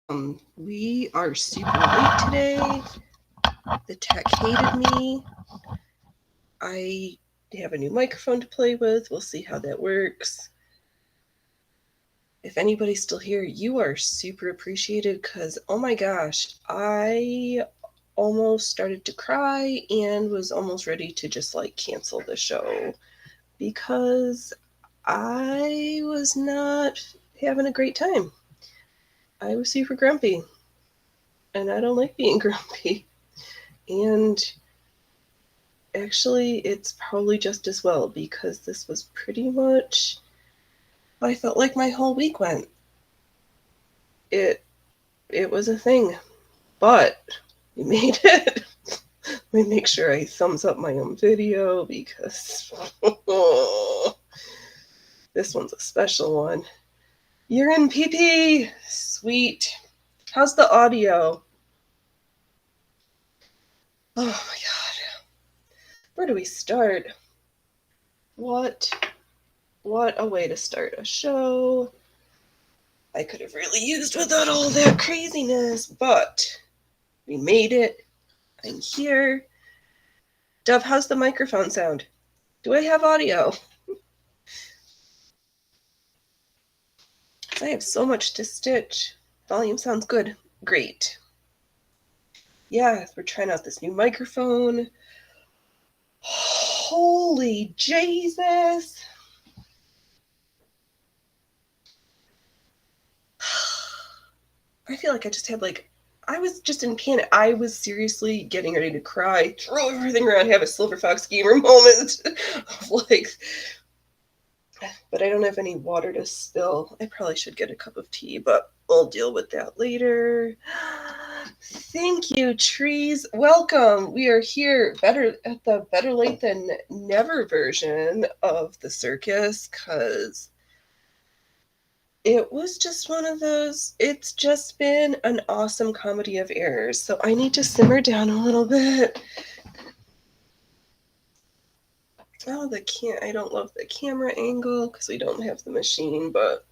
We are super late today. The tech hated me. I have a new microphone to play with. We'll see how that works. If anybody's still here, you are super appreciated because, oh my gosh, I almost started to cry and was almost ready to just cancel the show because I was not having a great time. I was super grumpy, and I don't like being grumpy. And actually, it's probably just as well because this was pretty much I felt like my whole week went. It was a thing, but we made it. Let me make sure I thumbs up my own video because this one's a special one. You're in PP! Sweet. How's the audio? Oh my god. Where do we start? What a way to start a show. I could have really used without all that craziness, but we made it. I'm here. Dove, how's the microphone sound? Do I have audio? I have so much to stitch. Volume sounds good. Great. Yeah, we're trying out this new microphone. Holy Jesus! I feel like I just had I was just in panic. I was seriously getting ready to cry, throw everything around, have a Silver Fox Gamer moment. But I don't have any water to spill. I probably should get a cup of tea, but we'll deal with that later. Thank you, trees. Welcome. We are here at the better late than never version of the circus because it was just one of those. It's just been an awesome comedy of errors. So I need to simmer down a little bit. Oh, I don't love the camera angle because we don't have the machine, but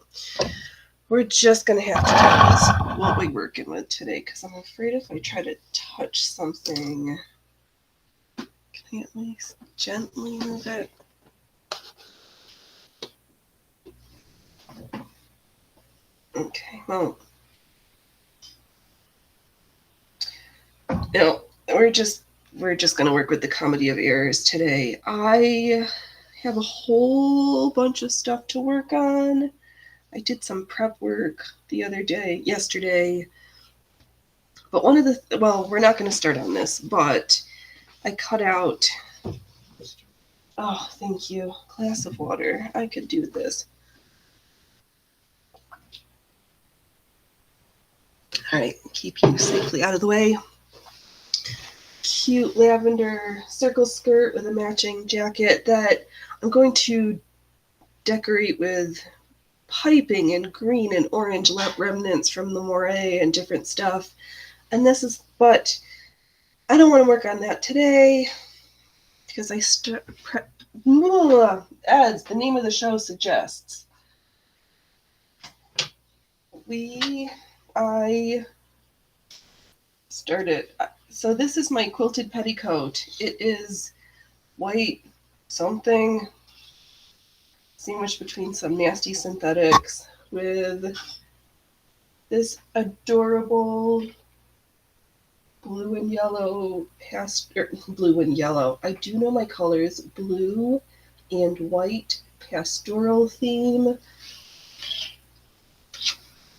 we're just going to have to tell us what we're working with today because I'm afraid if I try to touch something, can I at least gently move it? Okay, well, we're just going to work with the comedy of errors today. I have a whole bunch of stuff to work on. I did some prep work yesterday. But we're not going to start on this, but I cut out, oh, thank you, glass of water. I could do this. All right, keep you safely out of the way. Cute lavender circle skirt with a matching jacket that I'm going to decorate with piping and green and orange remnants from the moire and different stuff. And but I don't want to work on that today because as the name of the show suggests, I started. So this is my quilted petticoat. It is white something sandwiched between some nasty synthetics with this adorable blue and yellow blue and yellow. I do know my colors, blue and white pastoral theme.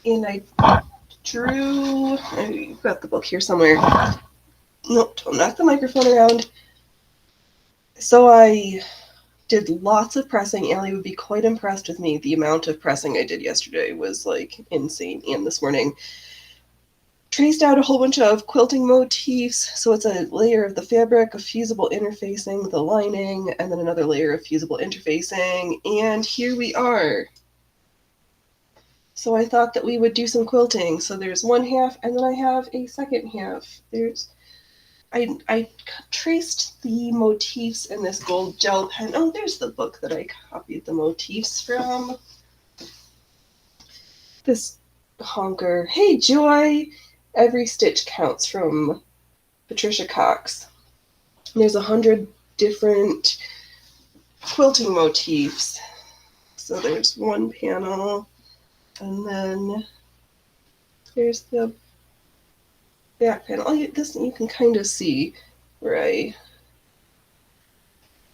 And I've got the book here somewhere. Nope, don't knock the microphone around. So I did lots of pressing. Allie would be quite impressed with me. The amount of pressing I did yesterday was insane. And this morning, traced out a whole bunch of quilting motifs. So it's a layer of the fabric, a fusible interfacing, the lining, and then another layer of fusible interfacing. And here we are. So I thought that we would do some quilting. So there's one half, and then I have a second half. I traced the motifs in this gold gel pen. Oh, there's the book that I copied the motifs from. This honker. Hey, Joy! Every stitch counts from Patricia Cox. There's 100 different quilting motifs. So there's one panel, and then there's the back panel. This you can kind of see where I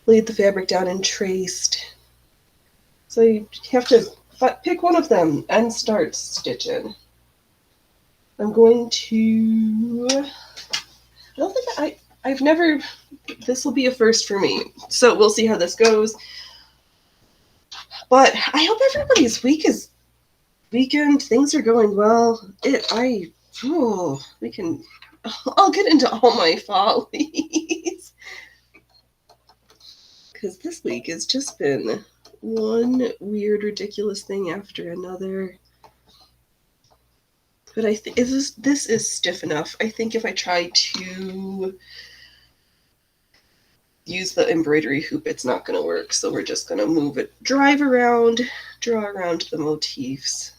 laid the fabric down and traced. So you have to pick one of them and start stitching. I'm going to, I don't think I've never, this will be a first for me. So we'll see how this goes. But I hope everybody's weekend, things are going well. I'll get into all my follies. Because this week has just been one weird, ridiculous thing after another. But I think this is stiff enough. I think if I try to use the embroidery hoop, it's not going to work. So we're just going to move it, drive around, draw around the motifs.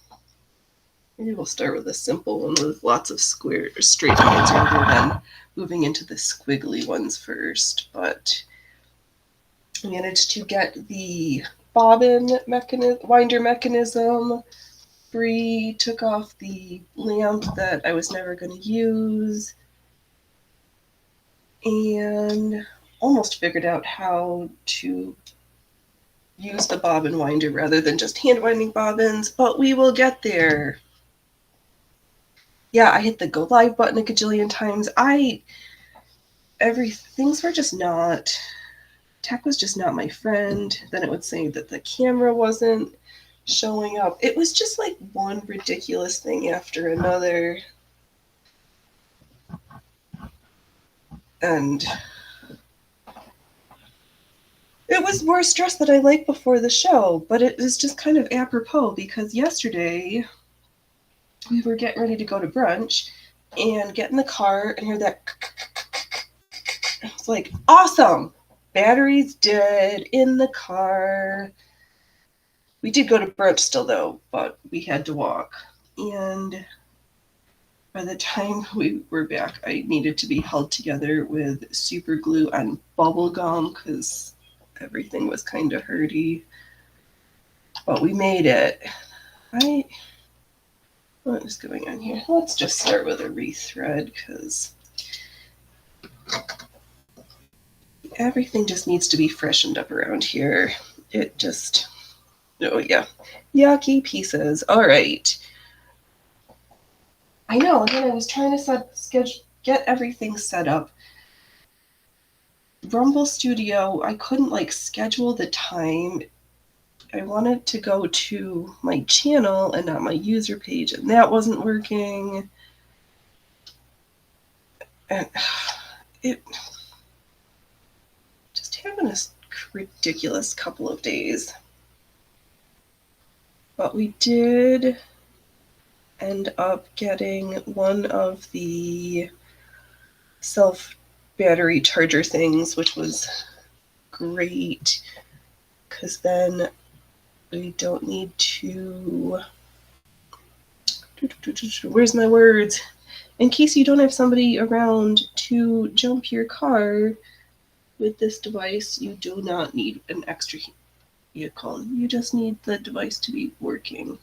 Maybe we'll start with a simple one with lots of square or straight lines rather than moving into the squiggly ones first. But I managed to get the bobbin winder mechanism. Bree took off the lamp that I was never going to use, and almost figured out how to use the bobbin winder rather than just hand winding bobbins, but we will get there. Yeah, I hit the go live button a gajillion times. Things were just not, tech was just not my friend. Then it would say that the camera wasn't showing up. It was just like one ridiculous thing after another. And it was more stress than I liked before the show, but it was just kind of apropos because yesterday we were getting ready to go to brunch and get in the car and hear that. It's like, awesome! Battery's dead in the car. We did go to brunch still, though, but we had to walk. And by the time we were back, I needed to be held together with super glue and bubble gum because everything was kind of hurty. But we made it. What is going on here? Let's just start with a rethread because everything just needs to be freshened up around here. It just... Oh, yeah. Yucky pieces. All right. I know. Again, I was trying to get everything set up. Rumble Studio, I couldn't schedule the time. I wanted to go to my channel and not my user page, and that wasn't working. And it just having a ridiculous couple of days. But we did end up getting one of the self-battery charger things, which was great, because then we don't need to... Where's my words? In case you don't have somebody around to jump your car with this device, you do not need an extra vehicle. You just need the device to be working.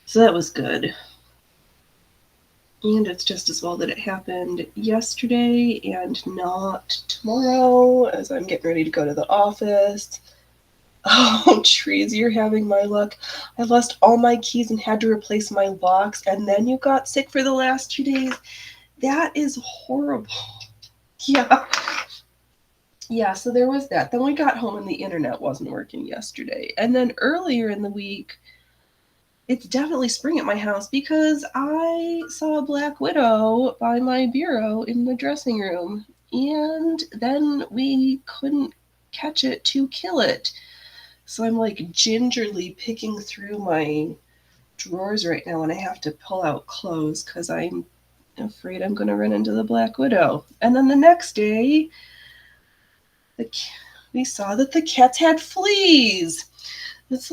So that was good. And it's just as well that it happened yesterday and not tomorrow, as I'm getting ready to go to the office. Oh, Trees, you're having my luck. I lost all my keys and had to replace my locks, and then you got sick for the last 2 days. That is horrible. Yeah. Yeah, so there was that. Then we got home and the internet wasn't working yesterday. And then earlier in the week, it's definitely spring at my house because I saw a black widow by my bureau in the dressing room. And then we couldn't catch it to kill it. So I'm gingerly picking through my drawers right now, and I have to pull out clothes because I'm afraid I'm going to run into the black widow. And then the next day, we saw that the cats had fleas. It's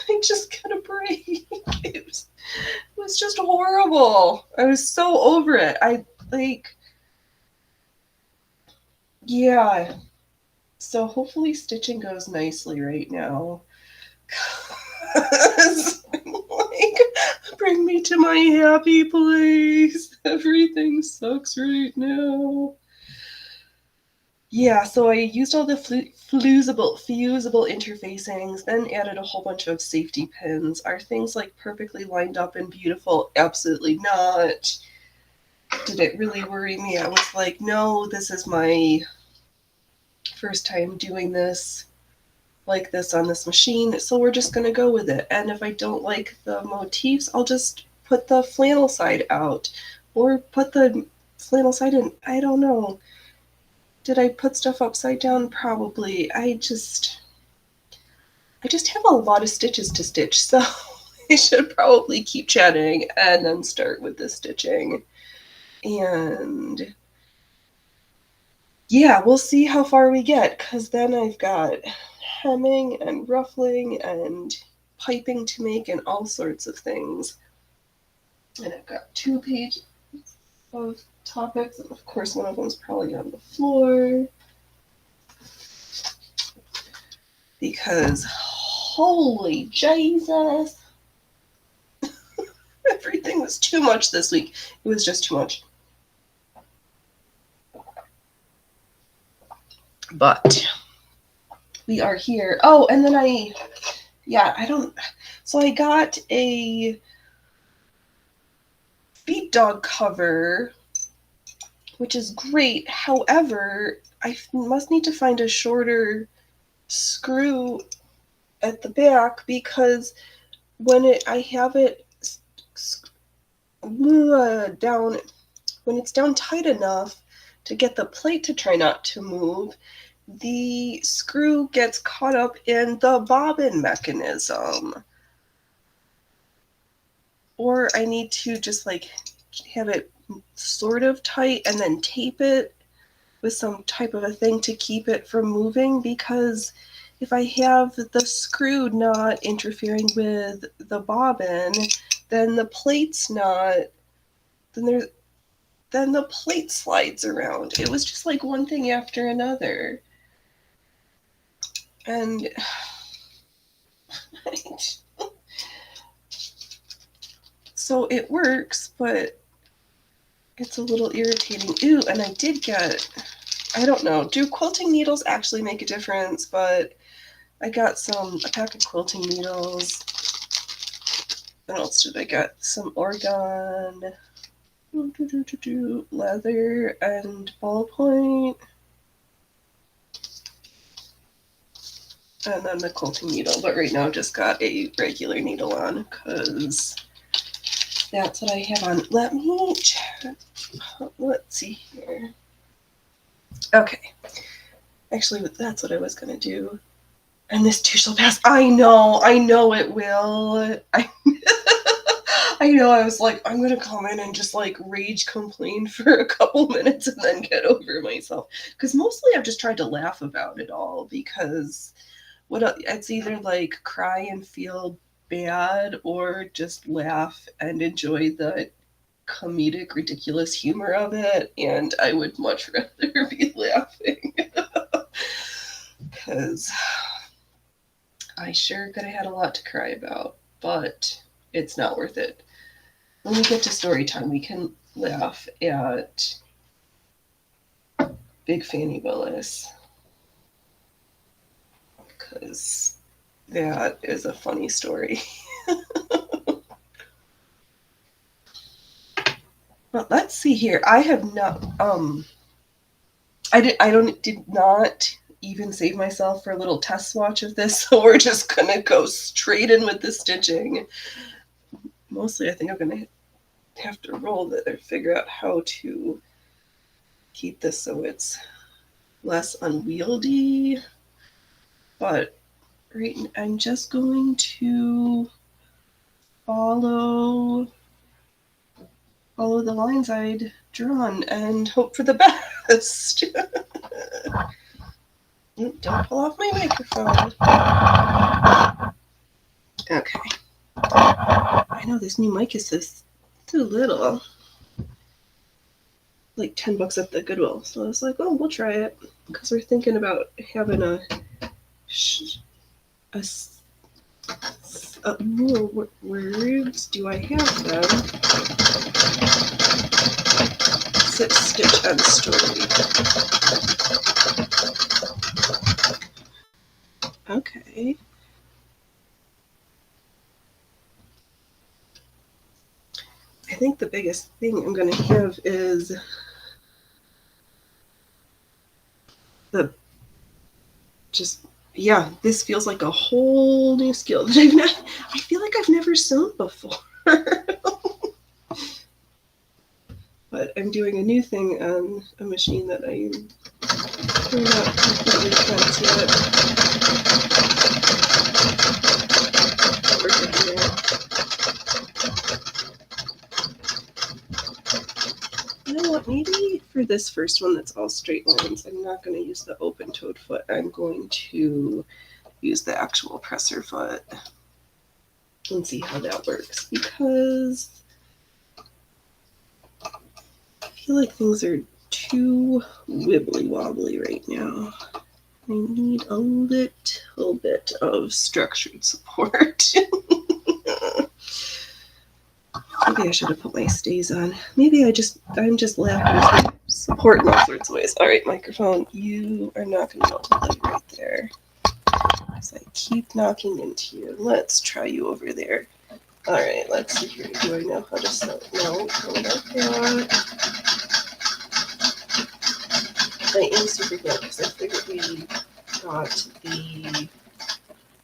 I just got a break. It was just horrible. I was so over it. Yeah. So hopefully stitching goes nicely right now. Like, bring me to my happy place. Everything sucks right now. Yeah, so I used all the fusible interfacings, then added a whole bunch of safety pins. Are things like perfectly lined up and beautiful? Absolutely not. Did it really worry me? I was like, no, this is my first time doing this like this on this machine, so we're just going to go with it. And if I don't like the motifs, I'll just put the flannel side out or put the flannel side in. I don't know. Did I put stuff upside down? Probably. I just have a lot of stitches to stitch, so I should probably keep chatting and then start with the stitching. And yeah, we'll see how far we get, because then I've got hemming and ruffling and piping to make and all sorts of things. And I've got 2 pages of topics, and of course one of them's probably on the floor. Because holy Jesus, everything was too much this week. It was just too much. But we are here. Oh, and then I got a beat dog cover, which is great. However, I must need to find a shorter screw at the back, because when I have it down, when it's down tight enough to get the plate to try not to move, the screw gets caught up in the bobbin mechanism. Or I need to just like have it sort of tight and then tape it with some type of a thing to keep it from moving, because if I have the screw not interfering with the bobbin, then the plate's not, then the plate slides around. It was just like one thing after another. And so it works, but it's a little irritating. Ooh, and I did get, I don't know, do quilting needles actually make a difference? But I got a pack of quilting needles. What else did I get? Some Oregon, leather, and ballpoint. And then the quilting needle, but right now just got a regular needle on, because that's what I have on. Let me check. Let's see here. Okay. Actually, that's what I was going to do. And this too shall pass. I know it will. I know, I was like, I'm going to come in and just like rage complain for a couple minutes and then get over myself. Because mostly I've just tried to laugh about it all, because it's either like cry and feel bad or just laugh and enjoy the comedic, ridiculous humor of it. And I would much rather be laughing. Because I sure could have had a lot to cry about, but it's not worth it. When we get to story time, we can laugh at Big Fanny Willis, because that is a funny story. But let's see here. I have not did not even save myself for a little test swatch of this, so we're just gonna go straight in with the stitching. Mostly I think I'm gonna have to roll it or figure out how to keep this so it's less unwieldy. But I'm just going to follow the lines I'd drawn and hope for the best. Don't pull off my microphone. Okay. I know this new mic is so little. Like $10 at the Goodwill. So I was like, oh, we'll try it. Because we're thinking about having what words do I have then? Sit, stitch, and story. Okay. I think the biggest thing I'm going to have is this feels like a whole new skill that I feel like I've never sewn before. But I'm doing a new thing on a machine that I'm not completely friends yet. We're getting there. You know what, maybe for this first one that's all straight lines, I'm not going to use the open-toed foot. I'm going to use the actual presser foot and see how that works, because I feel like things are too wibbly wobbly right now. I need a little bit of structured support. Maybe I should have put my stays on. Maybe I'm just lacking support in all sorts of ways. All right, microphone, you are not going to be able to live right there. As I keep knocking into you. Let's try you over there. All right, let's see here. Do I know how to sew? No, not like that. I am super glad because I figured we got the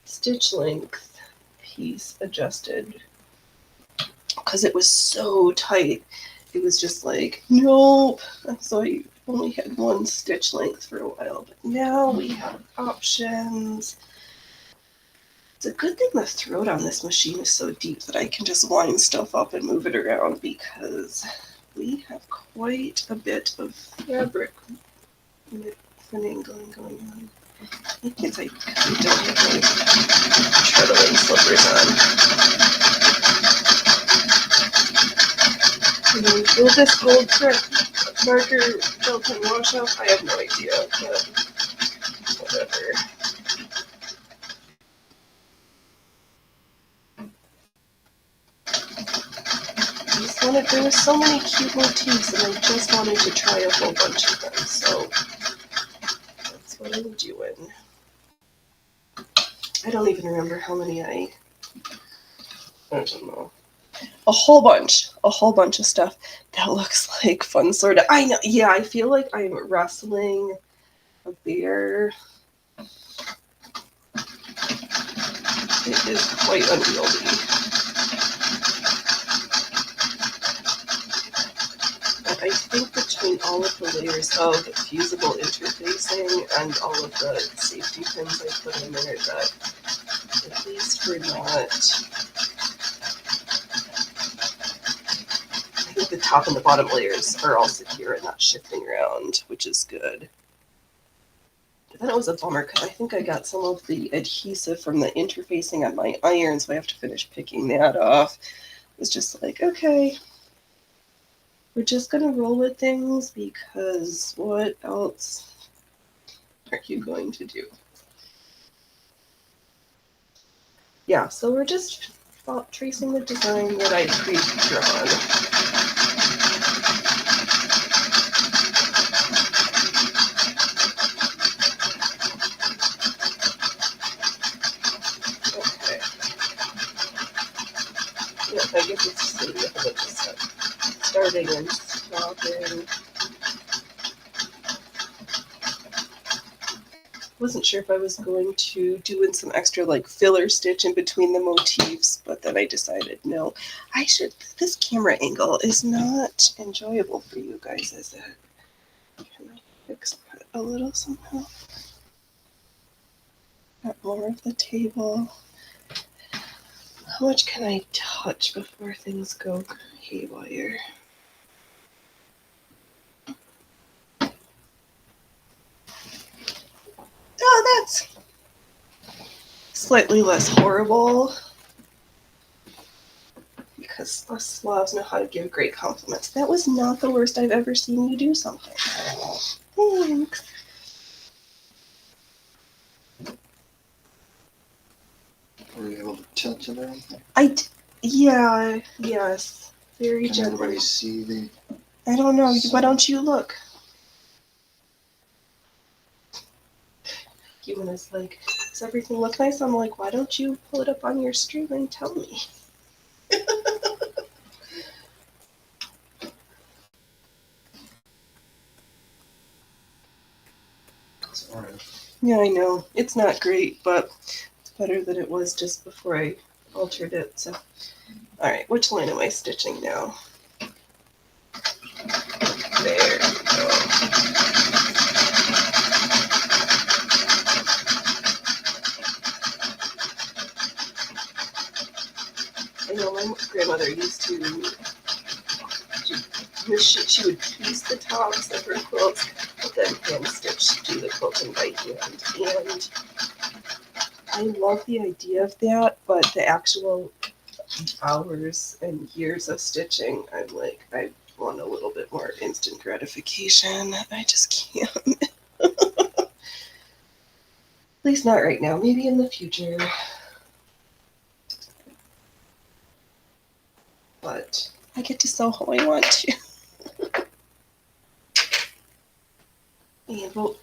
stitch length piece adjusted because it was so tight. It was just like, nope. So I only had one stitch length for a while, but now we have options. It's a good thing the throat on this machine is so deep that I can just line stuff up and move it around, because we have quite a bit of fabric finagling going on. I guess I don't have my treadling slippers on. Will this gold marker built-in wash off? I have no idea, but whatever. There were so many cute motifs, and I just wanted to try a whole bunch of them, so that's what I'm doing. I don't even remember how many I don't know. A whole bunch of stuff that looks like fun, sort of. I know, yeah, I feel like I'm wrestling a bear. It is quite unwieldy. I think between all of the layers of fusible interfacing and all of the safety pins I put in there, that at least we're not... I think the top and the bottom layers are all secure and not shifting around, which is good. But then it was a bummer because I think I got some of the adhesive from the interfacing on my iron, so I have to finish picking that off. It was just like, okay. We're just going to roll with things, because what else are you going to do? Yeah, so we're just tracing the design that I pre-drawn. Okay. Yeah, I guess it's just going to be a whole bunch of stuff. Starting and stopping. Wasn't sure if I was going to do in some extra like filler stitch in between the motifs, but then I decided no. This camera angle is not enjoyable for you guys, is it? Can I fix that a little somehow? Got more of the table. How much can I touch before things go haywire? Oh, that's slightly less horrible because us Slavs know how to give great compliments. That was not the worst I've ever seen you do something. Thanks. Were you able to tilt it or anything? Yeah, yes. Very Can gently. everybody see the... I don't know. Why don't you look? Yuna's like, does everything look nice? I'm like, why don't you pull it up on your stream and tell me? Sorry. Yeah, I know. It's not great, but it's better than it was just before I altered it. So, all right, which line am I stitching now? There we go. I know my grandmother used to, she would piece the tops of her quilts, but then hand stitch, do the quilting by hand. And I love the idea of that, but the actual hours and years of stitching, I'm like, I want a little bit more instant gratification. I just can't. At least not right now. Maybe in the future. But I get to sew how I want to. And well,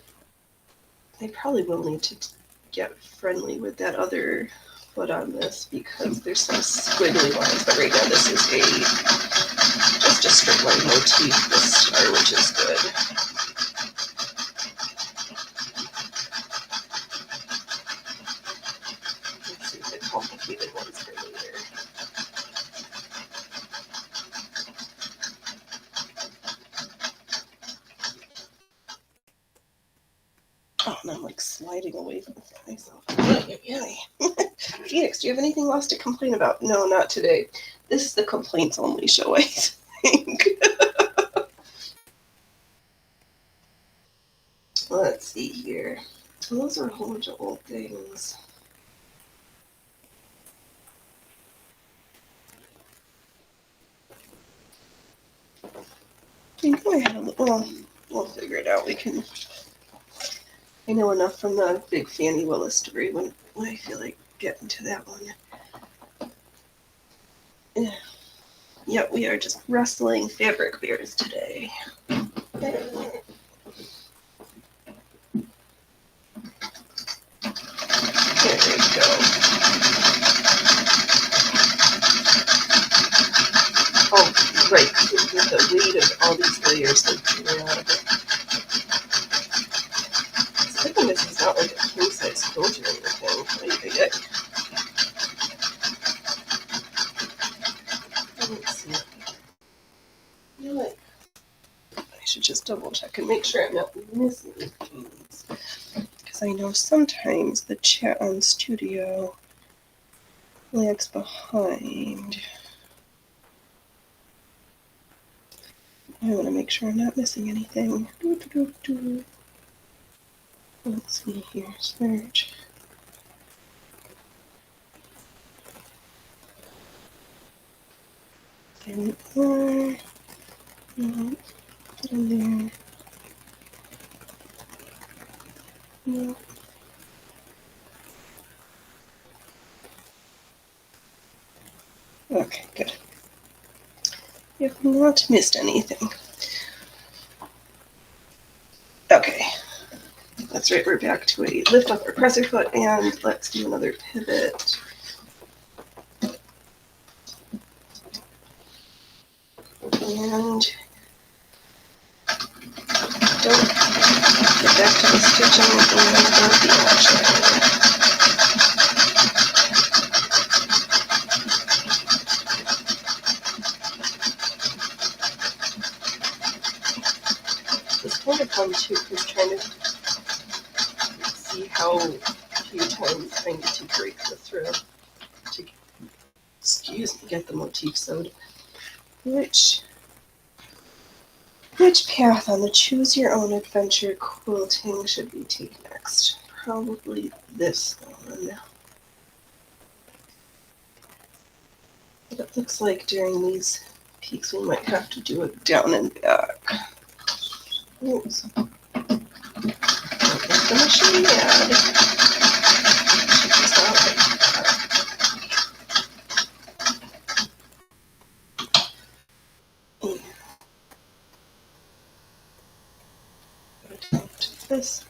I probably will need to get friendly with that other foot on this because there's some squiggly lines. But right now this is just a straight line motif, this star, which is good. Let's see the complicated ones for later. Oh, and I'm like sliding away from myself. Phoenix, do you have anything else to complain about? No, not today. This is the complaints only show, I think. Let's see here. Those are a whole bunch of old things. I know I had a little, well, we'll figure it out. I know enough from the big Fannie Willis story when I feel like getting to that one. Yep, we are just wrestling fabric bears today. There we go. Oh, right, with the weight of all these layers, like, the thing is, it's not like a king-size quilt or anything. Let's see. You know what? I should just double check and make sure I'm not missing things. Because I know sometimes the chat on Studio lags behind. I want to make sure I'm not missing anything. Let's see here. Search. There we are. No, put in there. No. Okay, good. You have not missed anything. Okay. That's right, we're back to a lift up our presser foot, and let's do another pivot. And don't get back to the stitching and don't be watching. It's kind of fun too, because trying to see how few times I need to break the thread to, get the motif sewed. Which path on the choose your own adventure quilting should we take next? Probably this one. It looks like during these peaks we might have to do it down and back. Oops. Don't make the machine mad. This.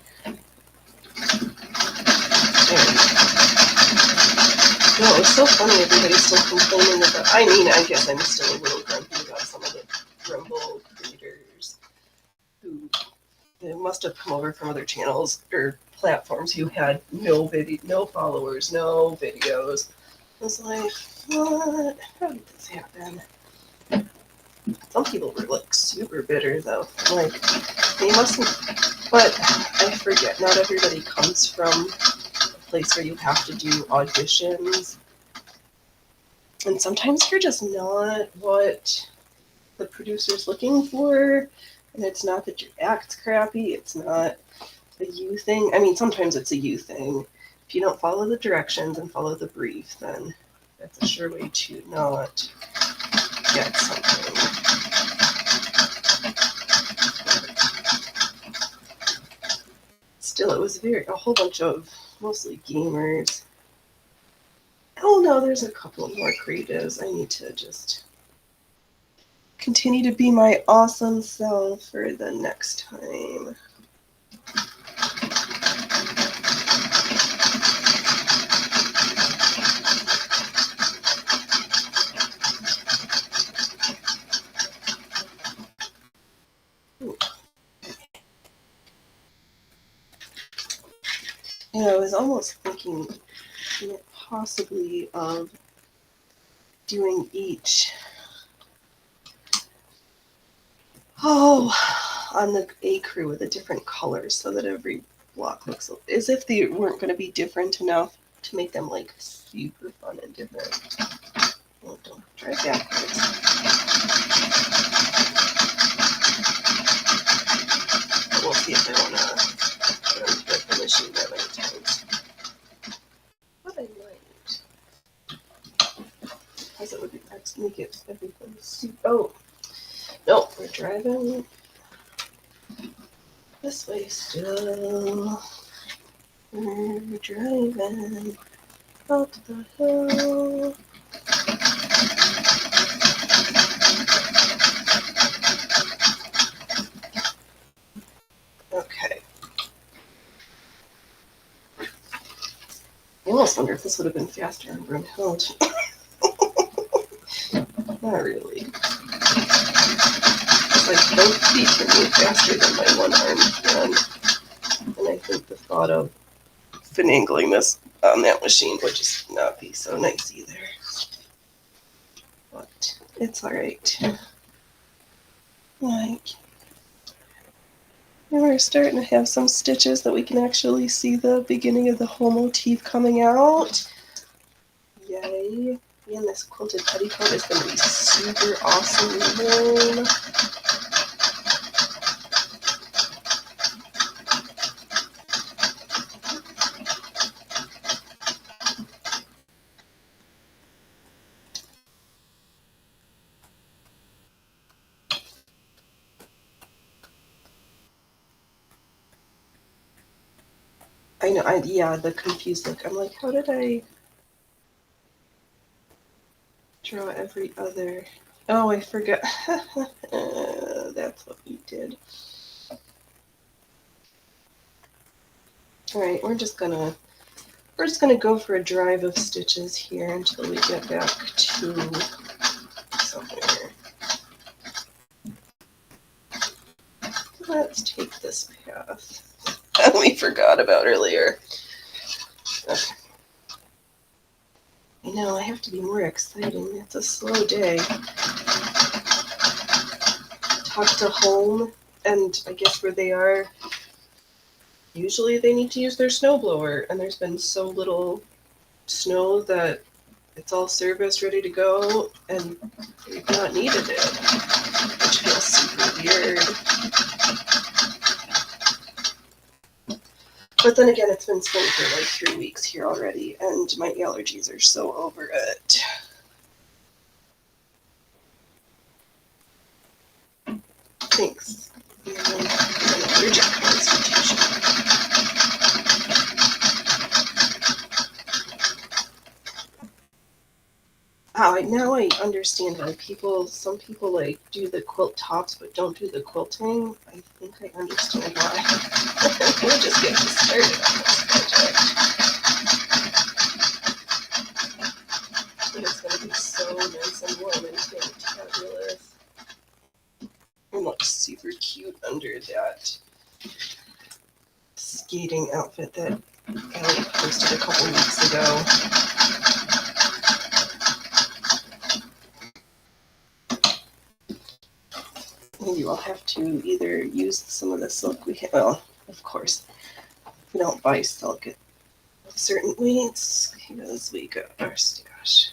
No, it was so funny. Everybody's still complaining about. I mean, I guess I'm still a little grumpy about some of the Rumble creators who must have come over from other channels or platforms who had no followers, no videos. I was like, what? How did this happen? Some people were like super bitter though. Like they mustn't. But I forget. Not everybody comes from place where you have to do auditions, and sometimes you're just not what the producer's looking for, and it's not that your act's crappy, it's not a you thing. I mean, sometimes it's a you thing. If you don't follow the directions and follow the brief, then that's a sure way to not get something. Still, it was a whole bunch of mostly gamers. Oh no, there's a couple more creatives. I need to just continue to be my awesome self for the next time. And I was almost thinking possibly of doing each on the A crew with a different color so that every block looks as if they weren't going to be different enough to make them like super fun and different. Oh, don't drive backwards. But we'll see if I want to get the machine that many times. What I might, because it would make it everything super. Oh, no, we're driving this way still. We're driving up the hill. Okay. I almost wonder if this would have been faster on Brunhilde. Not really. It's like both feet can move faster than my one arm can. And I think the thought of finagling this on that machine would just not be so nice either. But it's alright. Like, we're starting to have some stitches that we can actually see the beginning of the whole motif coming out. Yay. And this quilted petticoat is going to be super awesome to learn. I know, yeah, the confused look. I'm like, how did I draw every other? Oh, I forgot. That's what we did. All right, we're just gonna go for a drive of stitches here until we get back to somewhere. Let's take this path that we forgot about earlier. Okay. I know, I have to be more exciting. It's a slow day. Talk to home, and I guess where they are, usually they need to use their snowblower, and there's been so little snow that it's all serviced, ready to go, and they've not needed it, which feels super weird. But then again, it's been spring for like 3 weeks here already, and my allergies are so over it. Thanks. And then an allergic constitution. Now I understand why some people like do the quilt tops but don't do the quilting. I think I understand why. We're just getting started on this project. But it's going to be so nice and warm and fantabulous. And looks super cute under that skating outfit that Ellie posted a couple weeks ago. Maybe we'll have to either use some of the silk we have. Well, of course, we don't buy silk at certain weights because we got our stash.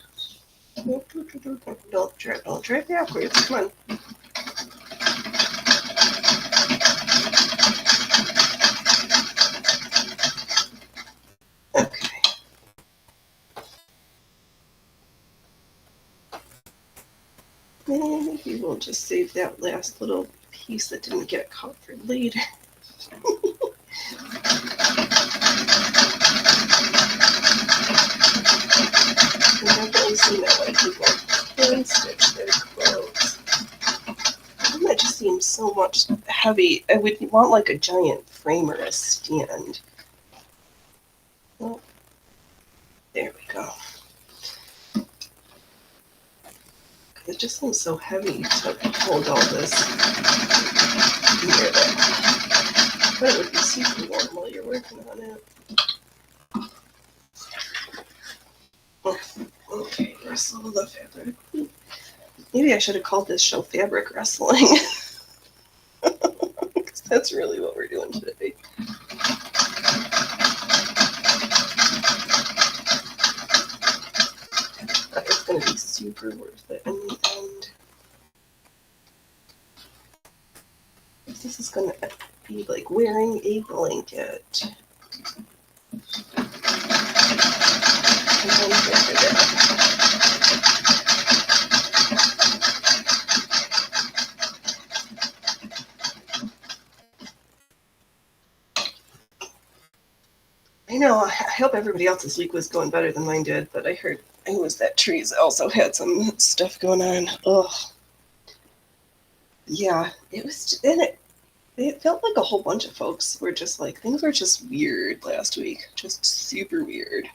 Don't drive backwards. Come on. Okay. Maybe we'll just save that last little piece that didn't get caught for later. I've definitely seen that when people hand stitch their clothes. That just seems so much heavy. I would want like a giant frame or a stand. Oh, there we go. It just seems so heavy to hold all this near that. But it would be super warm while you're working on it. Okay, wrestle the fabric. Maybe I should have called this show Fabric Wrestling. Because that's really what we're doing today. It's going to be super worth it in the end. This is going to be like wearing a blanket. I know, I hope everybody else's week was going better than mine did, but I heard it was that trees also had some stuff going on. Ugh. Yeah, it was, and it felt like a whole bunch of folks were just like, things were just weird last week. Just super weird.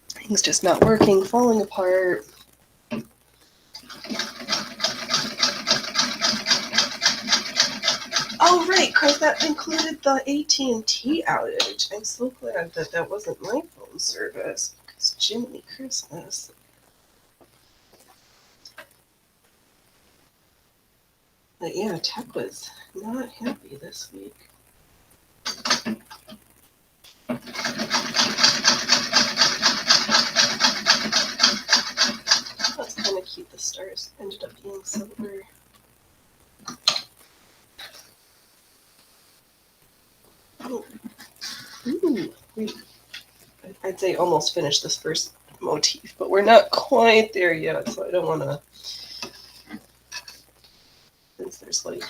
Things just not working, falling apart. Oh, right, because that included the AT&T outage. I'm so glad that that wasn't my phone service. Because Jiminy Christmas. But yeah, Tech was not happy this week. That's kind of cute. The stars ended up being silver. Oh. Ooh, I'd say almost finished this first motif, but we're not quite there yet, so I don't want to. Since there's like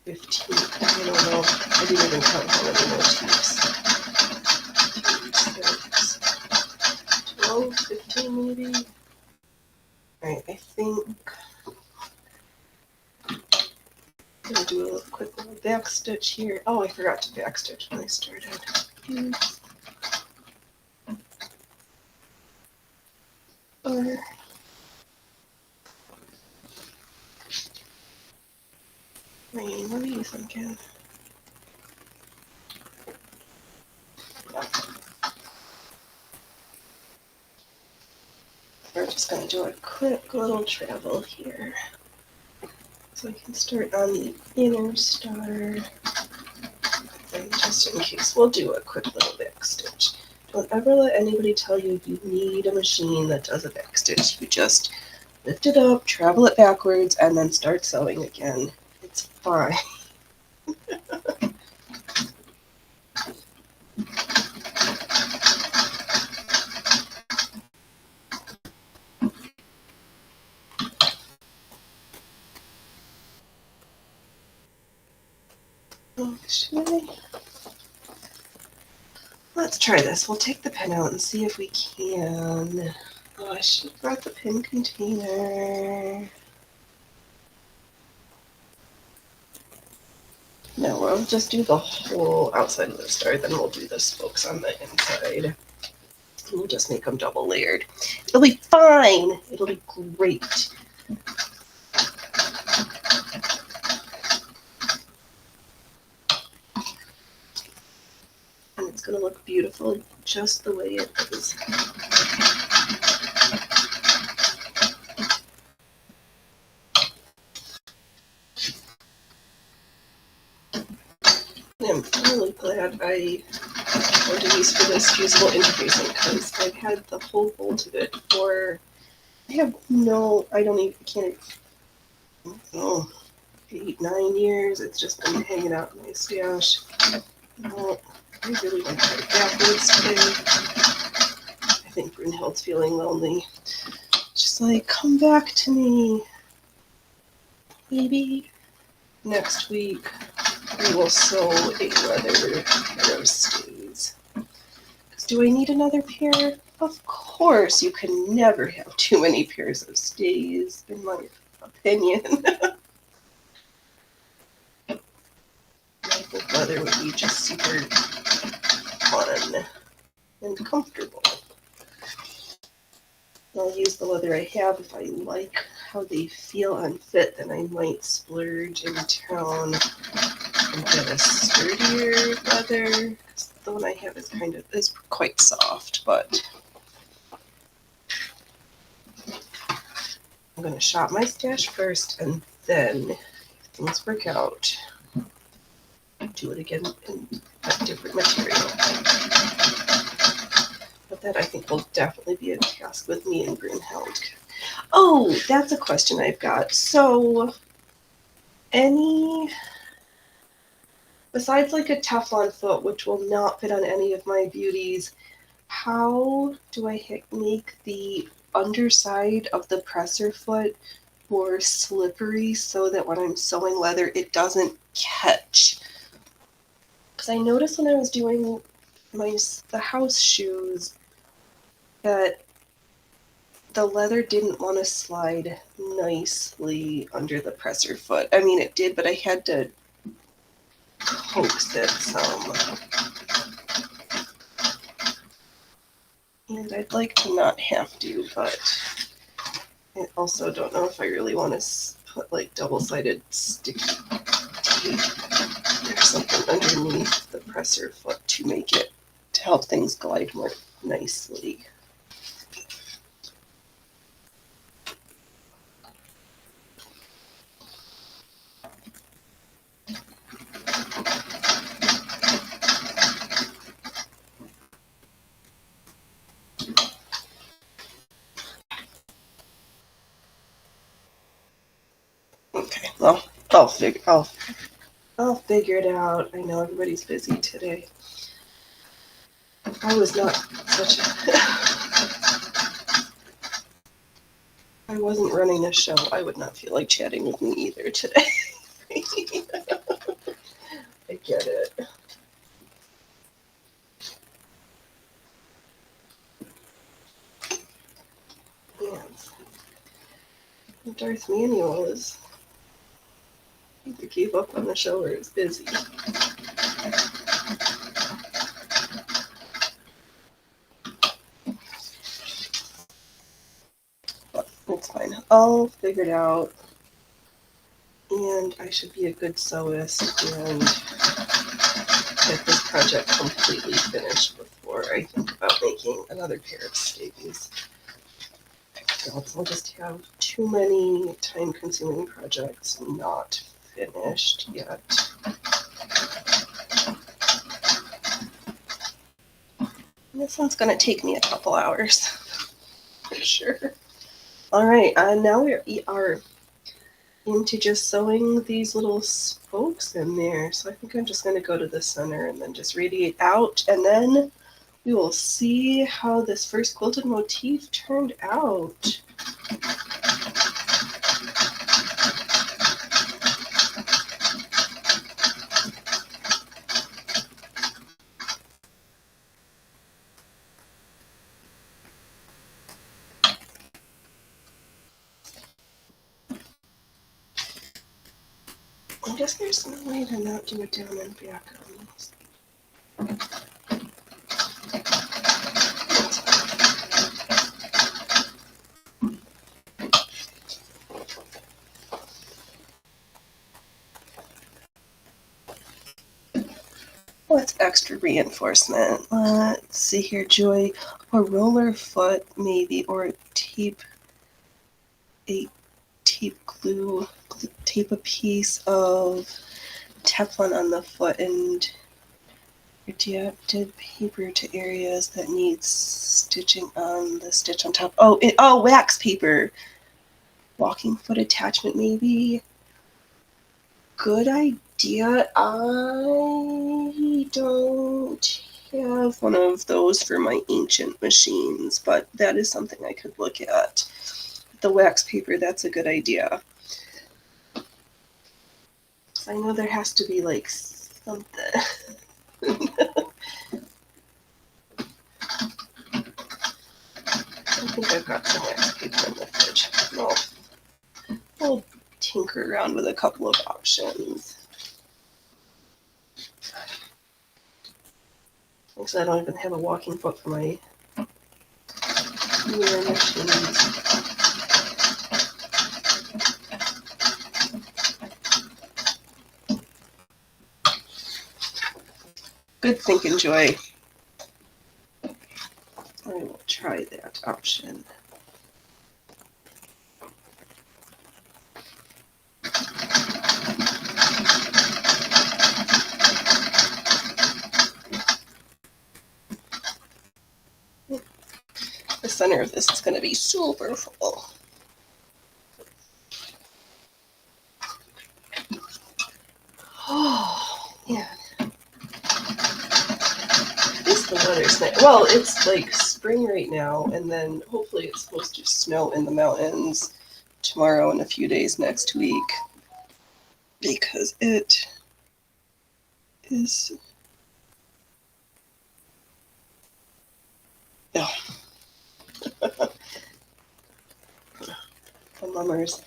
15, I don't know. I didn't even count how many motifs. 12, 15 maybe. Alright, I think I'm gonna do a quick little back stitch here. Oh, I forgot to back stitch when I started. Oops. Rain, what are you thinking? We're just going to do a quick little travel here. So I can start on the inner star. And just in case, we'll do a quick little back stitch. Don't ever let anybody tell you you need a machine that does a back stitch. You just lift it up, travel it backwards, and then start sewing again. It's fine. Actually, let's try this. We'll take the pin out and see if we can. Oh, I should have brought the pin container. No, we'll just do the whole outside of the star, then we'll do the spokes on the inside. We'll just make them double layered. It'll be fine. It'll be great. And it's going to look beautiful just the way it is. I'm really glad I ordered these for this fusible interfacing because I've had the whole bolt of it for, I can't, oh, 8-9 years. It's just been hanging out in my stash. No, I really want to try it backwards today. I think Brunhild's feeling lonely. She's like, come back to me. Maybe next week we will sew a leather pair of stays. Do I need another pair? Of course, you can never have too many pairs of stays, in my opinion. I think leather would be just super fun and comfortable. I'll use the leather I have. If I like how they feel and fit, then I might splurge in town and get a sturdier leather. The one I have is quite soft, but I'm going to shop my stash first, and then if things work out, do it again in a different material. But that I think will definitely be a task with me and Brunhild. Oh, that's a question I've got. So, besides like a Teflon foot, which will not fit on any of my beauties, how do I make the underside of the presser foot more slippery so that when I'm sewing leather, it doesn't catch? Because I noticed when I was doing the house shoes that the leather didn't want to slide nicely under the presser foot. I mean, it did, but I had to coax it some. And I'd like to not have to, but I also don't know if I really want to put like double-sided sticky tape or something underneath the presser foot to help things glide more nicely. Okay, well, I'll figure it out. I know everybody's busy today. If I was not such a I wasn't running a show, I would not feel like chatting with me either today. I get it. Yes. Darth Manuel either gave up on the show or is busy. But it's fine. I'll figure it out. And I should be a good sewist and get this project completely finished before I think about making another pair of stays. Else I'll just have too many time-consuming projects not finished yet. This one's going to take me a couple hours, for sure. All right, now we are into just sewing these little spokes in there. So I think I'm just going to go to the center and then just radiate out, and then we will see how this first quilted motif turned out. guess there's no way to not do it down and back on these. What's extra reinforcement? Let's see here, Joy. A roller foot, maybe, or tape glue, tape a piece of Teflon on the foot and adapted paper to areas that need stitching on the stitch on top. Oh, wax paper. Walking foot attachment, maybe. Good idea. I don't have one of those for my ancient machines, but that is something I could look at. The wax paper, that's a good idea. I know there has to be like something. I think I've got some wax paper in the fridge. We'll tinker around with a couple of options. Because I don't even have a walking foot for my newer machines. Good thinking, Joy. I will try that option. The center of this is going to be super full. Oh, man. At least the weather's nice. Well, it's like spring right now, and then hopefully it's supposed to snow in the mountains tomorrow and a few days next week. Because it is... Oh. The mummers.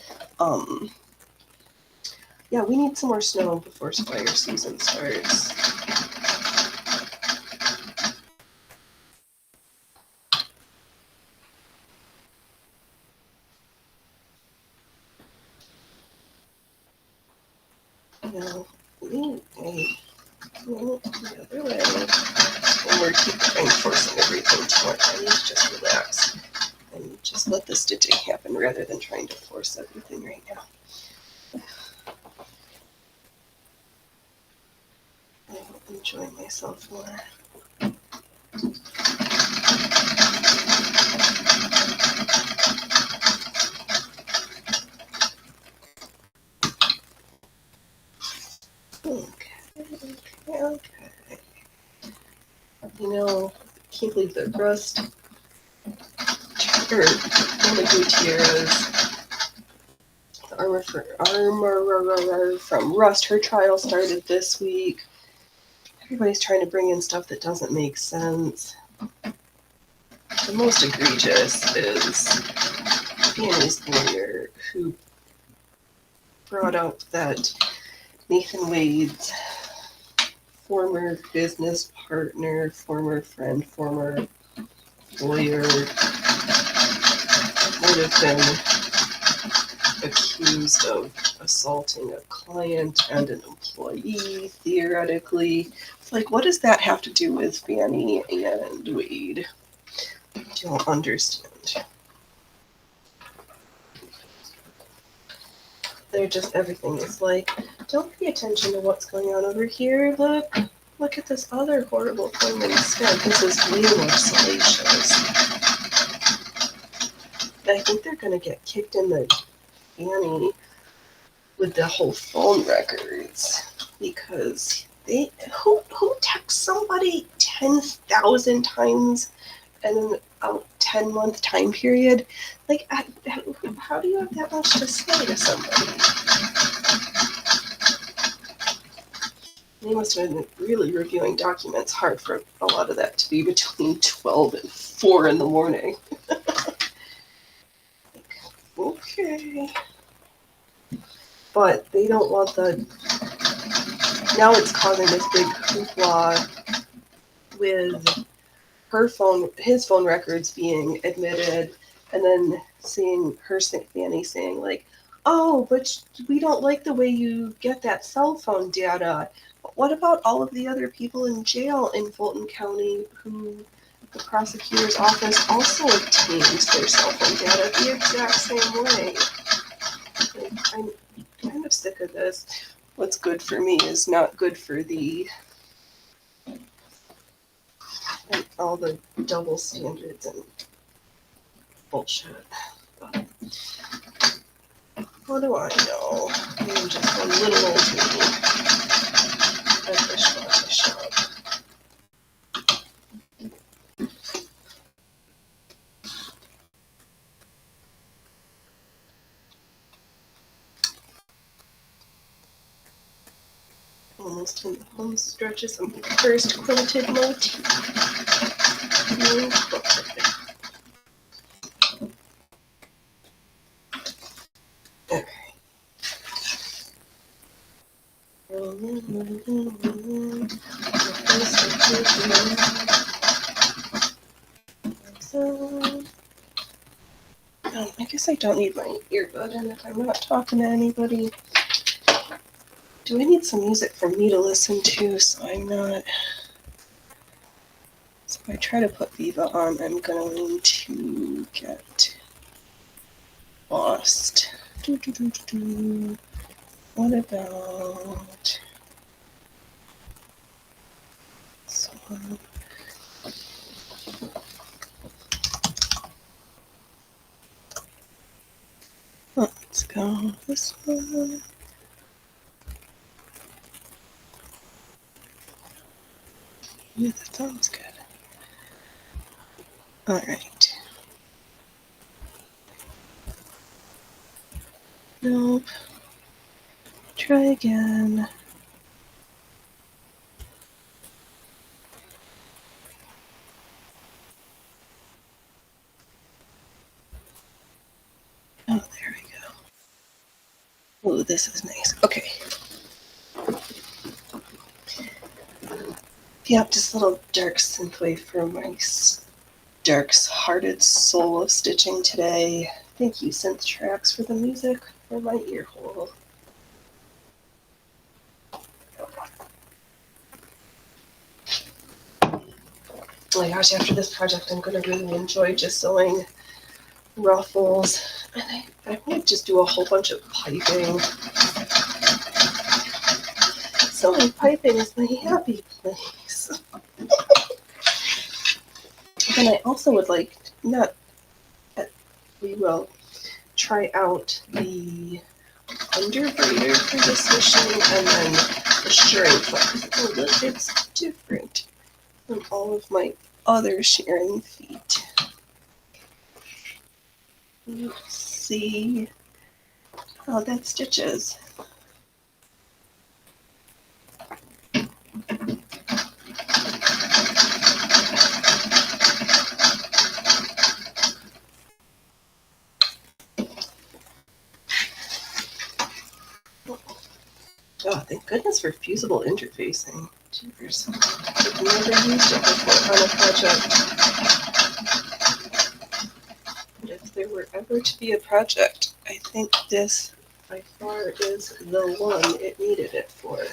Yeah, we need some more snow before fire season starts. No, the other way. And we're keep reinforcing everything too much. I need to just relax and just let the stitching happen rather than trying to force everything right now. I will enjoy myself more. Okay. You know, can't believe the Rust, or one of Gutierrez, the armor from Rust, her trial started this week. Everybody's trying to bring in stuff that doesn't make sense. The most egregious is Fanny's lawyer, who brought up that Nathan Wade's former business partner, former friend, former lawyer would have been accused of assaulting a client and an employee, theoretically. It's like, what does that have to do with Fanny and Wade? I don't understand. They're just, everything is like, don't pay attention to what's going on over here. Look at this other horrible thing instead. This is way more salacious. I think they're going to get kicked in the Fanny with the whole phone records, because who texts somebody 10,000 times in a 10-month time period? Like, how do you have that much to say to somebody? They must have been really reviewing documents. Hard for a lot of that to be between 12 and 4 in the morning. Okay. but they don't want the. Now it's causing this big hoopla with his phone records being admitted, and then seeing her Fanny saying like, "Oh, but we don't like the way you get that cell phone data. But what about all of the other people in jail in Fulton County who the prosecutor's office also obtains their cell phone data the exact same way?" Like, I'm kind of sick of this. What's good for me is not good for the and all the double standards and bullshit. But what do I know? I'm just a little old me. I fish what I shop. Almost in the home stretches of my first quilted motif. Okay. I guess I don't need my earbud in if I'm not talking to anybody. Do I need some music for me to listen to so I'm not... So if I try to put Viva on, I'm going to get lost. What about... So, let's go this one. Yeah, that sounds good. Alright. Nope. Try again. Oh, there we go. Oh, this is nice. Okay. Yep, just a little dark synthwave for my dark-hearted solo stitching today. Thank you, Synth Tracks, for the music for my ear hole. Oh my gosh, after this project, I'm going to really enjoy just sewing ruffles. And I might just do a whole bunch of piping. Sewing piping is my happy place. And I also would like, we will try out the underbraider for this machine and then the shearing foot. It's different from all of my other shearing feet. Let's see how that stitches. Oh, thank goodness for fusible interfacing. Jeepers. I've never used it before on a project. And if there were ever to be a project, I think this by far is the one it needed it for.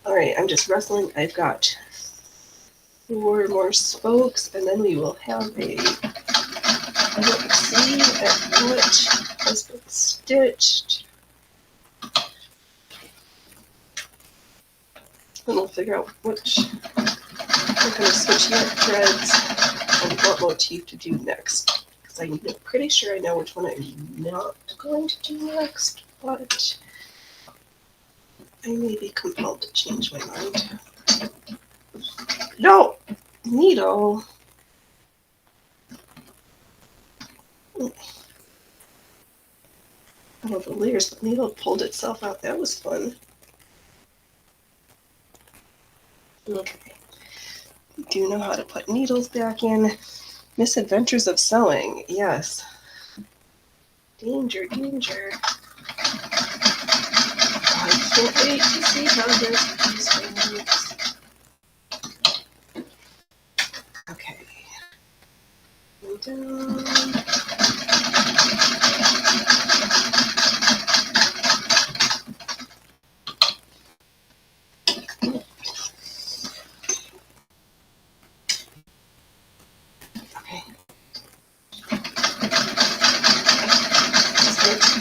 Alright, I'm just wrestling. I've got 4 more spokes, and then we will have a look see at what has been stitched. And we'll figure out which we're going to switch net threads and what motif to do next. Because I'm pretty sure I know which one I'm not going to do next, but I may be compelled to change my mind. No! Needle! Oh, the layers, the needle pulled itself out. That was fun. Okay. Do know how to put needles back in. Misadventures of sewing, yes. Danger, danger. I can't wait to see how this piece moves. Okay. Go down. Okay.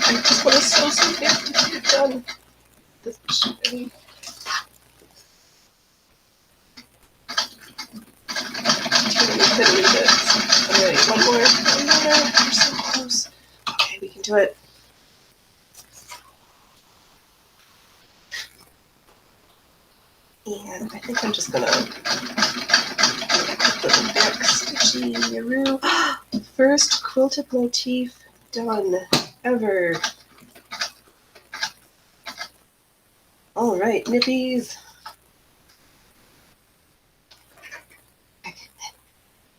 I just want to sew so fast to get it done. This should Alright, one more. We're so close. Okay, we can do it. And I think I'm just gonna put the back stitchy-aroo. First quilted motif done ever. All right, nippies.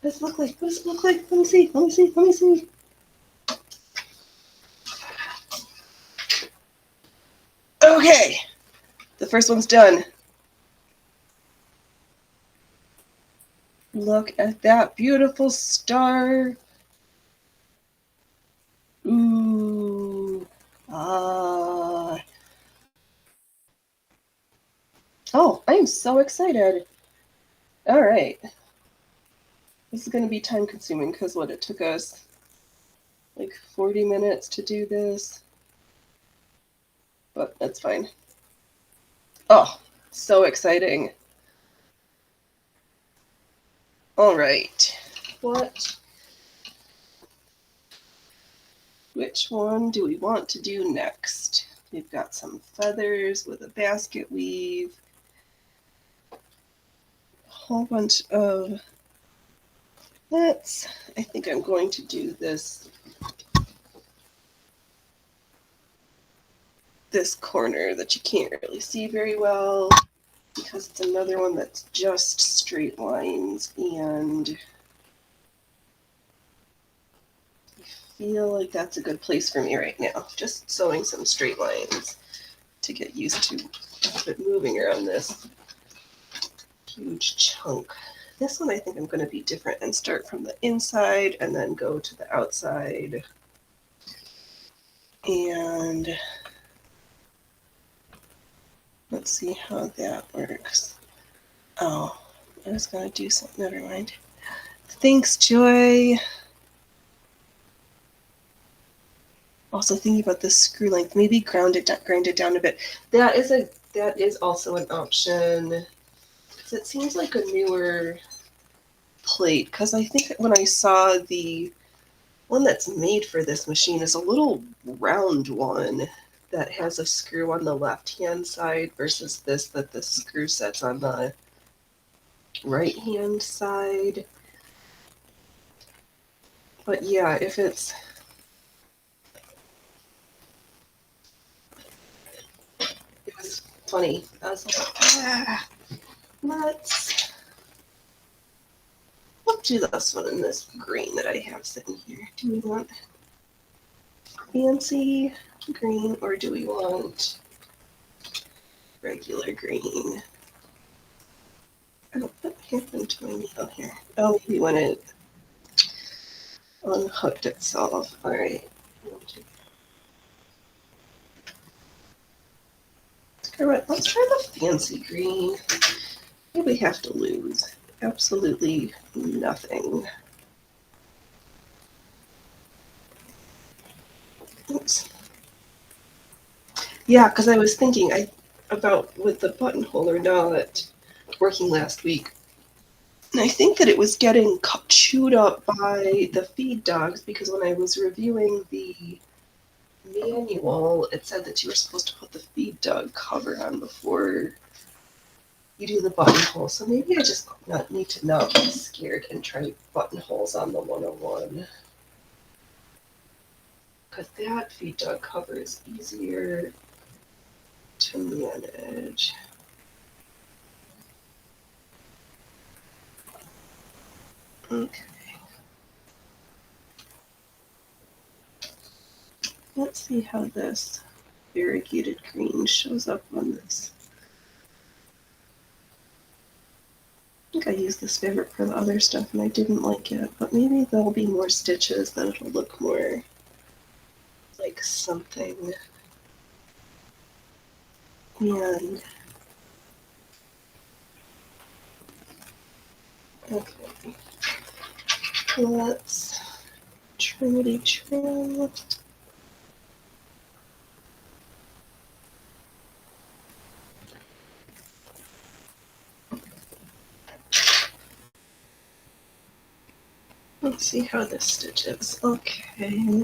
What does it look like? What does it look like? Let me see. Let me see. Let me see. Okay, the first one's done. Look at that beautiful star. Ooh. Ah. Oh, I am so excited. All right. This is going to be time consuming because what, it took us like 40 minutes to do this. But that's fine. Oh, so exciting. All right. Which one do we want to do next? We've got some feathers with a basket weave. A whole bunch of I think I'm going to do this corner that you can't really see very well because it's another one that's just straight lines, and I feel like that's a good place for me right now. Just sewing some straight lines to get used to it moving around this huge chunk. This one I think I'm going to be different and start from the inside and then go to the outside. And let's see how that works. Oh, I was going to do something. Never mind. Thanks, Joy. Also thinking about the screw length, maybe grind it down a bit. That is also an option. It seems like a newer plate, because I think when I saw the one that's made for this machine is a little round one that has a screw on the left-hand side versus this that the screw sets on the right-hand side. But yeah, if it's it was funny. I was like, let's do this one in this green that I have sitting here. Do we want fancy green or do we want regular green? Oh, what happened to my needle here? Oh, maybe when it unhooked itself. All right. Screw it. Let's try the fancy green. What do we have to lose? Absolutely nothing. Oops. Yeah, because I was thinking about with the buttonhole or not working last week. And I think that it was getting chewed up by the feed dogs because when I was reviewing the manual, it said that you were supposed to put the feed dog cover on before you do the buttonhole. So maybe I just need to not be scared and try buttonholes on the 101. Because that feed dog cover is easier to manage. Okay. Let's see how this variegated green shows up on this. I think I used this fabric for the other stuff and I didn't like it, but maybe there'll be more stitches, then it'll look more like something. And okay, let's trim. Let's see how this stitches. Okay.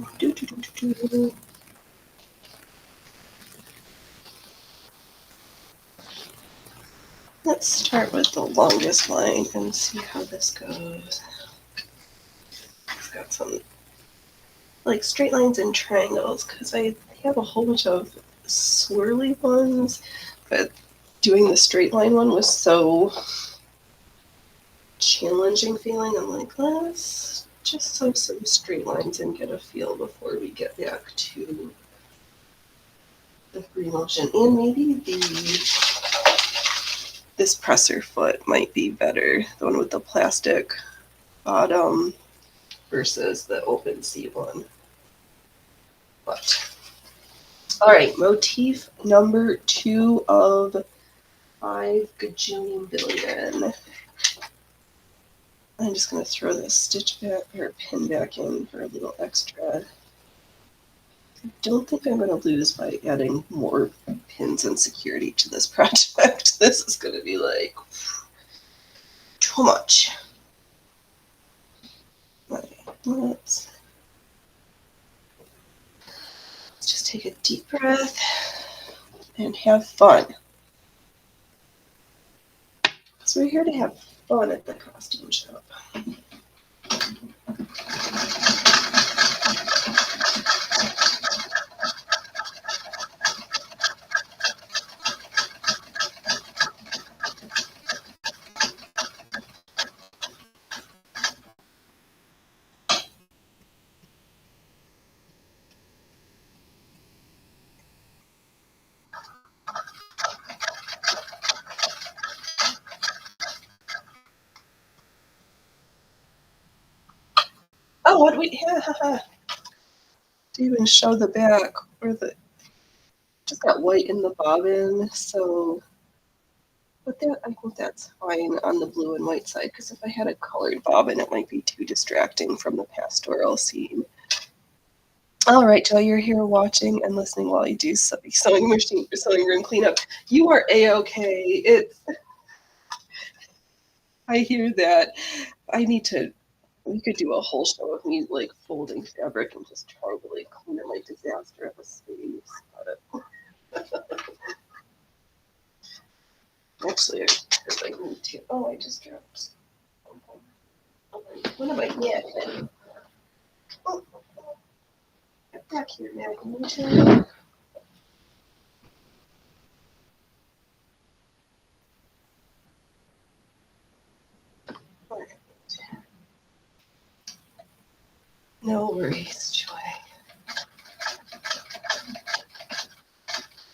Let's start with the longest line and see how this goes. It's got some like straight lines and triangles because I have a whole bunch of swirly ones, but doing the straight line one was so challenging feeling. I'm like, let's just sew some straight lines and get a feel before we get back to the free motion. And maybe this presser foot might be better, the one with the plastic bottom versus the open seat one. But all right, motif number 2 of 5 gajillion billion. I'm just going to throw this stitch back or pin back in for a little extra. I don't think I'm going to lose by adding more pins and security to this project. This is going to be like too much. Okay, let's just take a deep breath and have fun. So we're here to have fun at the costume shop. Oh, what we to even show the back or the just got white in the bobbin, so but that I think that's fine on the blue and white side because if I had a colored bobbin, it might be too distracting from the pastoral scene. All right, Joe, you're here watching and listening while I do sewing room cleanup. You are a-okay. I hear that. We could do a whole show of me like folding fabric and just trying to like clean up my disaster of a space. Actually, I need to. Oh, I just dropped. What am I getting? Oh, get back here, Maggie. No worries, Joy.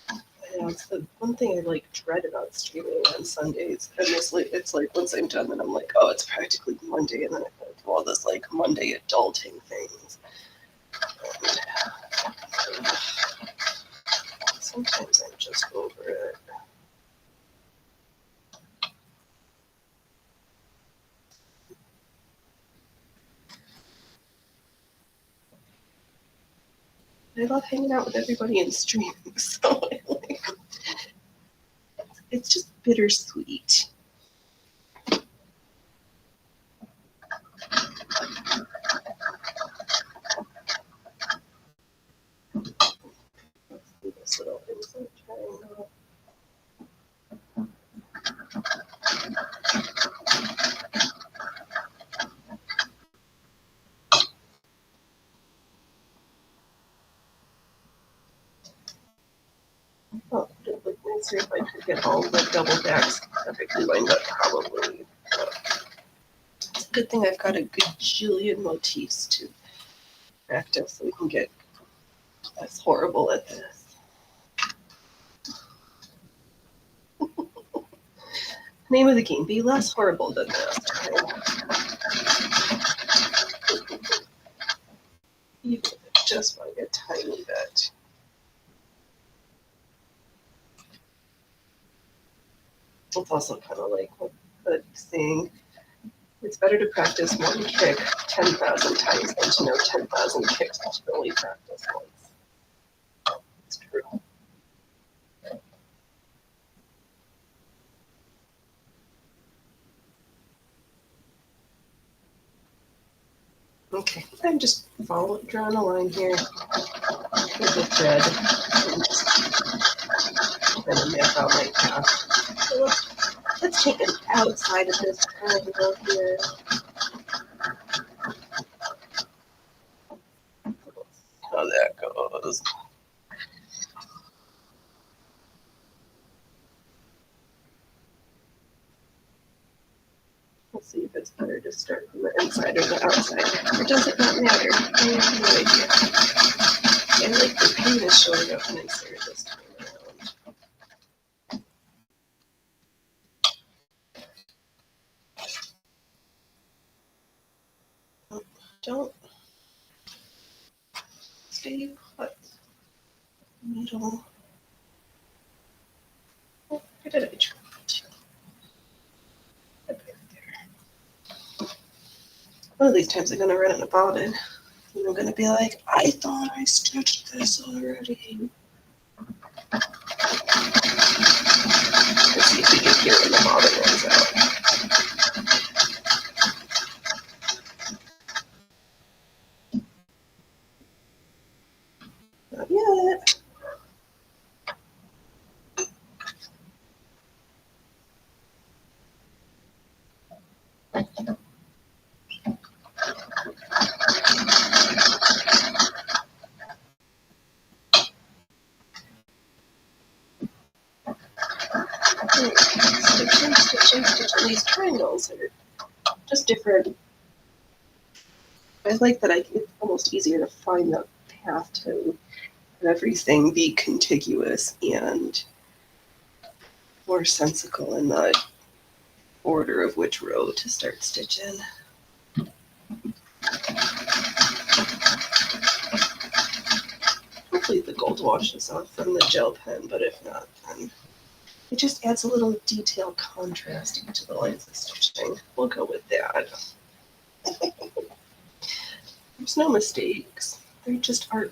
I know, it's the one thing I like dread about streaming on Sundays. And it's like once I'm done, then I'm like, oh, it's practically Monday, and then I go through all this like Monday adulting things. And sometimes I'm just over it. I love hanging out with everybody in streams, so it's just bittersweet. This little inside triangle. Oh, it would look nicer if I could get all the double backs perfectly lined up, probably. It's a good thing I've got a gajillion motifs to practice so we can get That's horrible at this. Name of the game, be less horrible than this. Even if it's just like a tiny bit. It's also kind of like what the saying, it's better to practice one kick 10,000 times than to know 10,000 kicks that you only practice once. It's true. Okay, I'm just drawing a line here with the thread and just kind of map out my path. So let's take it outside of this triangle here. How that goes. We'll see if it's better to start from the inside or the outside. Or does it not matter? I have no idea. And like the paint is showing up nicer this time around. Oh, don't stay put. Needle. Oh, where did I try it? Right there. One of these times I'm gonna run out about it. And I'm gonna be like, I thought I stitched this already. Let's see if we can hear when the bobbin runs out. Not yet. Stitching. These triangles are just different. I like that it's almost easier to find the path to everything be contiguous and more sensical in the order of which row to start stitching. Hopefully the gold washes off from the gel pen, but if not, then it just adds a little detail contrast to the lines of stitching. We'll go with that. There's no mistakes. They're just artful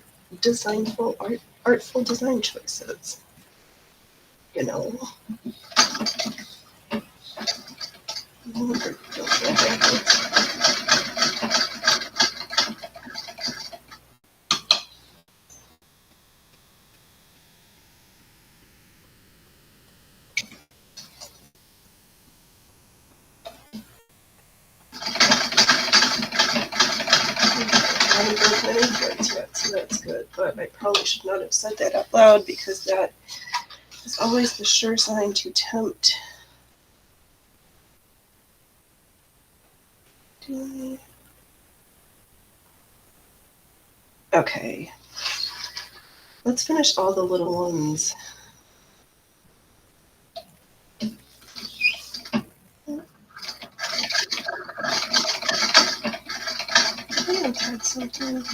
design choices. You know. So that's good, but I probably should not have said that out loud because that is always the sure sign to tempt. Okay. Let's finish all the little ones. I have had something.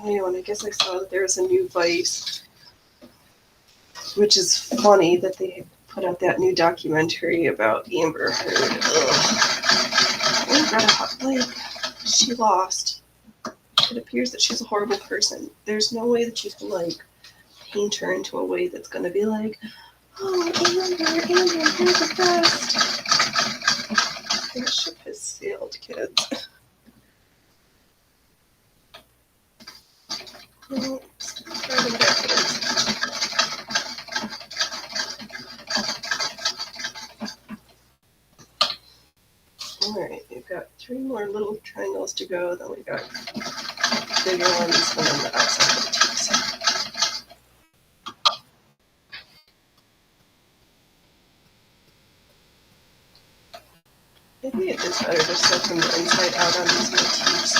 Oh, and I guess I saw that there's a new Vice, which is funny that they put out that new documentary about Amber Heard. She lost. It appears that she's a horrible person. There's no way that you can paint her into a way that's gonna be like, oh, Amber, you're the best. The ship has sailed, kids. Oh, alright, we've got 3 more little triangles to go, then we've got bigger ones, and then the outside of the teeth. Maybe it is better to sew from the inside out on these motifs,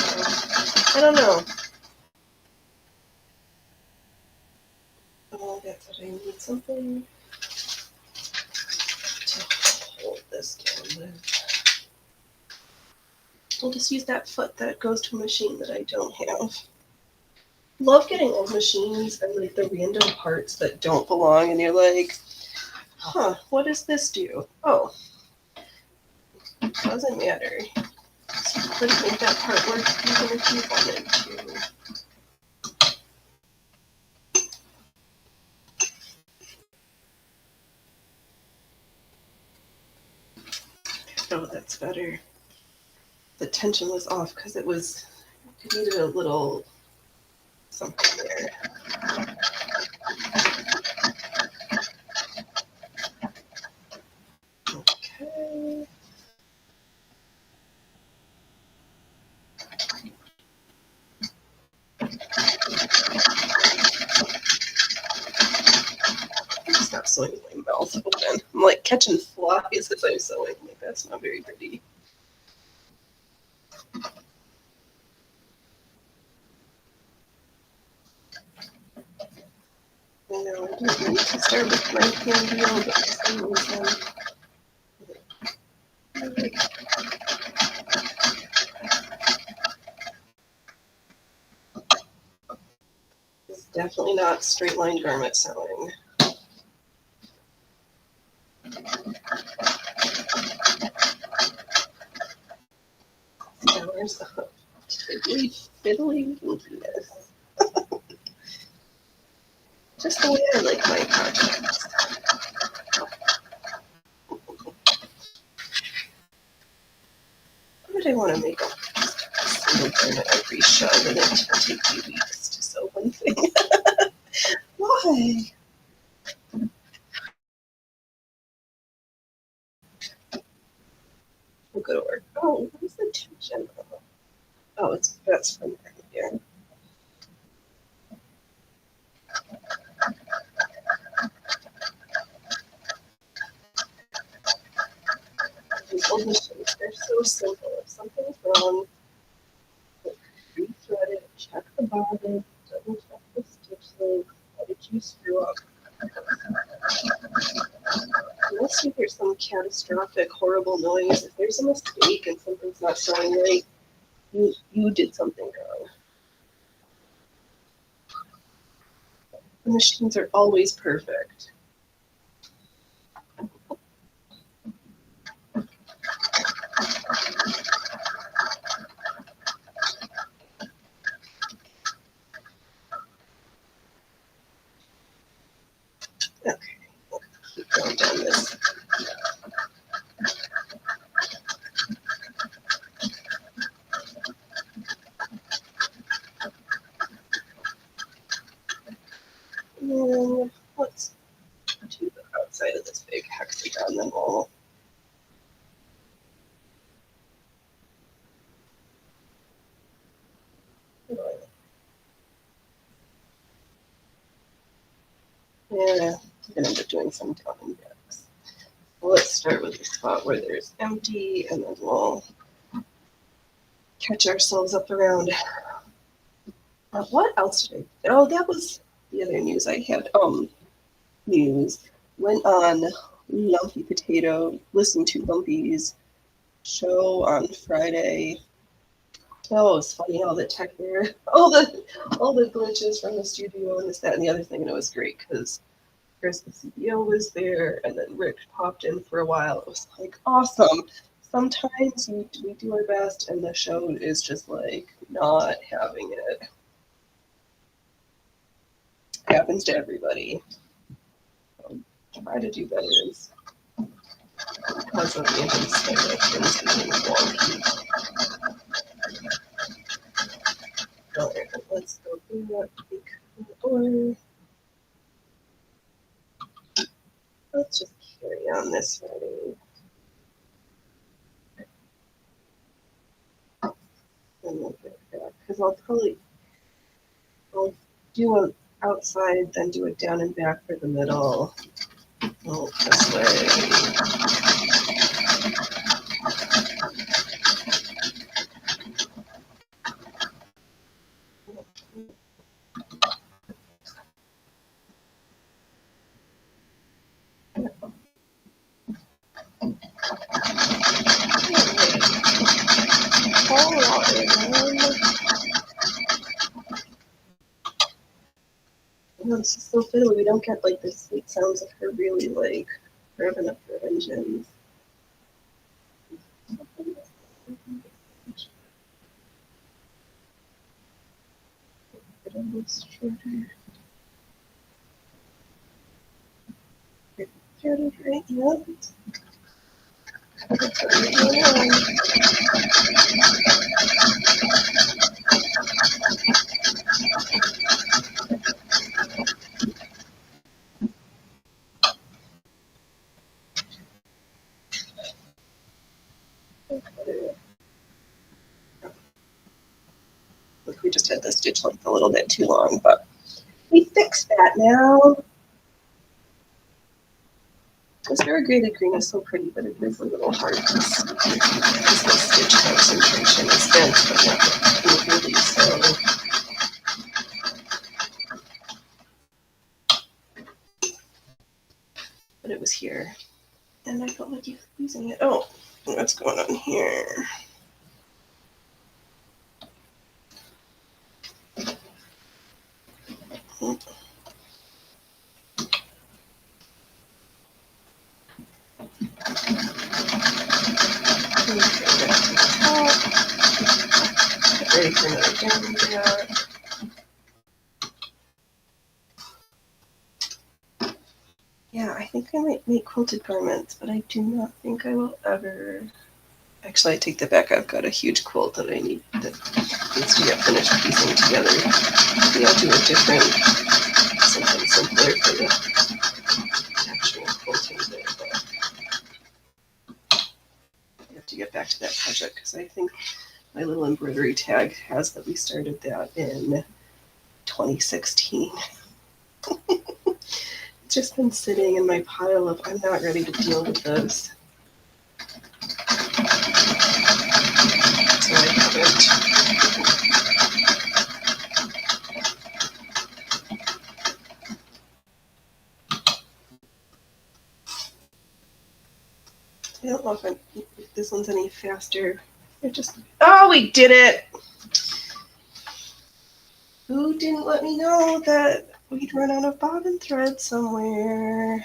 so I don't know. Oh, that's what I need, something to hold this down with. We'll just use that foot that goes to a machine that I don't have. Love getting old machines and like the random parts that don't belong, and you're like, huh, what does this do? Oh, it doesn't matter. So you couldn't make that part work even if you wanted to. Oh, that's better. The tension was off because it needed a little something there. Okay. Stop sewing with my mouth open. I'm like catching flies as I'm sewing. Like, that's not very pretty. I know, I didn't mean to start with my hand wheel, but for some reason. It's definitely not straight line garment sewing. Hours of fiddly winkiness. Just the way I like my projects. Why would I want to make a single garment every show and it will take me weeks to sew one thing? Why? We'll go to work. Oh, what is the tension? Oh, that's from earlier. These old machines, they're so simple. If something's wrong, rethread it, check the bottom, double check the stitch length. What did you screw up? Unless you hear some catastrophic, horrible noise, if there's a mistake and something's not sewing right, you did something wrong. The machines are always perfect. Okay, we'll keep going down this. And let's do the outside of this big hexagon, then we'll yeah, I'm gonna end up doing some down and backs. Well, let's start with the spot where there's empty, and then we'll catch ourselves up around. What else did I? Oh, that was the other news I had. News went on Lumpy Potato. Listened to Lumpy's show on Friday. Oh, it's funny all the tech there, all the glitches from the studio and this, that, and the other thing, and it was great because Chris, the CEO, was there, and then Rick popped in for a while. It was like awesome. Sometimes we do our best, and the show is just like not having it. Happens to everybody. So try to do better is because of the things being wonky. Alright, let's go through that order. Let's just carry on this way. And we'll get back because I'll do an outside, then do it down and back for the middle. Oh, this way. fall water, man. No, it's just so fiddly. We don't get like the sweet sounds of her really like revving up her engines. Get a little shorter. Get it right, yep. That's what we're doing. Look, we just had the stitch length a little bit too long, but we fixed that now. This variegated green is so pretty, but it is a little hard to see because the stitch concentration is bent, but not really so. But it was here, and I felt like using it. Oh, what's going on here? Ready for another down. Yeah, I think I might make quilted garments, but I do not think I will ever. Actually, I take that back. I've got a huge quilt that I need that needs to get finished piecing together. Maybe I'll do a different, something simpler for the actual quilting bit, but I have to get back to that project because I think my little embroidery tag has that we started that in 2016. It's just been sitting in my pile of I'm not ready to deal with this. So I haven't. I don't know if this one's any faster. It just. Oh, we did it! Who didn't let me know that we'd run out of bobbin thread somewhere?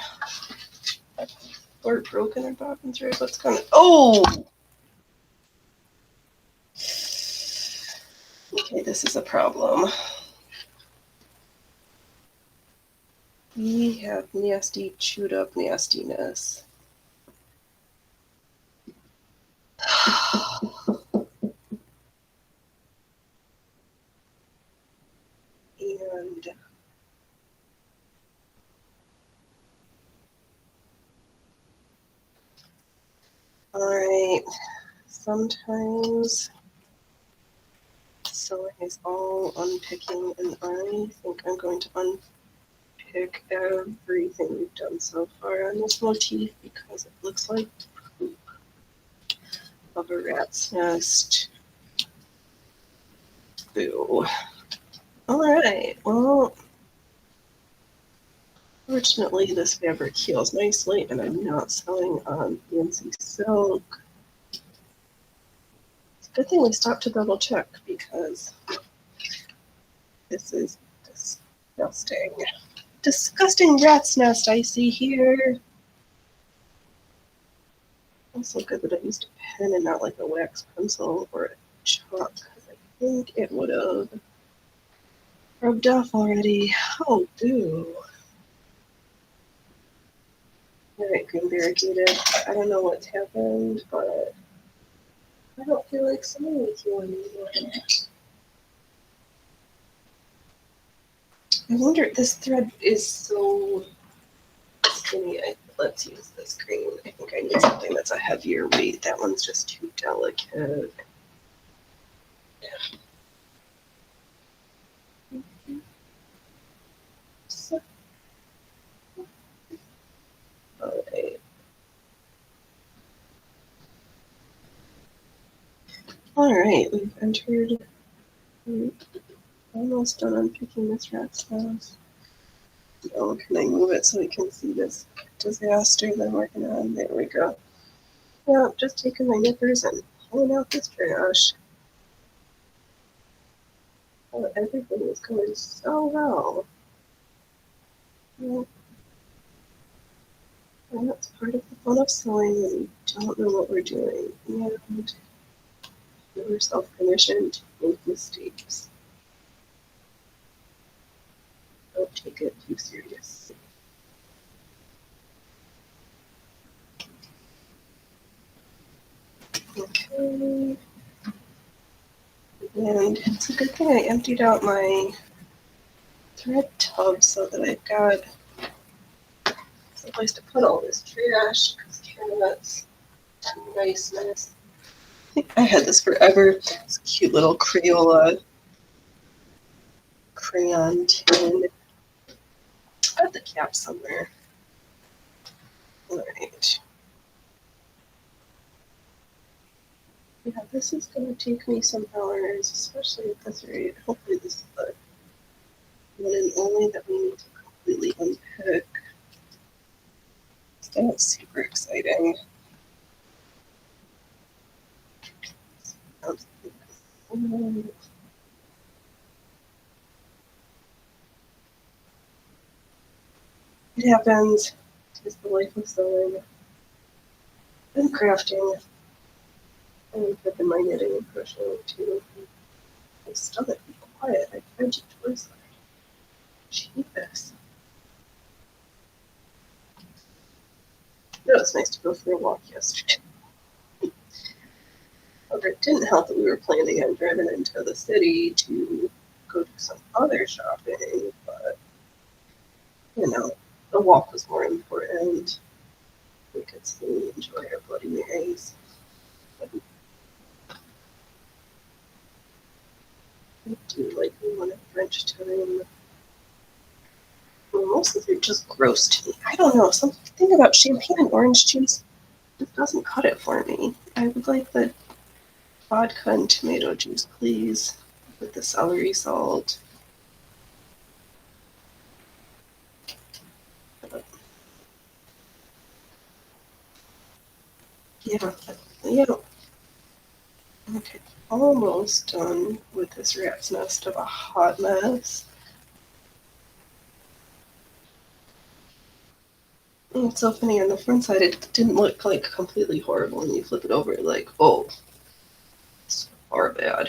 Or broken our bobbin thread? What's going on? Oh! Okay, this is a problem. We have nasty, chewed up nastiness. And all right, sometimes sewing is all unpicking, and I think I'm going to unpick everything we've done so far on this motif because it looks like poop of a rat's nest. Boo. All right, well, fortunately this fabric heals nicely and I'm not sewing on fancy silk. It's a good thing we stopped to double check because this is disgusting. Disgusting rat's nest I see here. Also good that I used a pen and not like a wax pencil or a chalk because I think it would have rubbed off already. Oh, boo. Alright, green variegated. I don't know what's happened, but I don't feel like sewing with you anymore. I wonder, this thread is so skinny. Let's use this green. I think I need something that's a heavier weight. That one's just too delicate. So, alright. Alright, we've entered. Almost done unpicking this rat's nest. Oh, can I move it so we can see this disaster that I'm working on? There we go. Yeah, just taking my nippers and pulling out this trash. Oh, everything is going so well. Well, and that's part of the fun of sewing when we don't know what we're doing. And give yourself permission to make mistakes. Don't take it too seriously. Okay. And it's a good thing I emptied out my thread tub so that I've got someplace to put all this trash, because cats, niceness. I think I had this forever. This cute little Crayola crayon tin. I have the cap somewhere. Alright. Yeah, this is going to take me some hours, especially at this rate. Hopefully this is the one and only that we need to completely unpick. That's super exciting. It happens. It's the life of sewing and crafting. And I've been my knitting and crocheting too. I still gotta be quiet. I tried to twice. Jesus. It was nice to go for a walk yesterday. However, it didn't help that we were planning on driving into the city to go do some other shopping, but you know, the walk was more important. We could still enjoy our Bloody Marys. I do like we want a French time. Well, most of it just gross to me. I don't know. Something about champagne and orange juice just doesn't cut it for me. I would like the vodka and tomato juice, please, with the celery salt. Yeah, yeah. Okay, almost done with this rat's nest of a hot mess. And it's so funny, on the front side, it didn't look like completely horrible, and you flip it over, like, oh, it's far bad.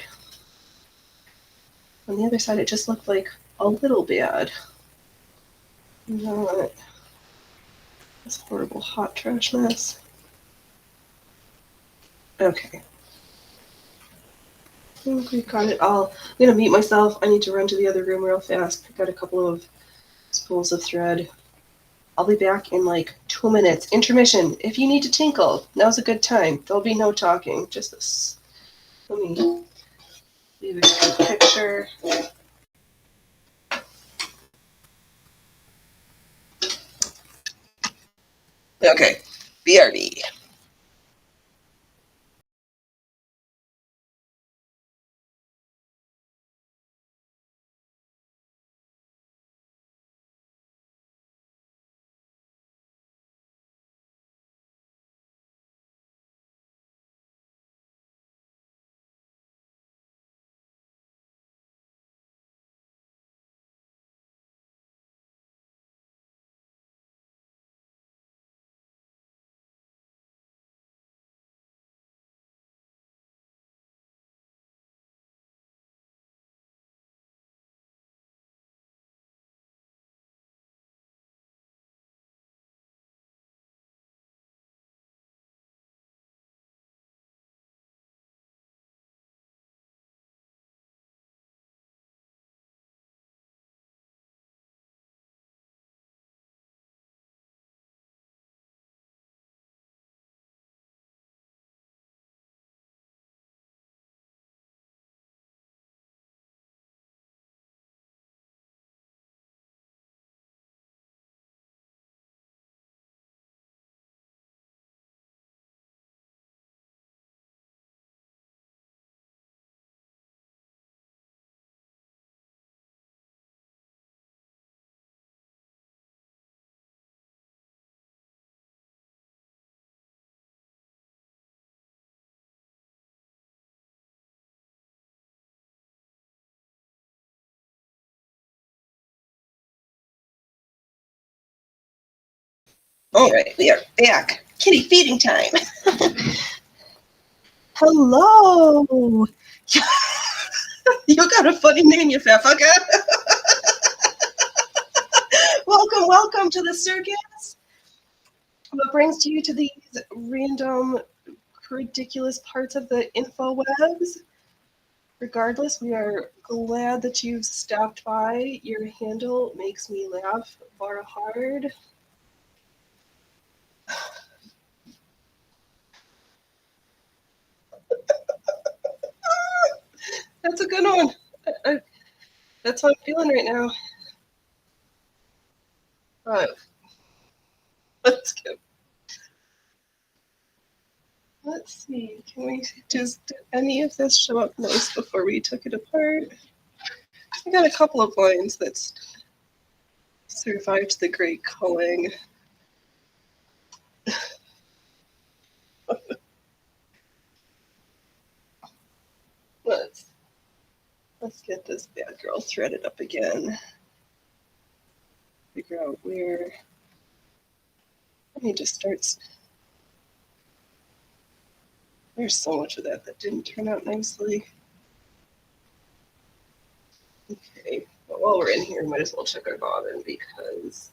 On the other side, it just looked like a little bad. Not this horrible hot trash mess. Okay. I think we got it all. I'm gonna mute myself. I need to run to the other room real fast. Pick out a couple of spools of thread. I'll be back in like 2 minutes. Intermission. If you need to tinkle, now's a good time. There'll be no talking. Just this. Let me leave a good picture. Okay. BRB. All right, we are back. Kitty feeding time. Hello. You got a funny name, you fat fucker. Welcome to the circus. What brings you to these random, ridiculous parts of the infowebs? Regardless, we are glad that you've stopped by. Your handle makes me laugh bar hard. That's a good one. That's how I'm feeling right now. Let's go. Let's see. Can we just did any of this show up nice before we took it apart? I got a couple of lines that survived the great culling. Let's get this bad girl threaded up again. Figure out where. Let me just start. There's so much of that didn't turn out nicely. Okay, but while we're in here, we might as well check our bobbin because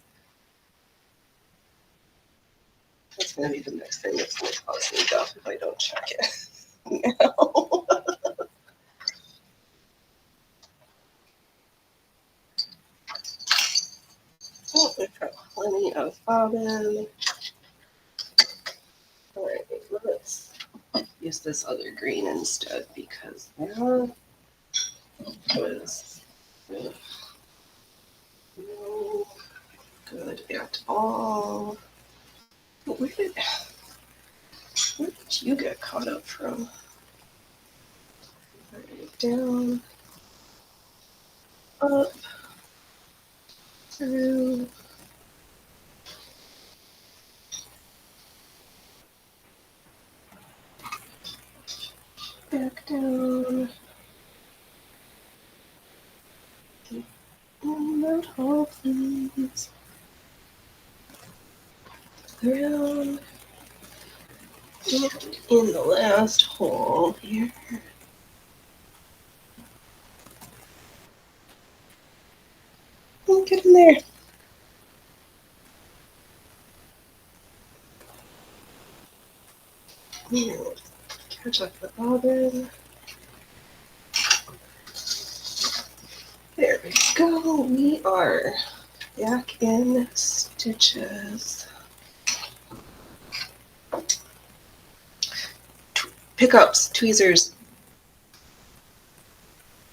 that's going to be the next thing that's going to cause me guff if I don't check it now. Oh, we've got plenty of bobbin. All right, let's use this other green instead because that was no good at all. Where did you get caught up from? Right, down, up, through. Back down. In that hole, please. Around. And in the last hole here. Oh, get in there. Catch up the bobbin. There we go. We are back in stitches. Pickups, tweezers.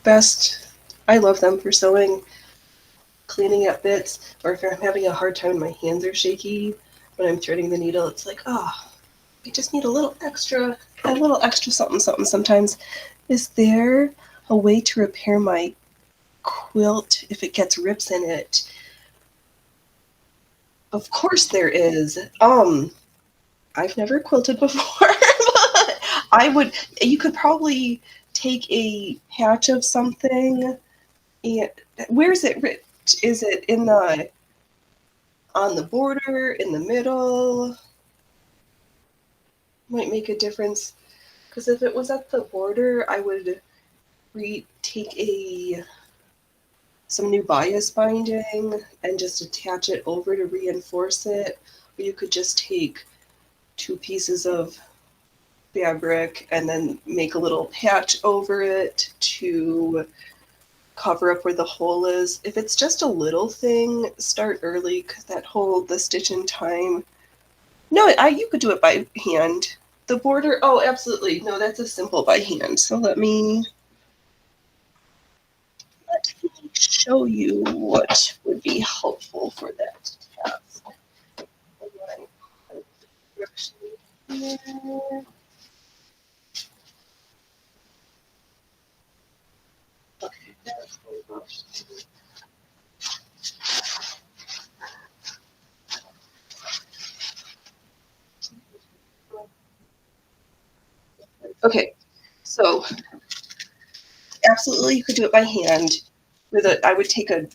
Best. I love them for sewing, cleaning up bits, or if I'm having a hard time and my hands are shaky when I'm threading the needle, it's like, oh, I just need a little extra something sometimes. Is there a way to repair my quilt if it gets rips in it? Of course there is. I've never quilted before, but you could probably take a patch of something and where's it ripped? Is it on the border, in the middle? Might make a difference. Because if it was at the border, I would take some new bias binding and just attach it over to reinforce it. Or you could just take 2 pieces of fabric and then make a little patch over it to cover up where the hole is. If it's just a little thing, start early because the stitch in time. No, you could do it by hand. The border, oh, absolutely. No, that's a simple by hand. So let me show you what would be helpful for that task. Okay, so absolutely you could do it by hand. I would take a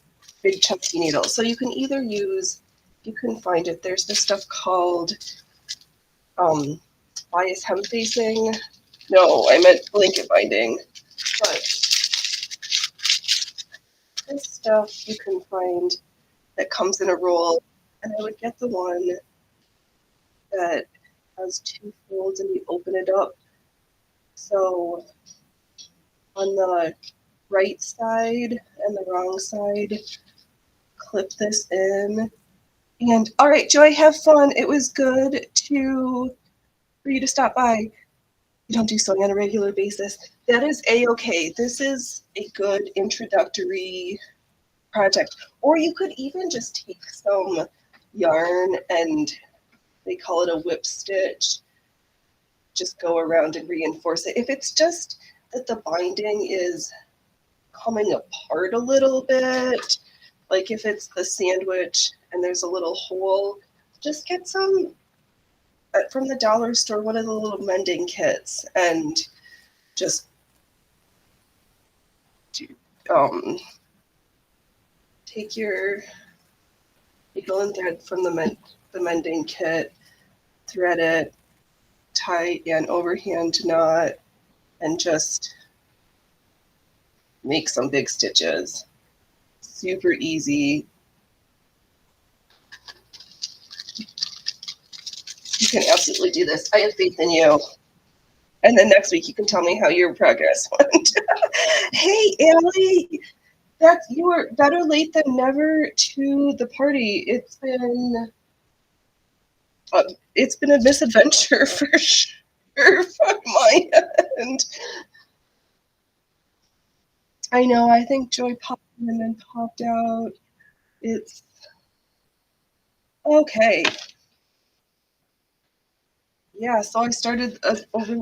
big chunky needle. So you can either use you can find it. There's this stuff called bias hem facing. No, I meant blanket binding. But this stuff you can find that comes in a roll, and I would get the one that has two folds and you open it up. So on the right side and the wrong side, clip this in. And all right, Joy, have fun. It was good for you to stop by. You don't do sewing on a regular basis. That is a-okay. This is a good introductory project. Or you could even just take some yarn and they call it a whip stitch. Just go around and reinforce it. If it's just that the binding is coming apart a little bit, like if it's the sandwich and there's a little hole, just get some from the dollar store, one of the little mending kits, and just take your needle and thread from the mending kit, thread it, tie an overhand knot, and just make some big stitches. Super easy. You can absolutely do this. I have faith in you. And then next week you can tell me how your progress went. Hey, Allie, you were better late than never to the party. It's been a misadventure for sure from my end. I know. I think Joy popped in and then popped out. It's okay. Yeah, so I started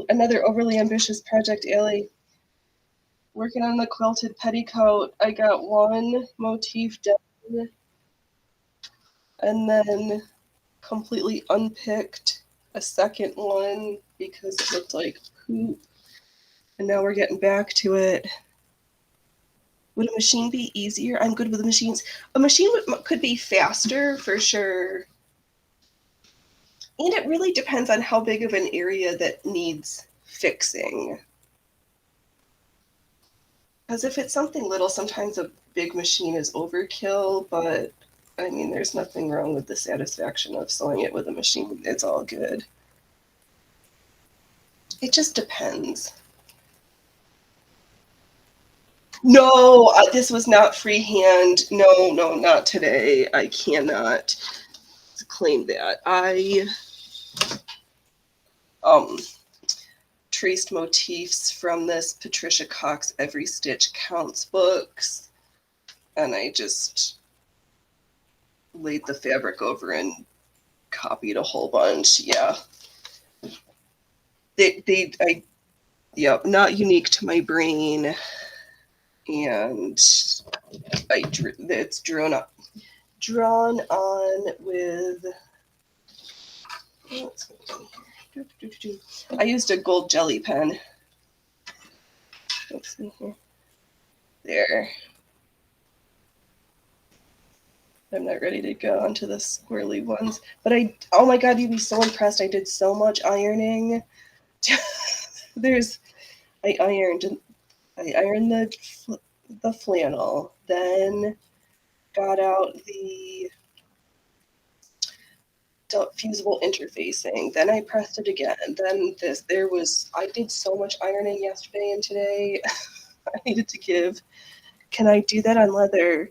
another overly ambitious project, Allie. Working on the quilted petticoat. I got one motif done and then completely unpicked a second one because it looked like poop. And now we're getting back to it. Would a machine be easier? I'm good with the machines. A machine could be faster for sure. And it really depends on how big of an area that needs fixing. Because if it's something little, sometimes a big machine is overkill, but I mean, there's nothing wrong with the satisfaction of sewing it with a machine. It's all good. It just depends. No, this was not freehand. No, not today. I cannot claim that. I traced motifs from this Patricia Cox Every Stitch Counts books, and I just laid the fabric over and copied a whole bunch. Yeah. Not unique to my brain, and it's drawn on with. I used a gold jelly pen. Let's see here. There. I'm not ready to go onto the squirrely ones, but oh my god, you'd be so impressed. I did so much ironing. I ironed the flannel, then got out the fusible interfacing, then I pressed it again, then I did so much ironing yesterday and today. I needed to give. Can I do that on leather?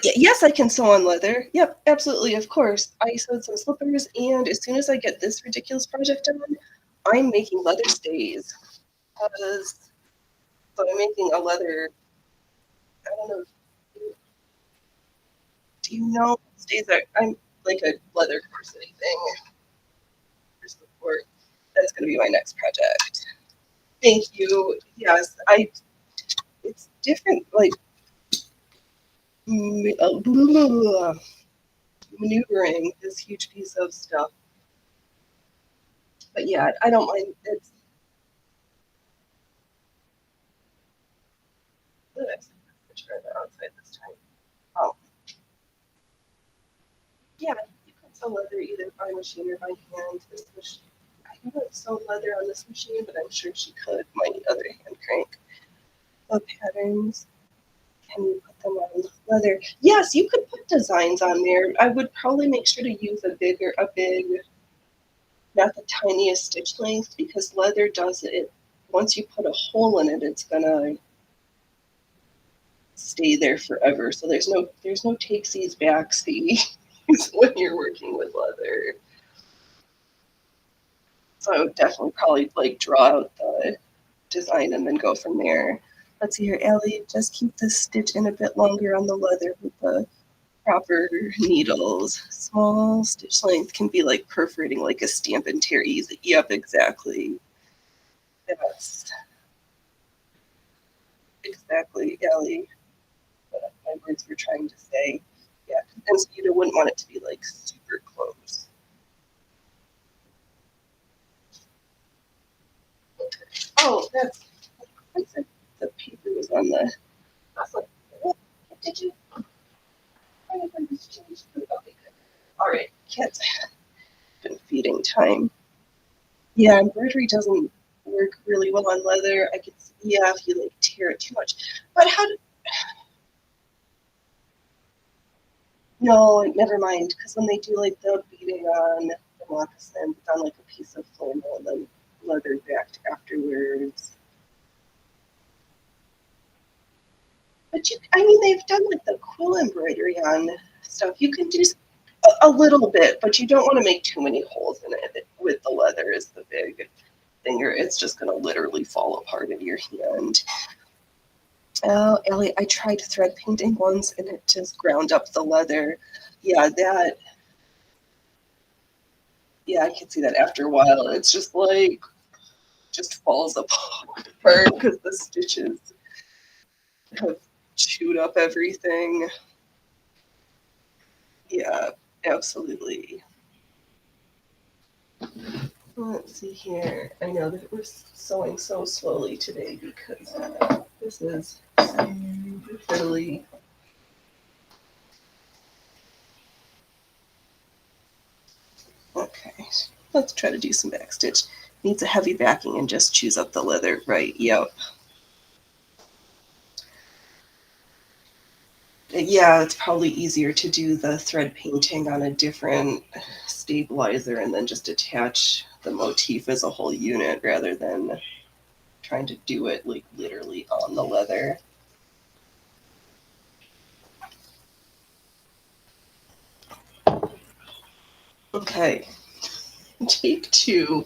Yes, I can sew on leather. Yep, absolutely, of course. I sewed some slippers, and as soon as I get this ridiculous project done, I'm making leather stays. So I'm making a leather. I don't know. Do you know stays? I'm like a leather corset thing for support. That's going to be my next project. Thank you. Yes, it's different, like maneuvering this huge piece of stuff. But yeah, I don't mind. It's outside this time. Oh, Yeah, you can sew leather either by machine or by hand. I haven't sewn leather on this machine, but I'm sure she could. My other hand crank. The patterns. Can you put them on leather? Yes, you could put designs on there. I would probably make sure to use a big, not the tiniest stitch length, because leather does it. Once you put a hole in it, it's gonna stay there forever. So there's no takesies backsies when you're working with leather. So I would definitely probably like draw out the design and then go from there. Let's see here, Ellie, just keep the stitch in a bit longer on the leather with the proper needles. Small stitch length can be like perforating like a stamp and tear easy. Yep, exactly. That's exactly, Ellie, what my words were trying to say. Yeah, and so you wouldn't want it to be like super close. Oh, I said the paper was on the. I was like, what did you? Okay, good. All right, kids. Been feeding time. Yeah, embroidery doesn't work really well on leather. I could, yeah, if you like tear it too much. But how? No, never mind. Because when they do like the beading on the moccasin, it's on like a piece of flannel and then leather backed afterwards. But I mean, they've done like the quill embroidery on stuff. You can do a little bit, but you don't want to make too many holes in it. With the leather is the big thing. It's just going to literally fall apart in your hand. Oh, Ellie, I tried thread painting once and it just ground up the leather. Yeah, I can see that after a while. It's just like, just falls apart because the stitches have chewed up everything. Yeah, absolutely. Let's see here. I know that we're sewing so slowly today because this is super fiddly. Okay, let's try to do some backstitch. Needs a heavy backing and just chews up the leather. Right, yep. Yeah, it's probably easier to do the thread painting on a different stabilizer and then just attach the motif as a whole unit rather than trying to do it like literally on the leather. Okay, take two.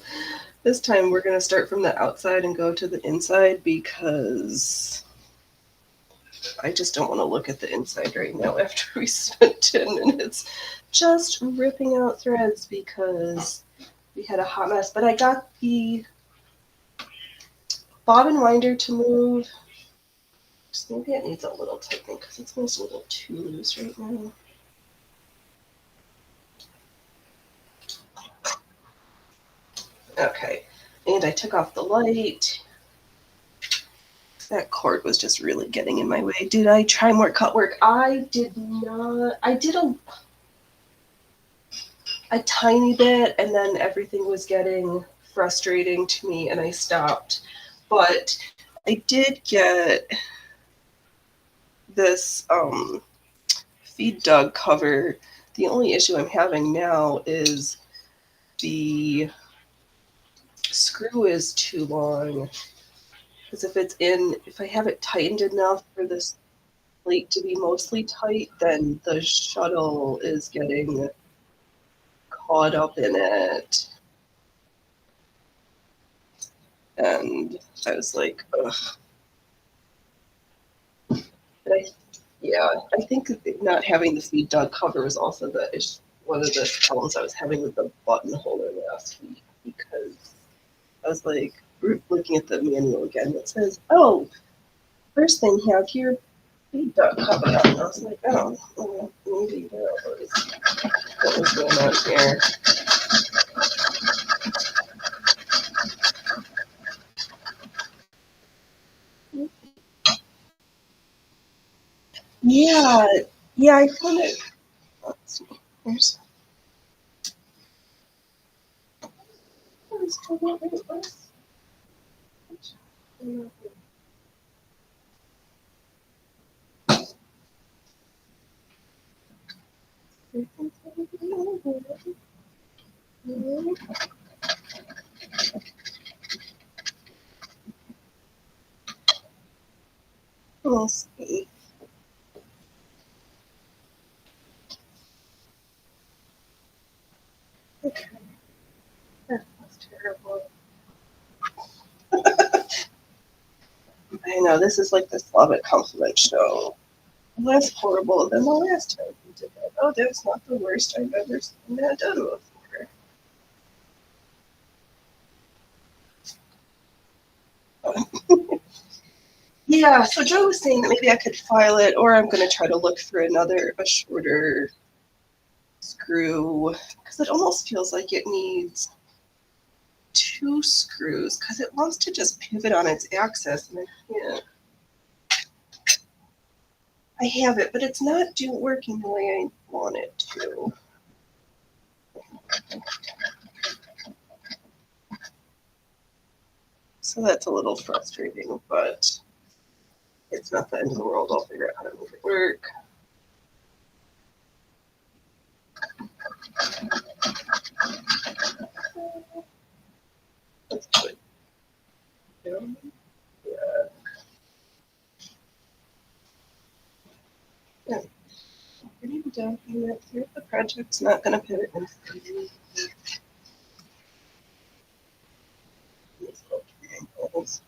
This time we're going to start from the outside and go to the inside because I just don't want to look at the inside right now after we spent 10 minutes just ripping out threads because we had a hot mess. But I got the bobbin winder to move. Just maybe it needs a little tightening because it's almost a little too loose right now. Okay, and I took off the light. That cord was just really getting in my way. Did I try more cut work? I did not. I did a tiny bit, and then everything was getting frustrating to me, and I stopped. But I did get this feed dug cover. The only issue I'm having now is the screw is too long. Because if I have it tightened enough for this plate to be mostly tight, then the shuttle is getting caught up in it. And I was like, ugh. But I think not having the feed dug cover was also one of the problems I was having with the button holder last week because I was like looking at the manual again. It says, "Oh, first thing have your feed dug cover on." I was like, "Oh, well, maybe what was going on here?" Yeah, I found it. Let's see. this still not where it was? We'll see. Okay. That was terrible. I know, this is like this Love It compliment show. Less horrible than the last time we did that. Oh, that's not the worst I've ever seen that done before. Yeah, so Joe was saying that maybe I could file it, or I'm going to try to look for a shorter screw, because it almost feels like it needs 2 screws, because it wants to just pivot on its axis, and I can't. I have it, but it's not working the way I want it to. So that's a little frustrating, but it's not the end of the world. I'll figure out how to make it work. Let's do it. Yeah. Pretty down here. Here, the project's not going to pivot in. These little triangles.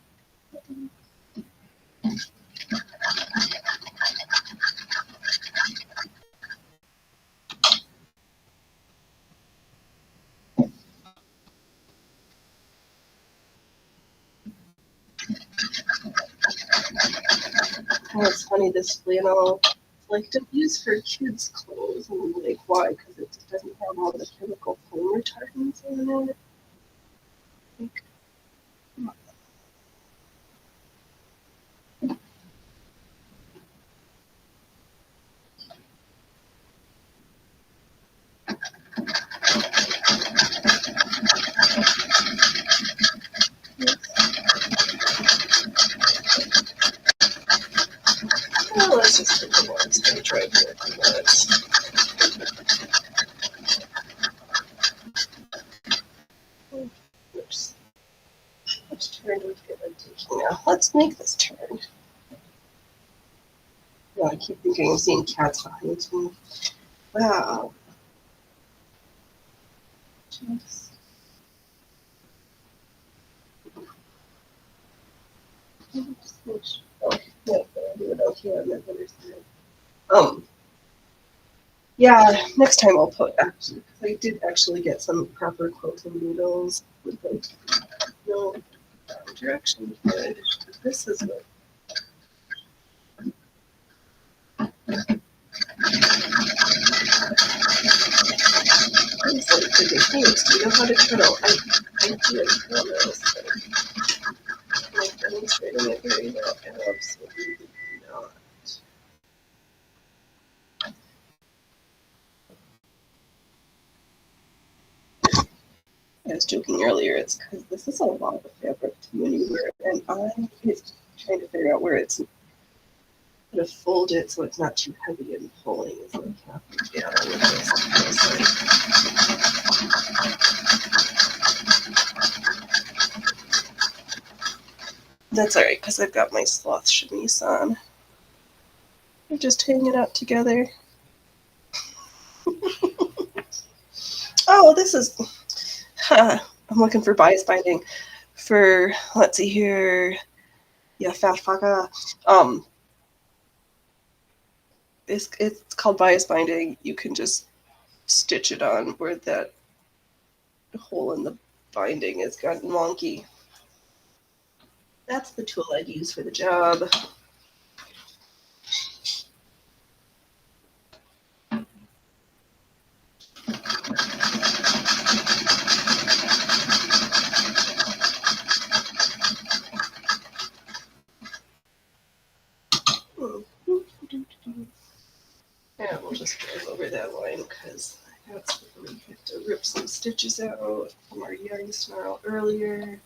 Oh, it's funny, this flannel, like to use for kids' clothes. And I'm like, why? Because it just doesn't have all the chemical foam retardants in it. Like, well, let's just put the one straight right here. Oops. Which turn do we feel like taking now? Let's make this turn. Yeah, I keep thinking I'm seeing cats behind me. Wow. Just... Oh, yeah, I'll do it out here on the other side. Yeah, next time I'll put actually, because I did actually get some proper quilting needles with like no direction. Good. This is what. I was like thinking, thanks, do you know how to turtle? I do, I promise. Am I demonstrating it very well? Absolutely not. I was joking earlier, it's because this is a lot of fabric to maneuver, and I'm trying to figure out where it's to fold it so it's not too heavy and pulling is like half the battle with this. That's alright, because I've got my sloth chemise on. They're just hanging out together. Oh, this is... I'm looking for bias binding for, let's see here, yeah, fat fucker. It's called bias binding. You can just stitch it on where that hole in the binding has gotten wonky. That's the tool I'd use for the job. Yeah, we'll just drive over that line because That's where we had to rip some stitches out from our yarn snarl earlier.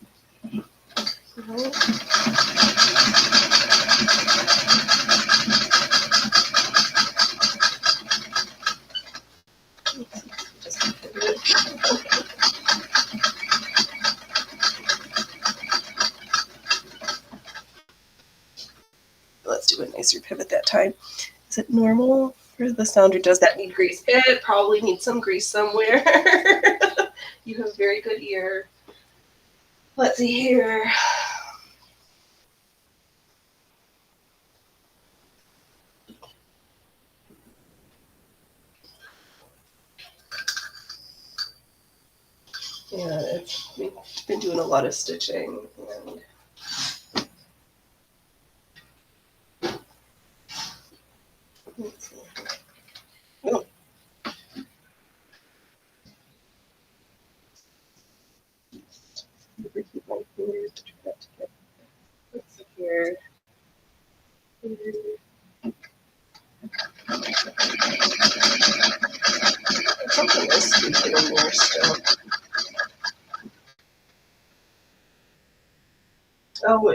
Let's do a nicer pivot that time. Is it normal for the sound, or does that need grease? It probably needs some grease somewhere. You have very good ear. Let's see here. Yeah, we've been doing a lot of stitching, and let's see. Oh. Keep my fingers to try to get. Let's see here. Something is squeaking in there still. Oh,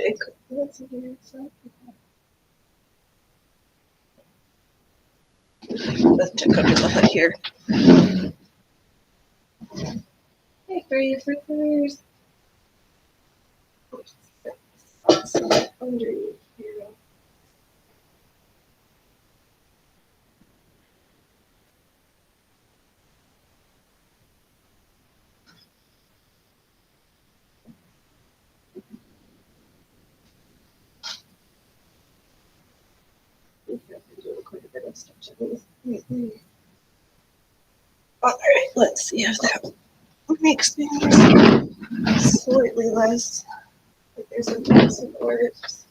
let's see here. Let's check under the hood here. Hey, Freezers. Underneath here. We've been doing quite a bit of stitching lately. All right, let's see if that makes things slightly less. Like there's a mix of words.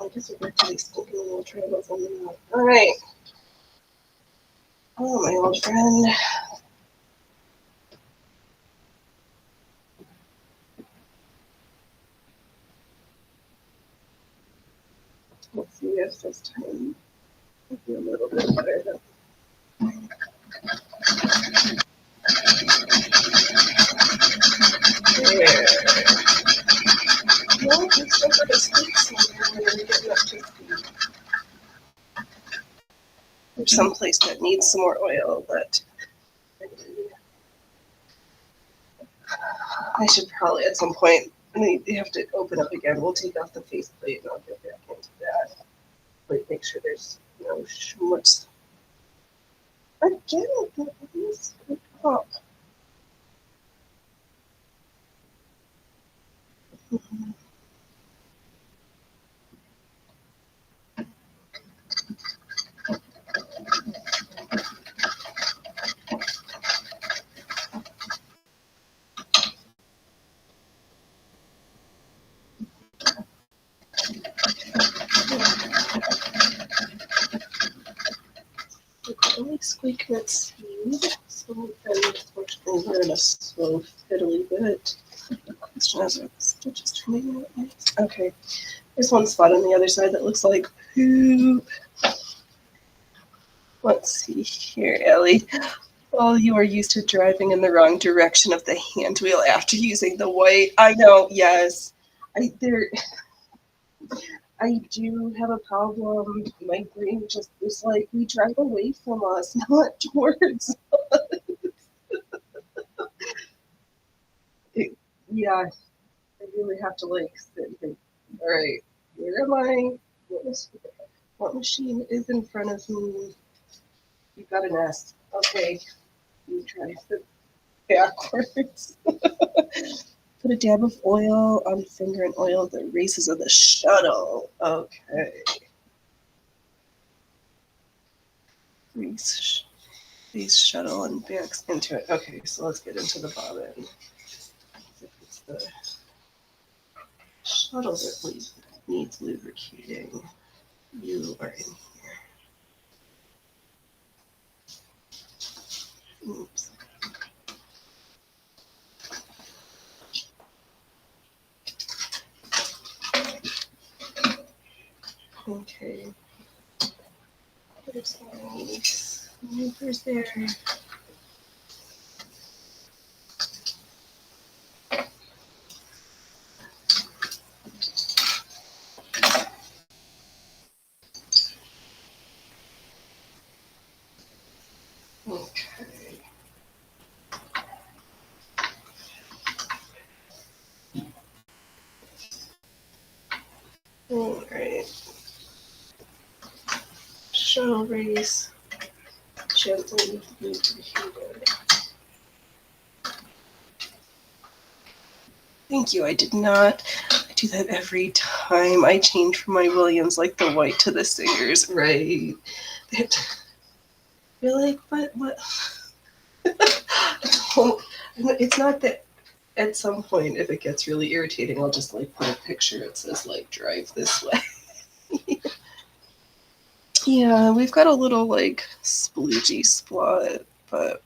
I guess we're actually sticking little triangles on the map. All right. Oh, my old friend. Let's see if this time will be a little bit better. There. No, it's still got a squeak somewhere when you're getting up to speed. There's some place that needs some more oil, but I should probably at some point, I mean, you have to open up again. We'll take off the faceplate and I'll get back into that. Like, make sure there's no schmutz. Again, that is good up. Only squeaking at speed, so unfortunately we're in a slow fiddly bit. Question is, are the stitches turning out nice? Okay, there's one spot on the other side that looks like poop. Let's see here, Ellie. Well, you are used to driving in the wrong direction of the hand wheel after using the white. I know, yes. I do have a problem. My brain just is like, we drive away from us, not towards. It, yeah, I really have to like sit and think, all right, where am I? What machine is in front of me? You've got an S. Okay, you try to backwards. Put a dab of oil on finger and oil the races of the shuttle. Okay. Grease shuttle and backs into it. Okay, so let's get into the bobbin. If it's the shuttle that needs lubricating, you are in here. Oops. Okay. There's nice. Where's there? Okay. All right. Shuttle race. Gently move to the heater. Thank you. I did not. I do that every time I change from my Williams, like the white to the Singers, right? You're like, what? It's not that. At some point, if it gets really irritating, I'll just like put a picture that says like "drive this way." Yeah, we've got a little like sploogey spot, but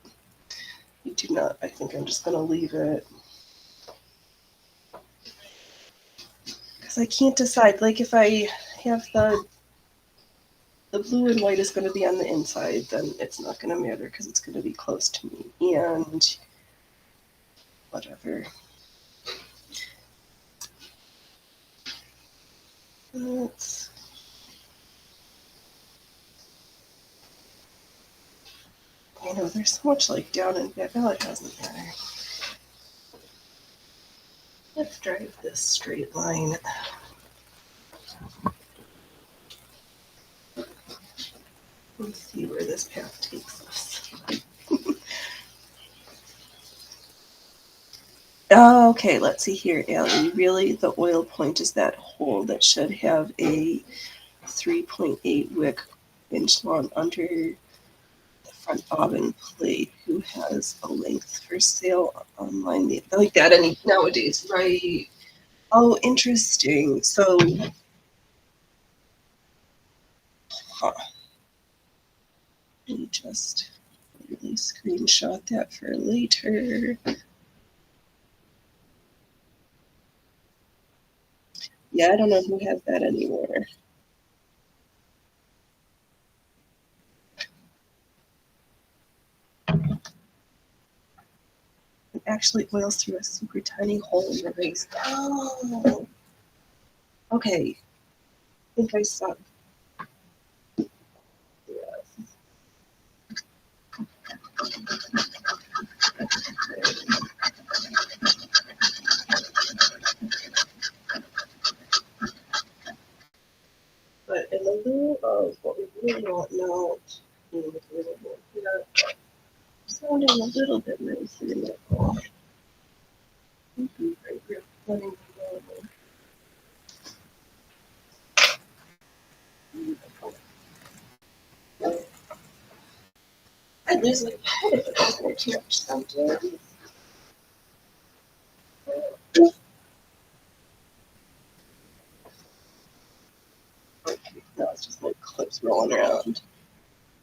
we do not. I think I'm just gonna leave it because I can't decide. Like if I have the blue and white is going to be on the inside, then it's not going to matter because it's going to be close to me and whatever. Let's. I know there's so much like down and back. Oh, it doesn't matter. Let's drive this straight line. Let's see where this path takes us. Oh, okay, let's see here, Allie. Really, the oil point is that hole that should have a 3.8 wick inch long under the front bobbin plate. Who has a length for sale online? Like that any nowadays, right? Oh, interesting. So, huh. Let me just really screenshot that for later. Yeah, I don't know who has that anymore. It actually oils through a super tiny hole in the base. Oh, okay. I think I saw. But in the lieu of what we really want now, sounding a little bit nicer in that hole. I'd lose my head if it wasn't too much something. No, it's just my clips rolling around.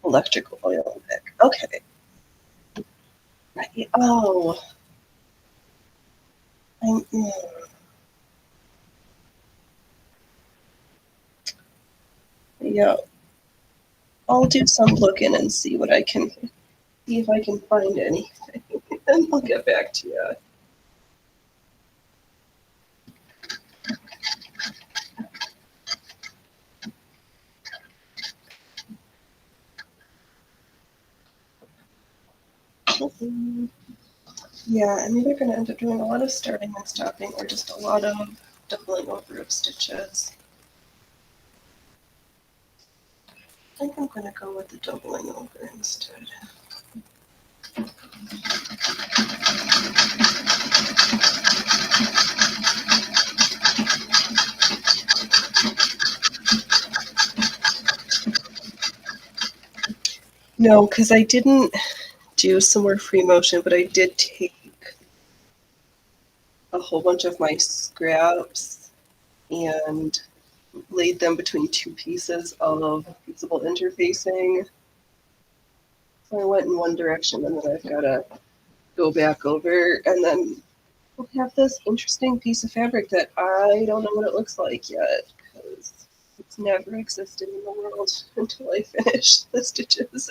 Electrical oil pick. Okay. Right. Oh. I'm, yeah. I'll do some looking and see what I can see if I can find anything. And I'll get back to you. Yeah, I'm either going to end up doing a lot of starting and stopping or just a lot of doubling over of stitches. I think I'm going to go with the doubling over instead. No, because I didn't do some more free motion, but I did take a whole bunch of my scraps and laid them between two pieces of feasible interfacing. So I went in one direction and then I've got to go back over and then we'll have this interesting piece of fabric that I don't know what it looks like yet because it's never existed in the world until I finished the stitches.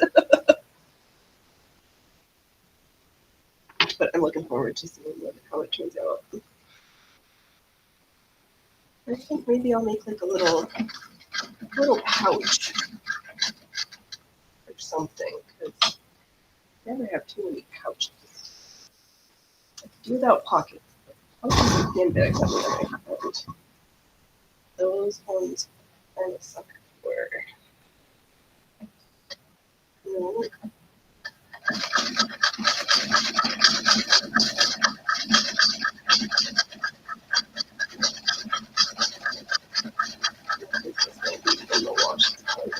But I'm looking forward to seeing how it turns out. I think maybe I'll make like a little pouch or something, because I never have too many pouches. I could do without pockets. Pouches and handbags on the other hand. Those ones I'm a sucker for. No. In the wash, it's probably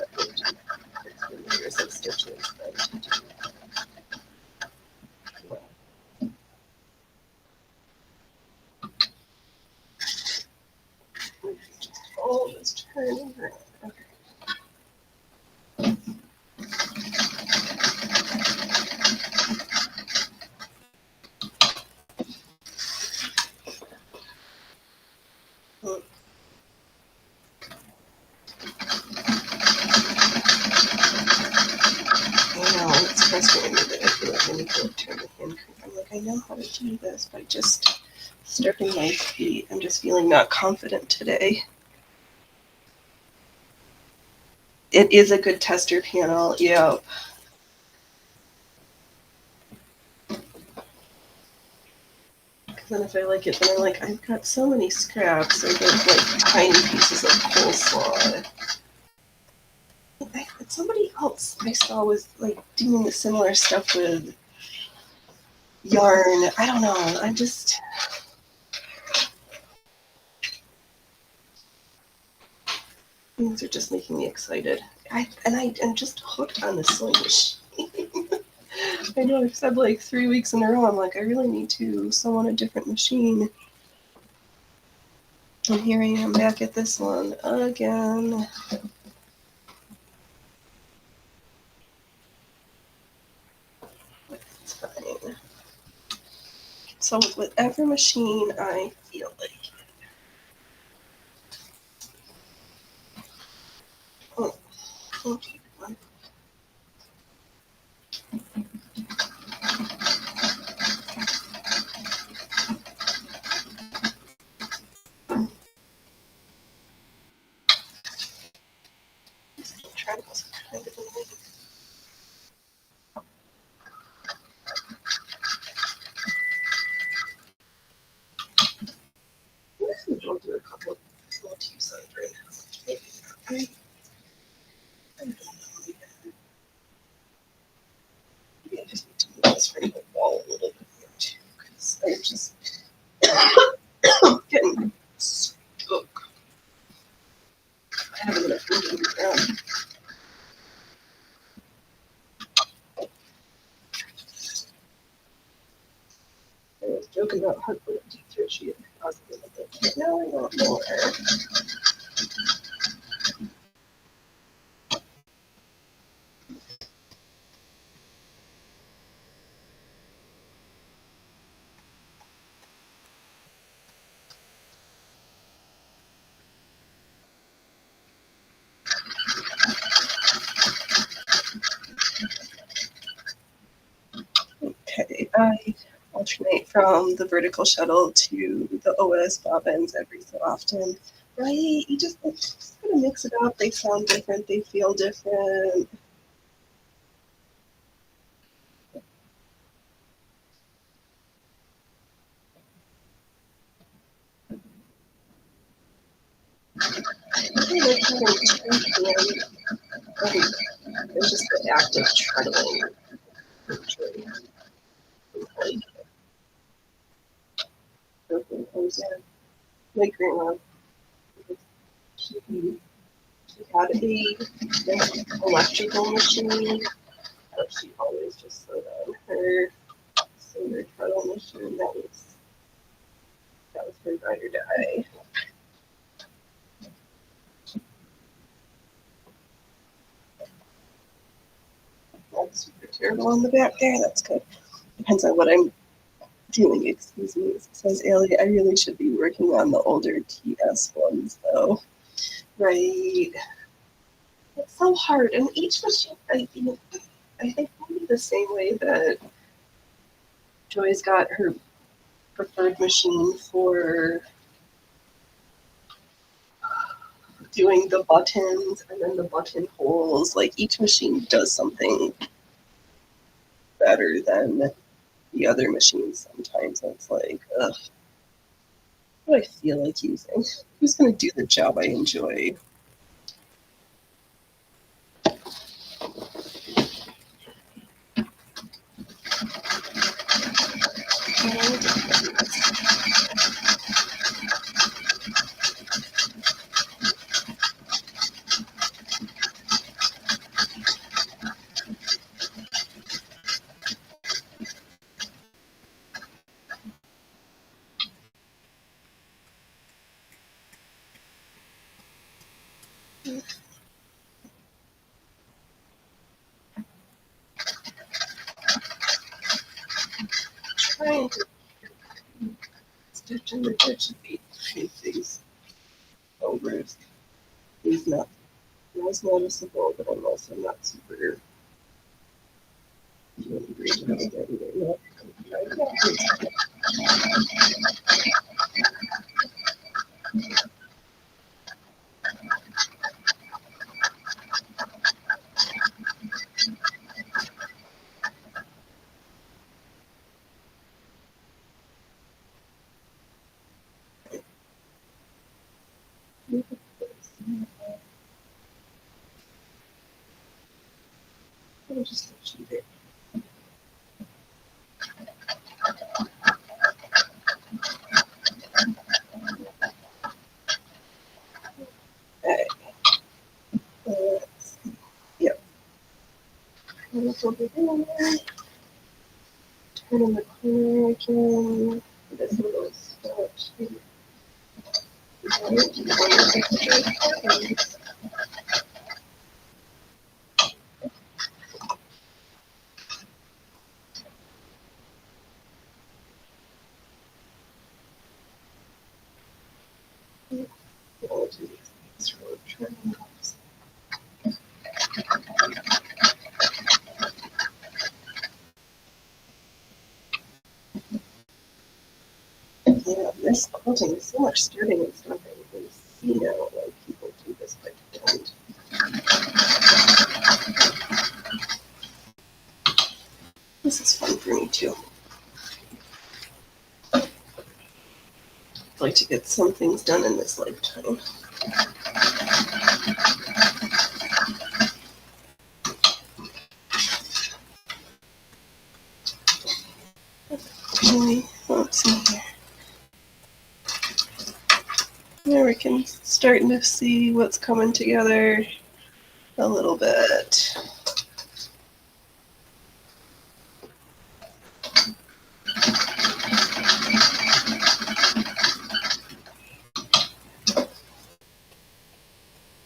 better years of stitches than to do. Just all this turning around. Okay. It's frustrating me that I feel like I need to turn the hand cream. I'm like, I know how to do this, but just stripping my feet, I'm just feeling not confident today. It is a good tester panel, yeah. Because then if I like it, then I'm like, I've got so many scraps or those like tiny pieces of coleslaw. Somebody else I saw was like doing the similar stuff with yarn. I don't know. I'm just things are just making me excited. I'm just hooked on the sewing machine. I know I've said like 3 weeks in a row. I'm like, I really need to sew on a different machine. And here I am back at this one again. It's fine. So with whatever machine I feel like. Oh, okay. Triangles kind of annoying. I'll do a couple of small tubes on right now. Maybe not. I don't know. Maybe I just need to move this from the wall a little bit more too, because I'm just getting stuck. I haven't enough room to move around. I was joking about how good a deep throat she caused me with it, but now I want more. Okay, I alternate from the vertical shuttle to the OS bobbins every so often. Right? You just gotta mix it up. They sound different. They feel different. It's just the act of treadling. My grandma, she had an electrical machine, but she always just sewed on her cinder treadle machine. That was her ride or die. That's super terrible on the back there. That's good. Depends on what I'm doing. Excuse me. Says Ellie, I really should be working on the older TS ones though. Right. It's so hard. And each machine, I think maybe the same way that Joy's got her preferred machine for doing the buttons and then the buttonholes. Like each machine does something better than the other machines sometimes. And it's like, ugh, what do I feel like using? Who's going to do the job I enjoy? Trying to stitch in the ditch and beat these over. He's not as noticeable, but I'm also not super doing great about it either. I'll just achieve it. Okay. Yep. Look over there. Turn in the corner again. This little stitch. Yeah, this quilting is so much starting and stuff. I can see now why people do this, but don't. This is fun for me too. I'd like to get some things done in this lifetime. Okay, let's see here. There we can starting to see what's coming together a little bit.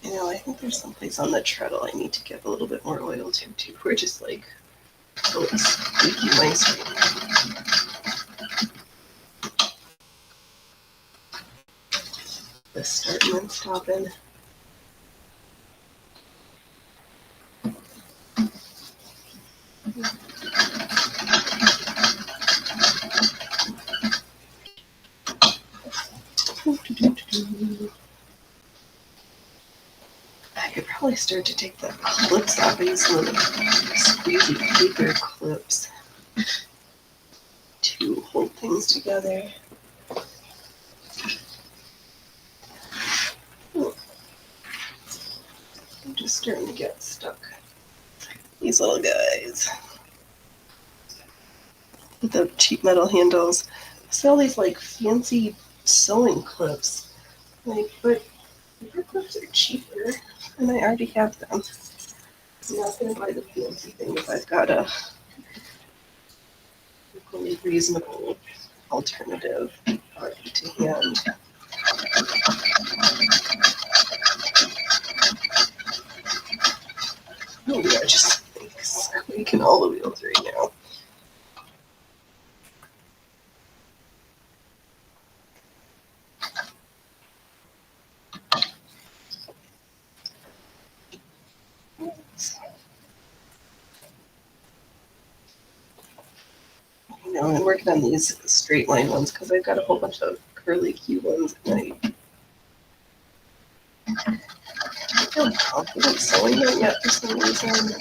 You know, I think there's someplace on the treadle I need to give a little bit more oil to too. We're just like, oh, it's squeaky mice right now. This starting and stopping. I could probably start to take the clips off of these little squeezy paper clips to hold things together. I'm just starting to get stuck. These little guys with the cheap metal handles. I sell these like fancy sewing clips. Like, but paper clips are cheaper, and I already have them. I'm not gonna buy the fancy thing if I've got a equally reasonable alternative already to hand. Oh, we are just squeaking all the wheels right now. know, I'm working on these straight line ones because I've got a whole bunch of curly Q ones, and I don't feel confident sewing them yet for some reason.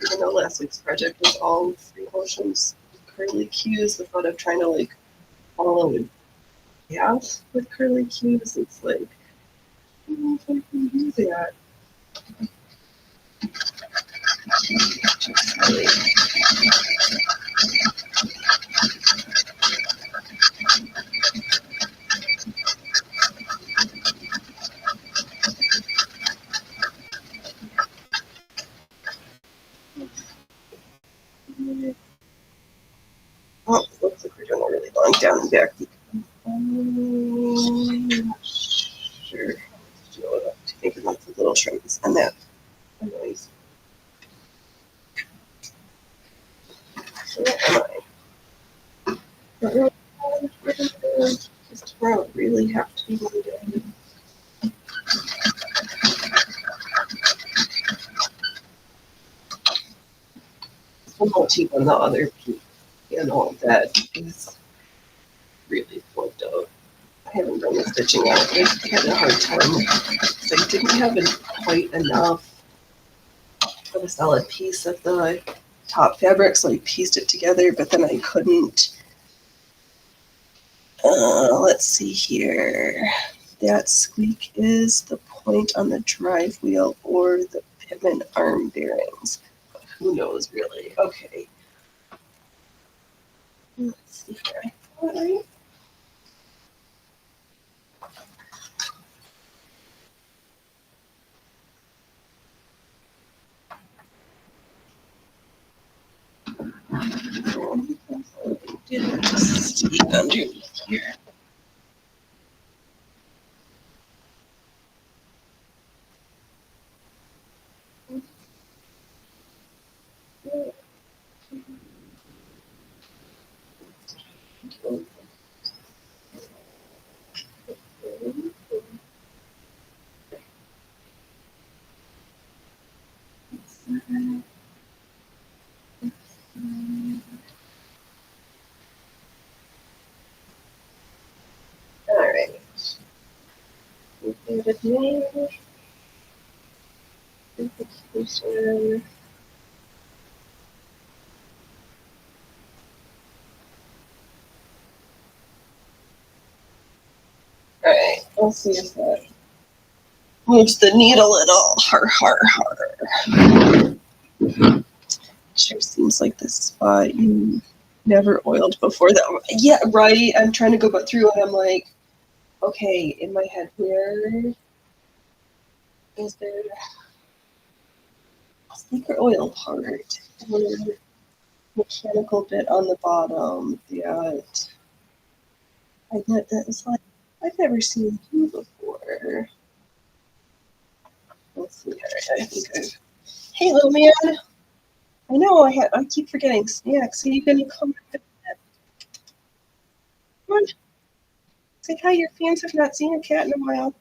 Even though last week's project was all free motions, curly Qs, the thought of trying to like follow a path with curly Qs, it's like, I don't know if I can do that. Just really. Oh, looks like we're doing a really long down and back. Not sure. Taking lots of little shrimps and that noise. So what am I? Don't really know. Does tomorrow really have to be Monday? One motif on the other piece, that is really flipped out. I haven't done the stitching on it. I had a hard time because I didn't have quite enough of a solid piece of the top fabric, so I pieced it together, but then I couldn't. Let's see here. That squeak is the point on the drive wheel or the pivot arm bearings. Who knows, really? Okay. Let's see here. All right. See underneath here. All right. Included name, implication. All right. Let's see if that moves the needle at all. Har. Sure seems like this spot you never oiled before that. Yeah, right. I'm trying to go through and I'm like, okay, in my head, where is there a sneaker oil part? Or mechanical bit on the bottom that I bet that is like, I've never seen you before. Let's see. All right, I think I've. Hey, little man. I know I keep forgetting snacks. Are you gonna come? Come on. Say hi. Your fans have not seen a cat in a while.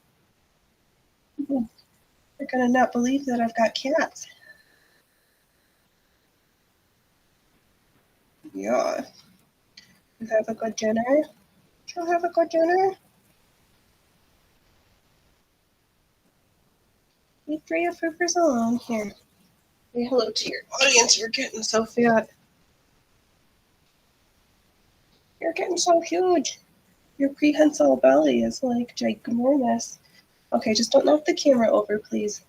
They're gonna not believe that I've got cats. Yeah. You have a good dinner? She'll have a good dinner? You three of Foopers alone here. Say hello to your audience. You're getting so fat. You're getting so huge. Your prehensile belly is like ginormous. Okay, just don't knock the camera over, please.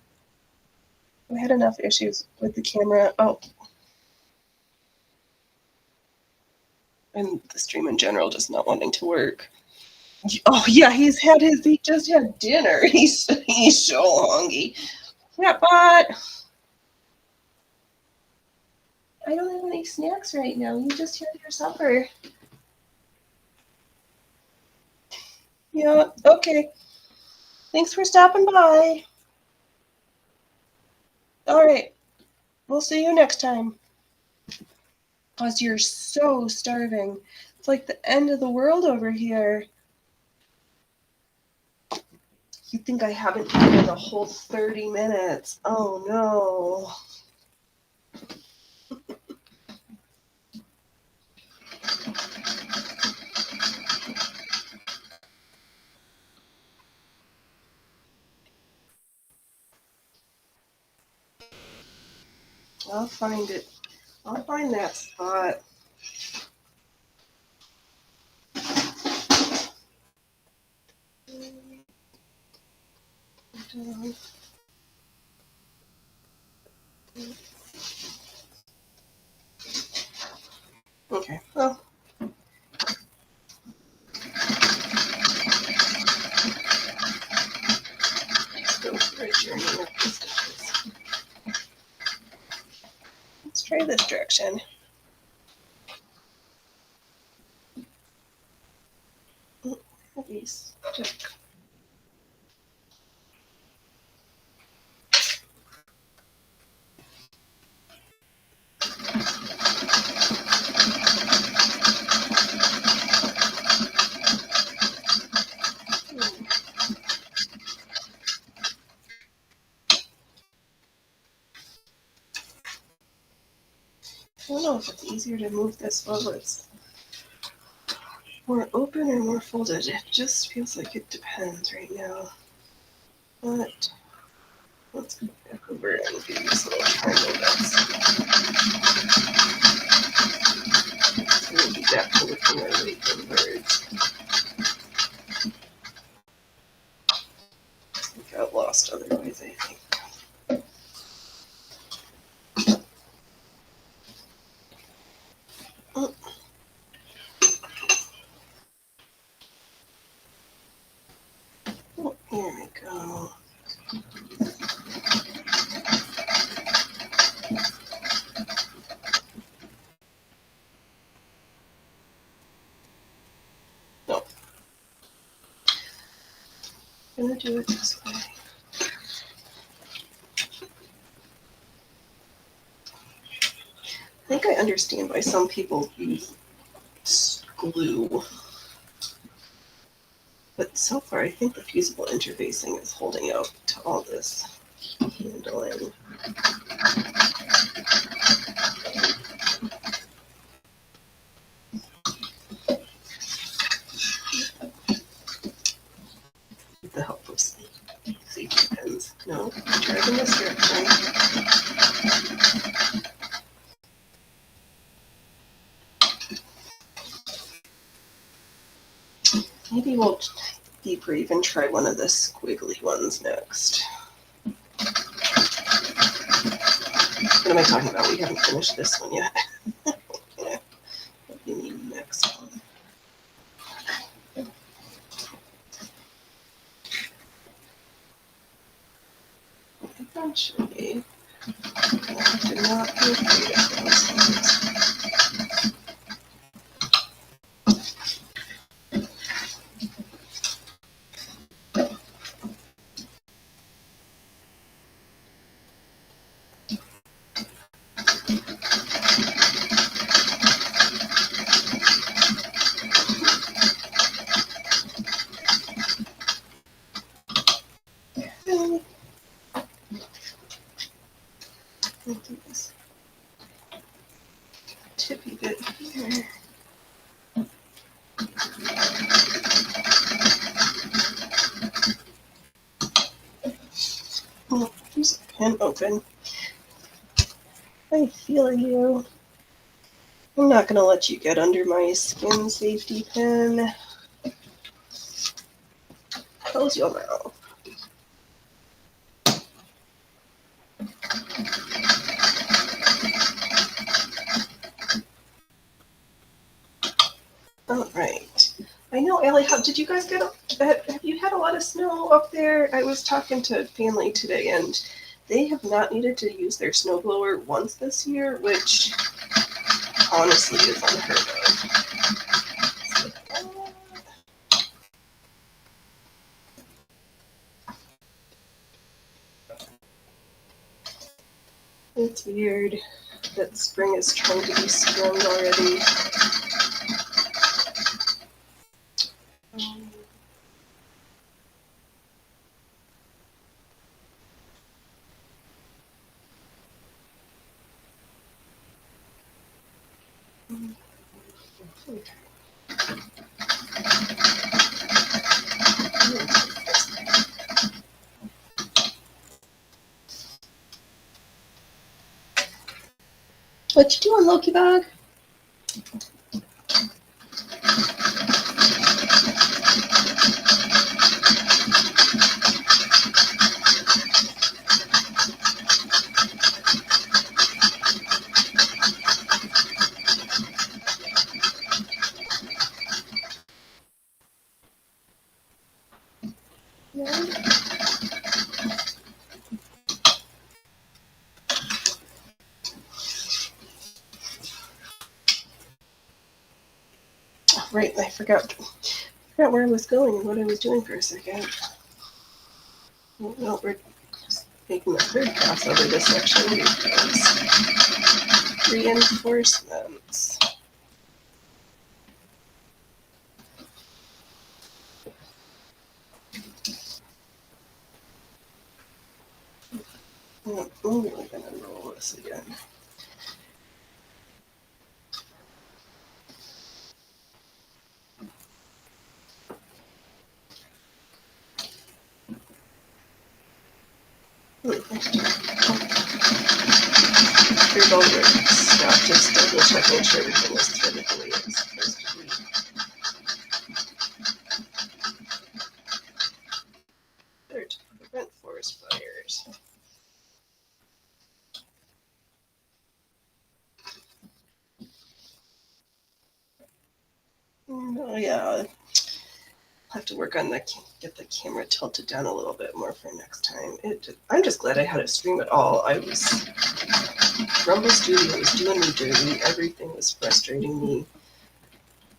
I had enough issues with the camera. Oh. And the stream in general just not wanting to work. Oh yeah, he just had dinner. He's so hungry. Yeah, but I don't have any snacks right now. You just had your supper. Yeah, okay. Thanks for stopping by. All right. We'll see you next time. Because you're so starving. It's like the end of the world over here. You think I haven't eaten the whole 30 minutes. Oh no. I'll find it. I'll find that spot. Okay, well. Let's go for a journey of the stitches. Let's try this direction. Heavy stick. I don't know if it's easier to move this while it's more open or more folded. It just feels like it depends right now. But let's go back over and do these little triangle bits. And we'll be back to looking at waking birds. I got lost otherwise, I think. Oh, here we go. No. I'm gonna do it this way. I think I understand why some people use glue. But so far, I think the fusible interfacing is holding out to all this handling. With the help of safety pins. No, try it in this direction. Maybe we'll be brave and try one of the squiggly ones next. What am I talking about? We haven't finished this one yet. Yeah. What do you mean next one? Eventually, I did not be afraid of those ones. I'll do this tippy bit here. Oh, there's a pin open. I feel you. I'm not going to let you get under my skin, safety pin. Close your mouth. All right. I know, Allie, did you guys have you had a lot of snow up there? I was talking to family today, and they have not needed to use their snowblower once this year, which honestly is unheard of. It's weird that spring is trying to be strong already. What you doing, Loki Bug? Oh, right, I forgot where I was going and what I was doing for a second. Well, we're just making a third pass over this section because reinforcements. I'm really gonna roll this again. Here's all your stuff, just double checking sure everything is threaded the way it's supposed to be. There to prevent forest fires. Oh yeah, I'll have to work on get the camera tilted down a little bit more for next time. I'm just glad I had to stream it all. Rumble Studio was doing me dirty. Everything was frustrating me.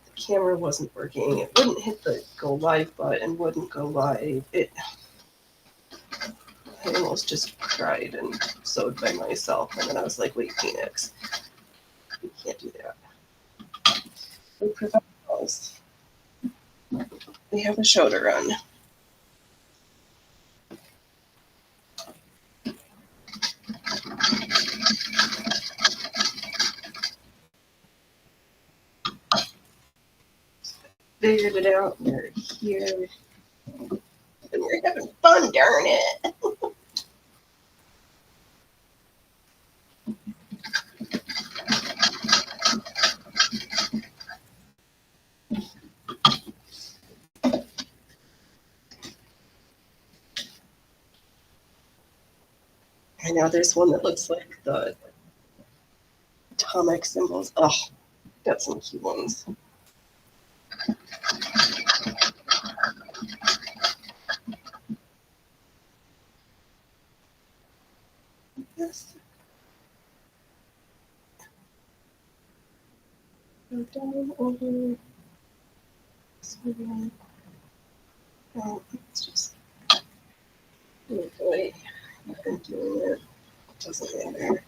The camera wasn't working. It wouldn't hit the go live button. Wouldn't go live. I almost just cried and sewed by myself. And then I was like, wait, Phoenix, you can't do that. We're professionals. We have a show to run. Figured it out. We're here. And we're having fun, darn it. I know there's one that looks like the atomic symbols. Oh, got some cute ones. Yes. Go down over. Oh, it's just. Oh boy, I've been doing it. It doesn't matter.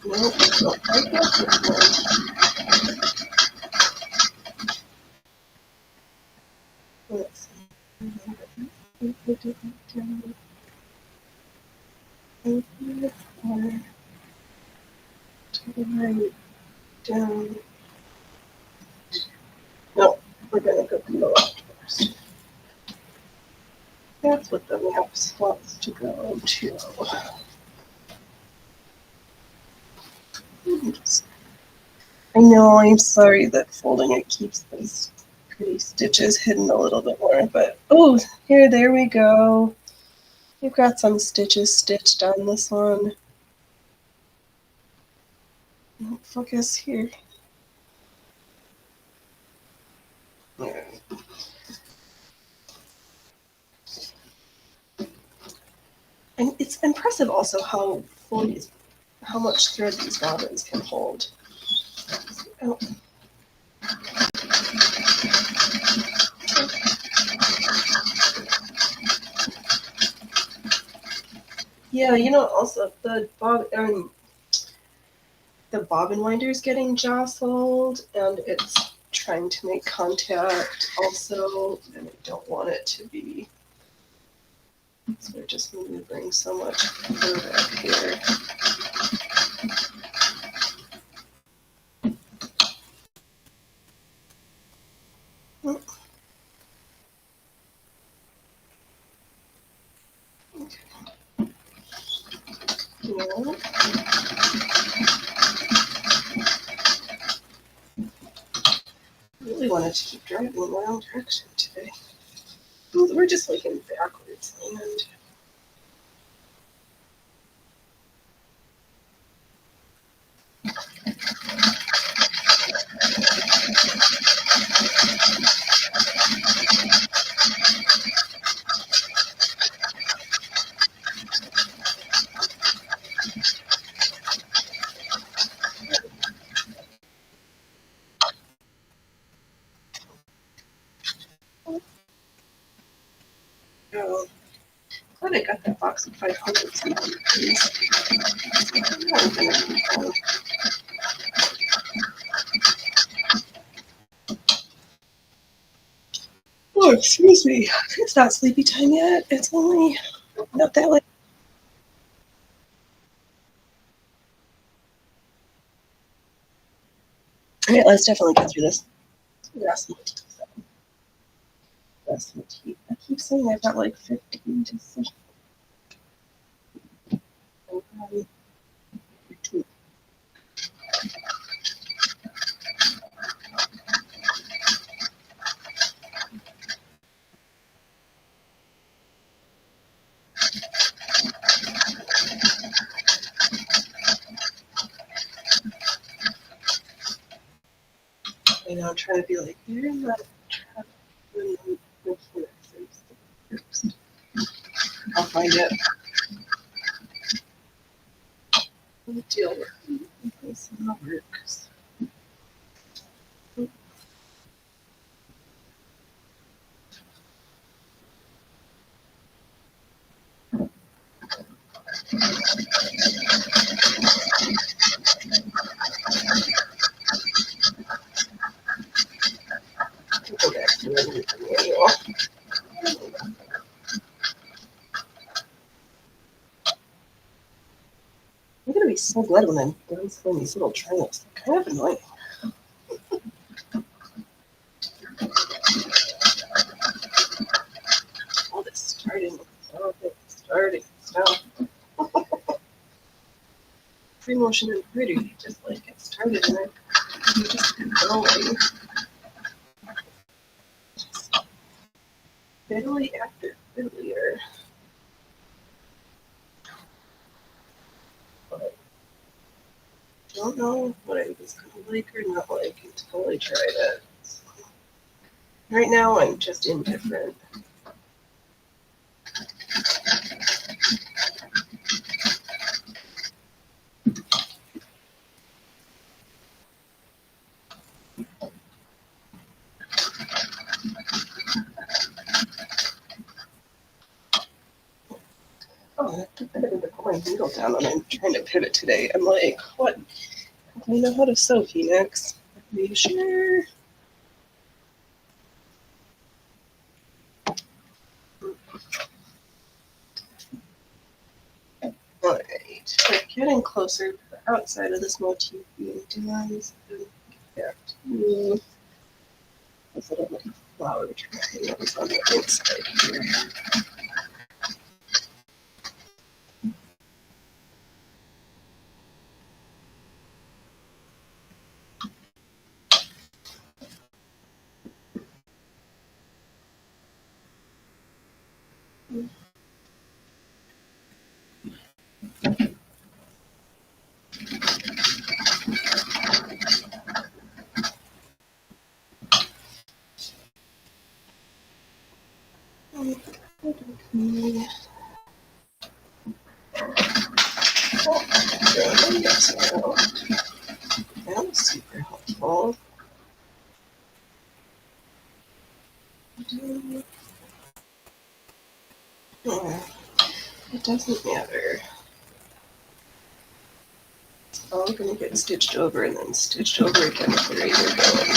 No, don't like that. Let's see. To the right, down. No, we're gonna go to the left first. That's what the map wants to go to. I know, I'm sorry that folding it keeps those pretty stitches hidden a little bit more, but oh, there we go. You've got some stitches stitched on this one. Focus here. And it's impressive also how much thread these bobbins can hold. Oh. Yeah, also the bobbin winder is getting jostled, and it's trying to make contact also, and I don't want it to be So we're just maneuvering so much further back here. Yeah. Really wanted to keep driving in the wrong direction today. We're just looking backwards and oh, glad I got that box of 500s. Oh, excuse me. It's not sleepy time yet. It's only not that late. All right, let's definitely get through this. Rest my teeth. Rest my teeth. I keep saying I've got like 15 to 6. You know, I'm trying to be like, you're not trapped when you look for it first. I'll find it. We'll deal with it in case it not works. Go back to the manual. I'm gonna be so glad when I'm done filling these little triangles. They're kind of annoying. All this starting, stop. Free motion and pretty. You just like get started and then you just keep going. Fiddly after fiddlier. But I don't know what I was gonna like or not like until I tried it. So right now I'm just indifferent. Oh, I better to put my needle down when I'm trying to pivot today. I'm like, what? Do you know how to sew, Phoenix? Are you sure? Alright, we're getting closer to the outside of this motif being done. So back to this little flower triangles on the inside here. That was super helpful. It doesn't matter. It's all going to get stitched over and then stitched over again if we're either going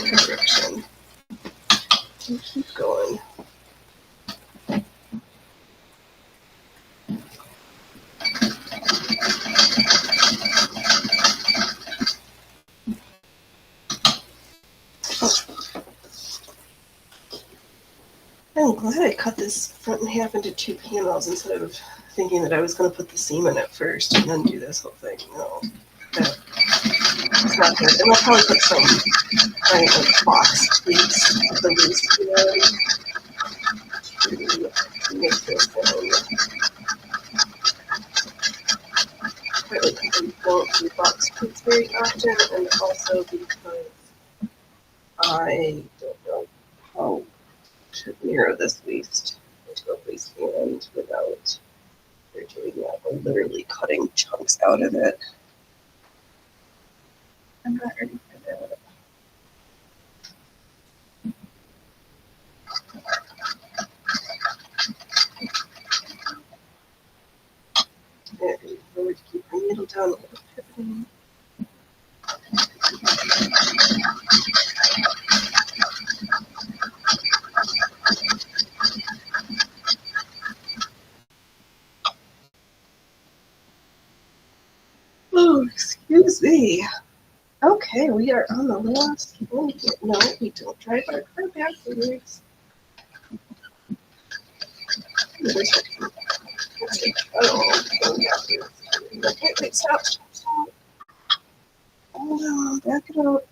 in the direction. And keep going. glad I cut this front in half into 2 panels instead of thinking that I was going to put the seam in it first and then do this whole thing. No, it's not good. And I'll probably put some kind of box pleats at the waist to make this partly because we don't do box pleats very often, and also because I don't know how to narrow this waist into a waistband without doing that. We're literally cutting chunks out of it. I'm not ready for that. Remember to keep my needle down a little bit. Oh, excuse me. Okay, we are on the last one here. No, we don't drive our car backwards. Wait, stop. Hold on, back it up.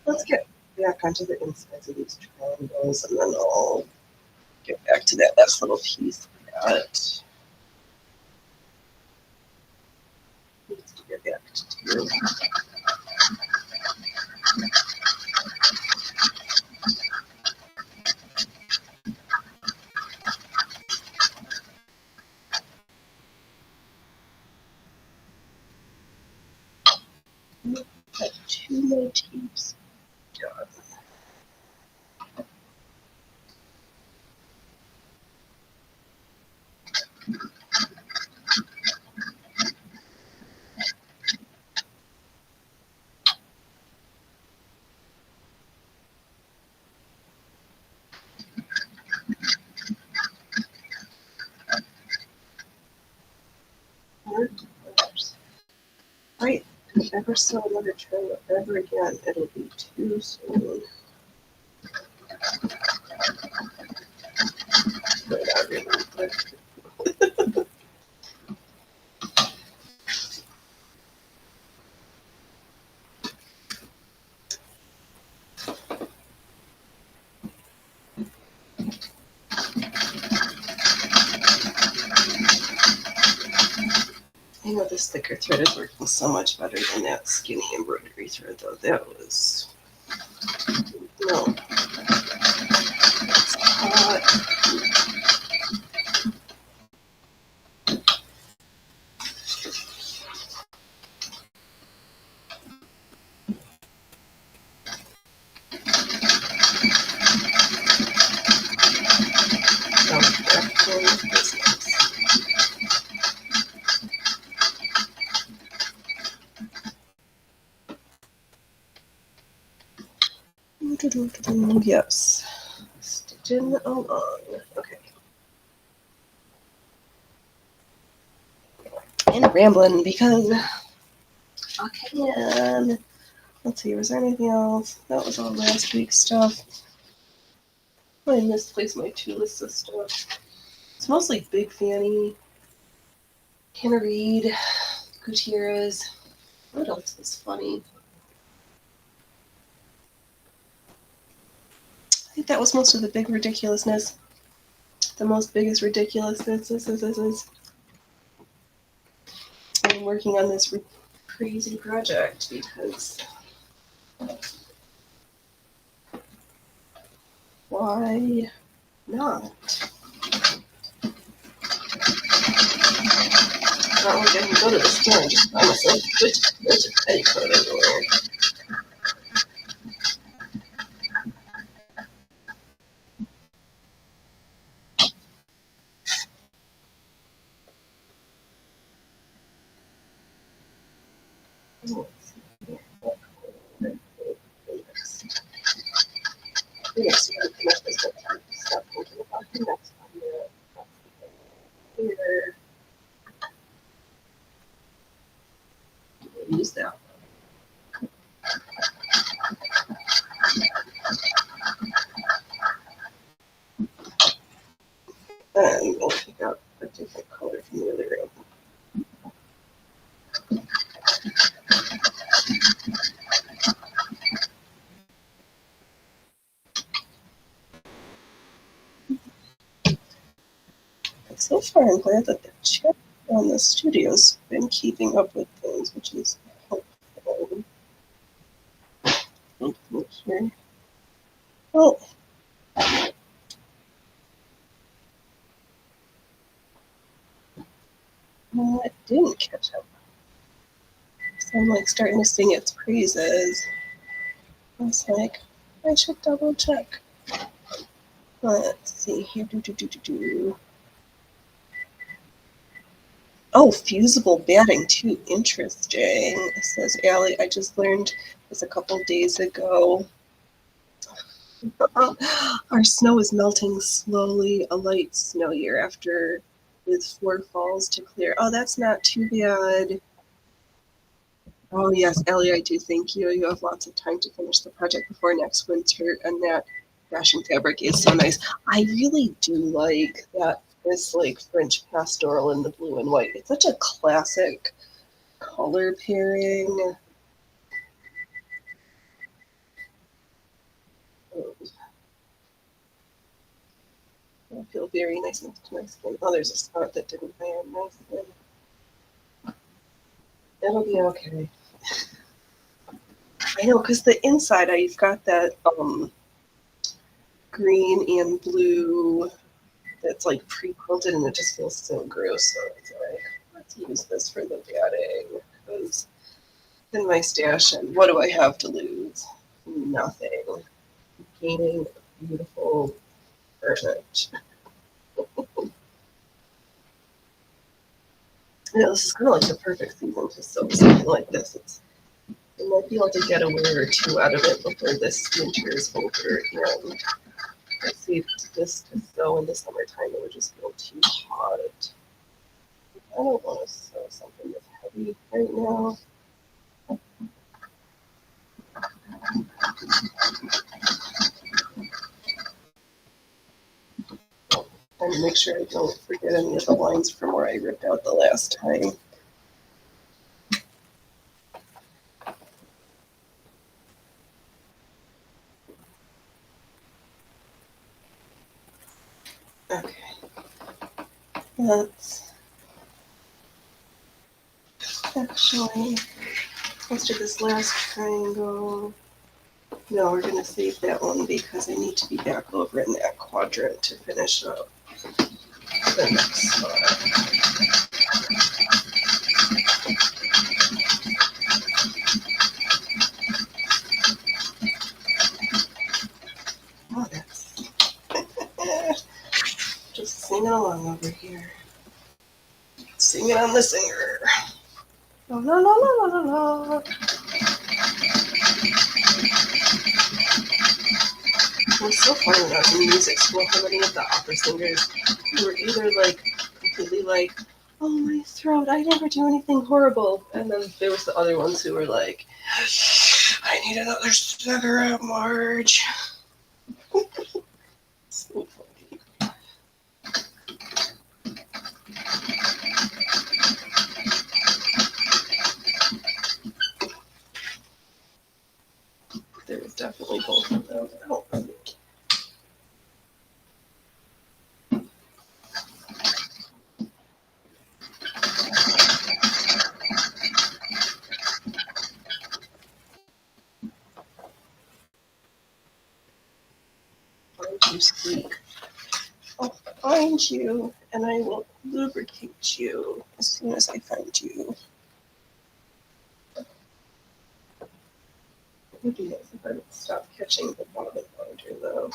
Let's get back onto the insides of these triangles, and then I'll get back to that last little piece that needs to get back to. Got 2 motifs done. Right, if I ever sew another triangle ever again, it'll be too soon. But not really, but I know this thicker thread is working so much better than that skinny embroidery thread, though. That was no. It's hot. Yes. Stitching along. Okay. And rambling because I can. Let's see, was there anything else? That was all last week's stuff. I misplaced my 2 lists of stuff. It's mostly Big Fanny, Hannah Reed, Gutierrez. What else is funny? I think that was most of the big ridiculousness. The most biggest ridiculousness is I'm working on this crazy project because why not? Not like I can go to the store and just buy myself a petticoat everywhere. Oh, yes, we can finish this up. Stop thinking about the next one. Here, use that. And we'll pick out a different color from the other room. So far, I'm glad that the chat on the studio's been keeping up with things, which is helpful. Here. Oh. No, it didn't catch up. So I'm like starting to sing its praises. I was like, I should double check. Let's see here. Do. Oh, fusible batting too. Interesting, says Allie. I just learned this a couple days ago. Our snow is melting slowly, a light snow year after with 4 falls to clear. Oh, that's not too bad. Oh, yes, Ellie, I do thank you. You have lots of time to finish the project before next winter, and that fashion fabric is so nice. I really do like that this like French pastoral in the blue and white. It's such a classic color pairing. I feel very nice next to my skin. Oh, there's a spot that didn't iron nicely. It'll be okay. I know, because the inside I've got that green and blue that's like pre-quilted, and it just feels so gross. So it's like, let's use this for the batting. Because in my stash, and what do I have to lose? Nothing. Gaining a beautiful furniture. You know, this is kind of like the perfect season to sew something like this. I might be able to get a wear or two out of it before this winter is over. And I saved this to sew in the summertime. It would just feel too hot. I don't want to sew something that's heavy right now. And make sure I don't forget any of the lines from where I ripped out the last time. Okay. Let's actually, let's do this last triangle. No, we're going to save that one because I need to be back over in that quadrant to finish up the next spot. Oh, that's just singing along over here. Singing on the singer. La la la la la la. It was so funny when I was in music school, how many of the opera singers were either like completely like, oh my throat, I never do anything horrible. And then there was the other ones who were like, I need another cigarette, Marge. So funny. There was definitely both of them. Oh. Find you, squeak. I'll find you, and I will lubricate you as soon as I find you. It would be nice if I would stop catching the bottom binder, though.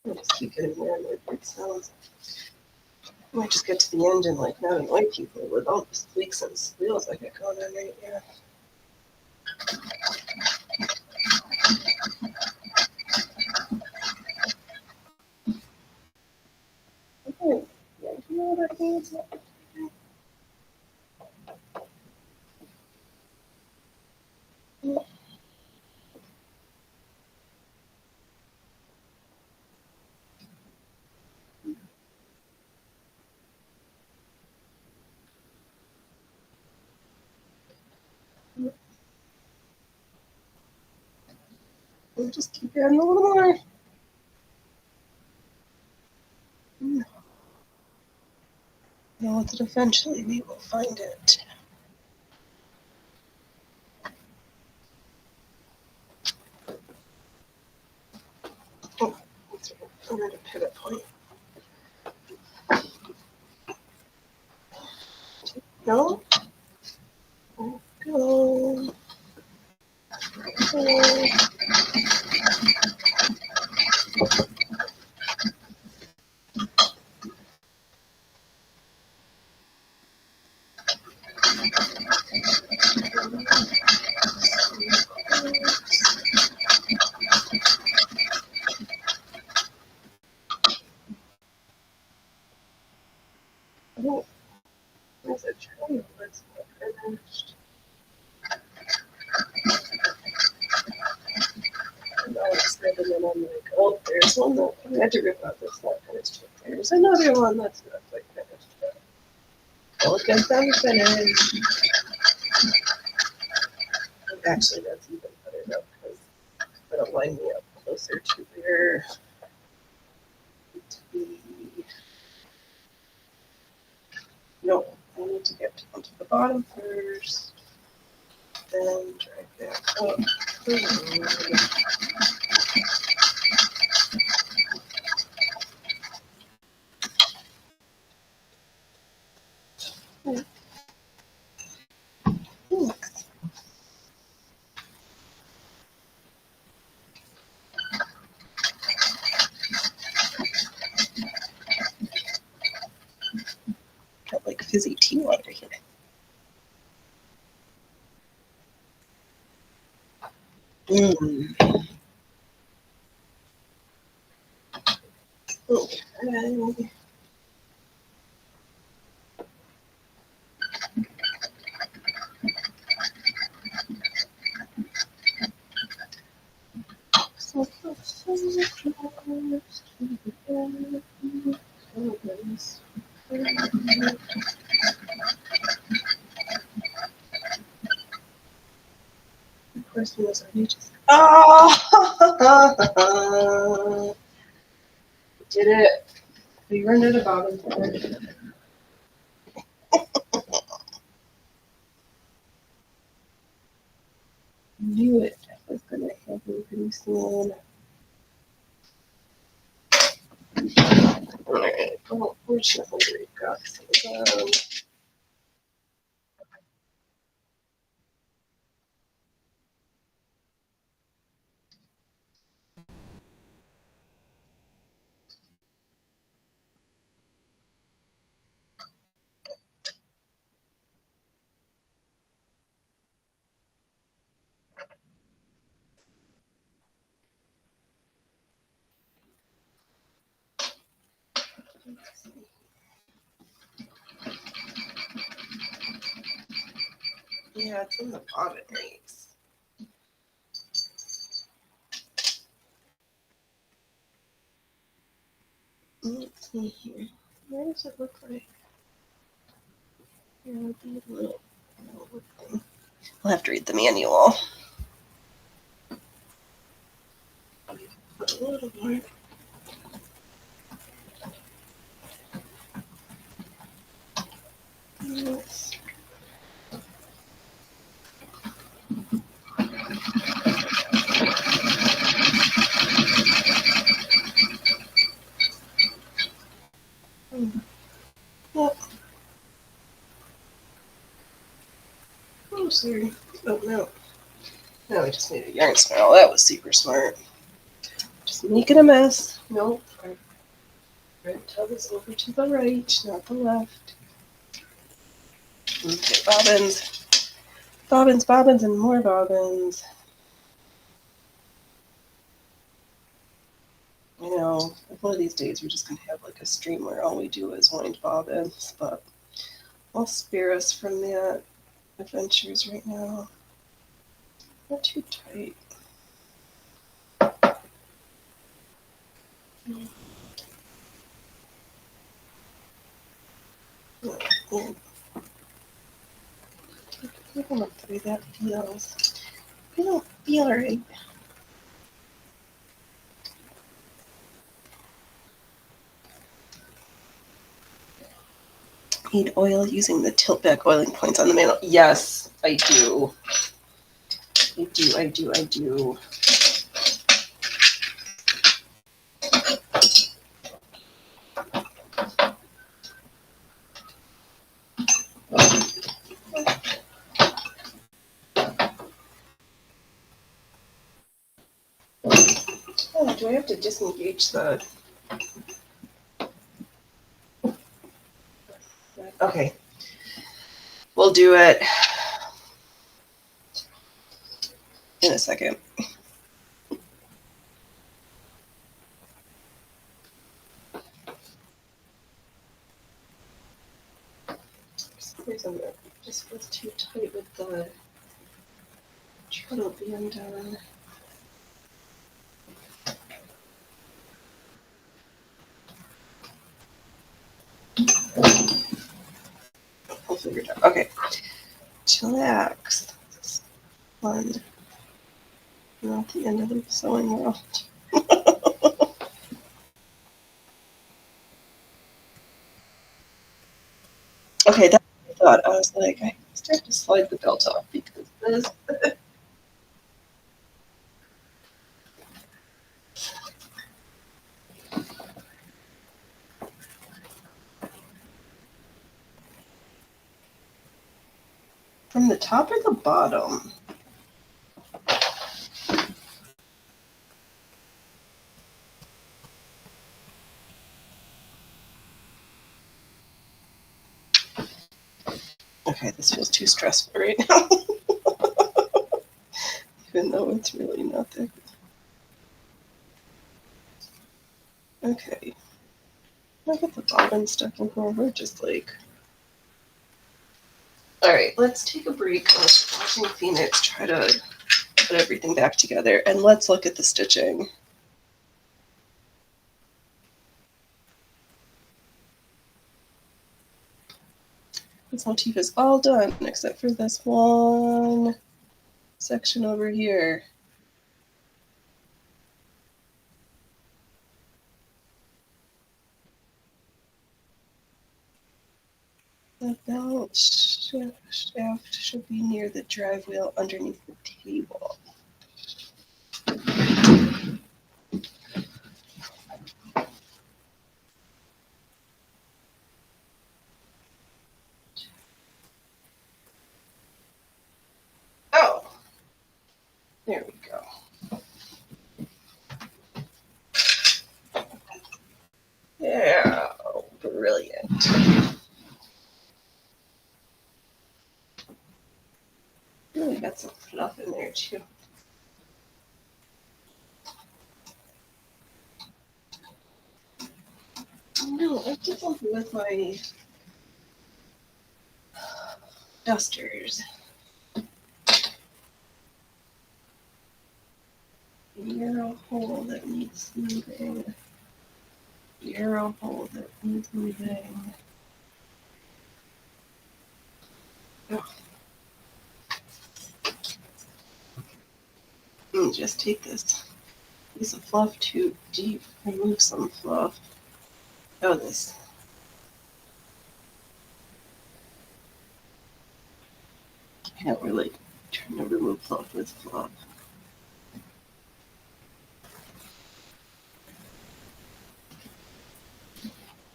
I'll just keep getting more and more weird sounds. I might just get to the end and like not annoy people with all the squeaks and squeals I got going on right now. Okay, yeah, you know what I mean? We'll just keep adding a little more. Know that eventually we will find it. Oh, that's right. I'm at a pivot point. No? Go. Go. Oh, there's a triangle that's not finished. And all excited, and I'm like, oh, there's one that I had to rip out that's not finished. There's another one that's not quite finished. I'll get them finished. Actually, that's even better though, because it'll line me up closer to where it to be. No, I need to get onto the bottom first, then drag back up. Thanks. Got like fizzy tea water here. Okay. Of course, we also need to. Oh! Did it. We run to the bottom part. Knew it was gonna happen pretty soon. Alright, well, fortunately we've got some yeah, it's in the bottom rates. Let's see here. Where does it look like? Yeah, it'll be a little thing. We'll have to read the manual. A little more. Yes. Yep. Oh, sorry. Oh, no. No, we just need a yarn snarl. That was super smart. Just making a mess. Nope. Red tub is over to the right, not the left. Okay, bobbins. Bobbins, bobbins, and more bobbins. I know, one of these days we're just going to have like a stream where all we do is wind bobbins, but I'll spare us from that adventures right now. Not too tight. I'm going the way that feels. I don't feel right. Need oil using the tilt back oiling points on the mantle. Yes, I do. I do. Oh, do I have to disengage the... Okay. We'll do it in a second. For some reason, it just feels too tight with the treadle being done. We'll figure it out. Okay. Chillax. One. Not the end of the sewing world. Okay, that's what I thought. I was like, I have to slide the belt off because this. From the top or the bottom? Okay, this feels too stressful right now. Even though it's really not that good. Okay. I get the bobbin stuck in here. We're just like... Alright, let's take a break. Let's watching Phoenix try to put everything back together, and let's look at the stitching. This motif is all done except for this one section over here. The belt shaft should be near the drive wheel underneath the table. Oh, there we go. Yeah, brilliant. Really got some fluff in there too. No, I did something with my dusters. Narrow hole that needs moving. Narrow hole that needs moving. Oh. Just take this piece of fluff to remove some fluff. Oh, this. Can't really trying to remove fluff with fluff.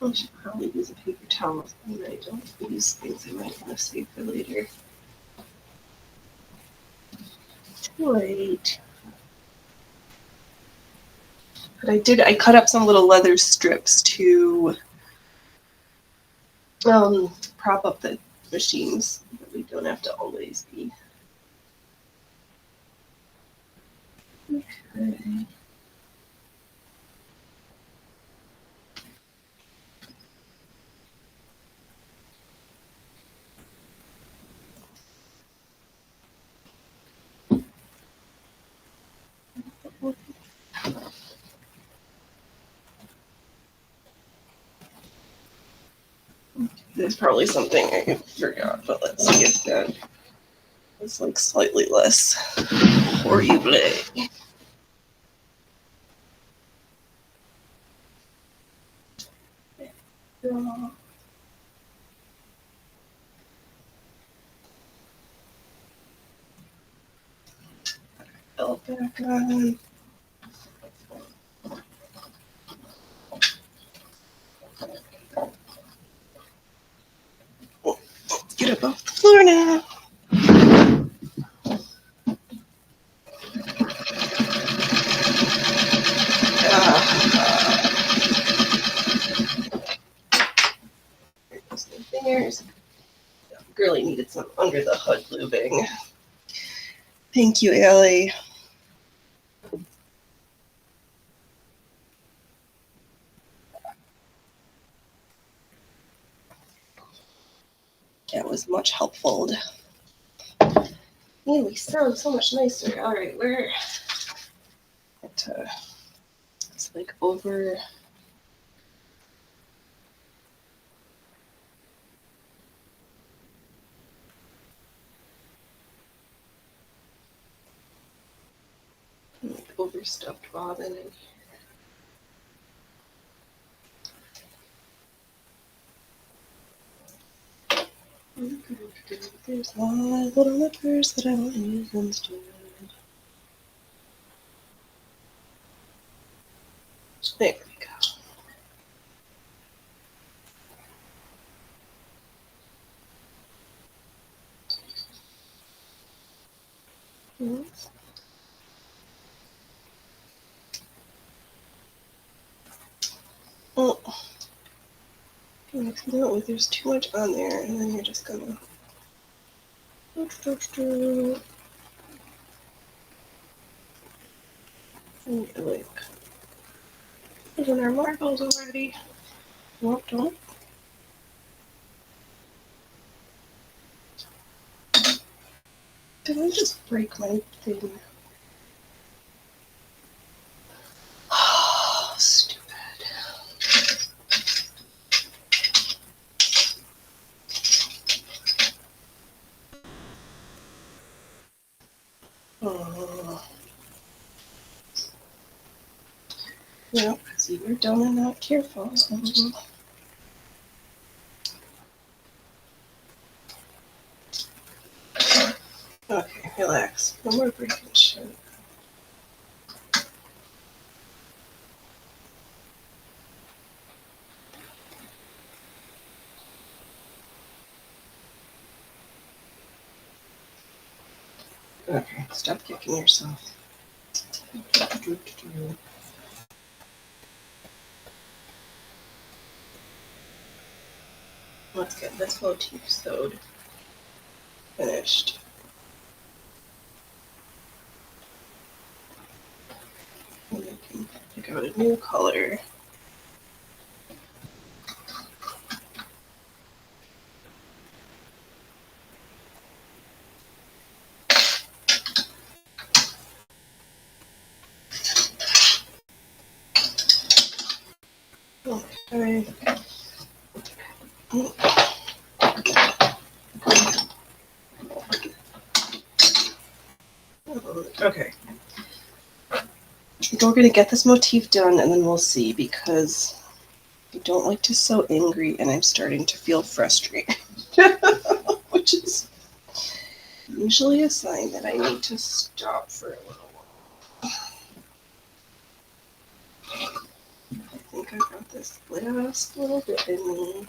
I should probably use a paper towel when I don't use things I might want to save for later. Too late. But I cut up some little leather strips to prop up the machines, but we don't have to always be. Okay. There's probably something I forgot, but let's see if that is like slightly less horrible. Belt back on. Get up off the floor now. There's Girly needed some under the hood lubing. Thank you, Allie. That was much helpful. Man, we sound so much nicer. All right, we're at, it's like over. Like overstuffed bobbin in here. There's my little nippers that I want to use instead. There we go. Oh, no, there's too much on there, and then you're just gonna. Like, isn't there marbles already? Nope, don't. Did I just break my thing? Oh, stupid. Oh. Yeah, because you were dumb and not careful. Okay, relax. No more breaking shit. Okay, stop kicking yourself. Let's get this motif sewed. Finished. And I can pick out a new color. Okay. Okay. We're going to get this motif done and then we'll see, because I don't like to sew angry and I'm starting to feel frustrated. Which is usually a sign that I need to stop for a little while. I think I got this last little bit in me.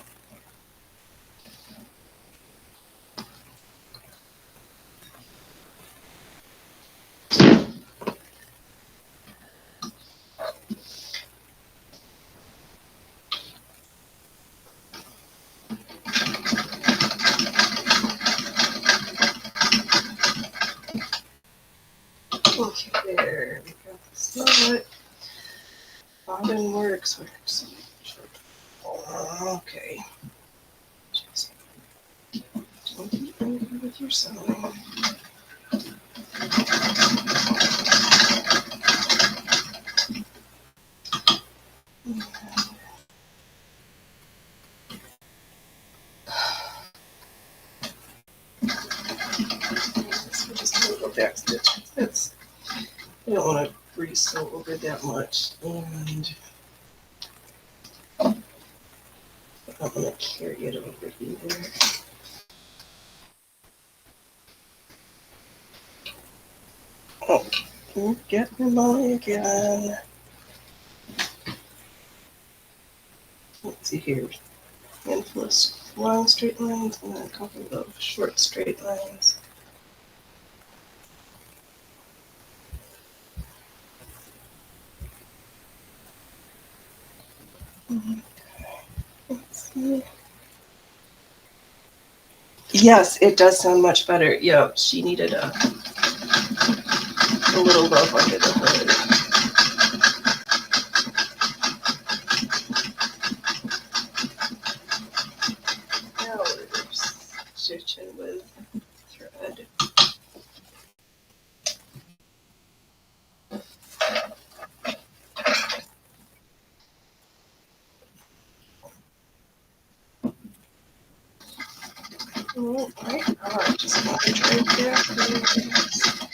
Bobbin works. Okay. Just don't be angry with your sewing. So just a little back stitch. That's, I don't want to grease sew over that much, and I don't want to carry it over either. Oh, don't get me money again. Let's see here. Handful of long straight lines and then a couple of short straight lines. Let's see. Yes, it does sound much better. Yeah, she needed a little love under the hood. Now we're stitching with thread. Oh my god, just want to try backwards.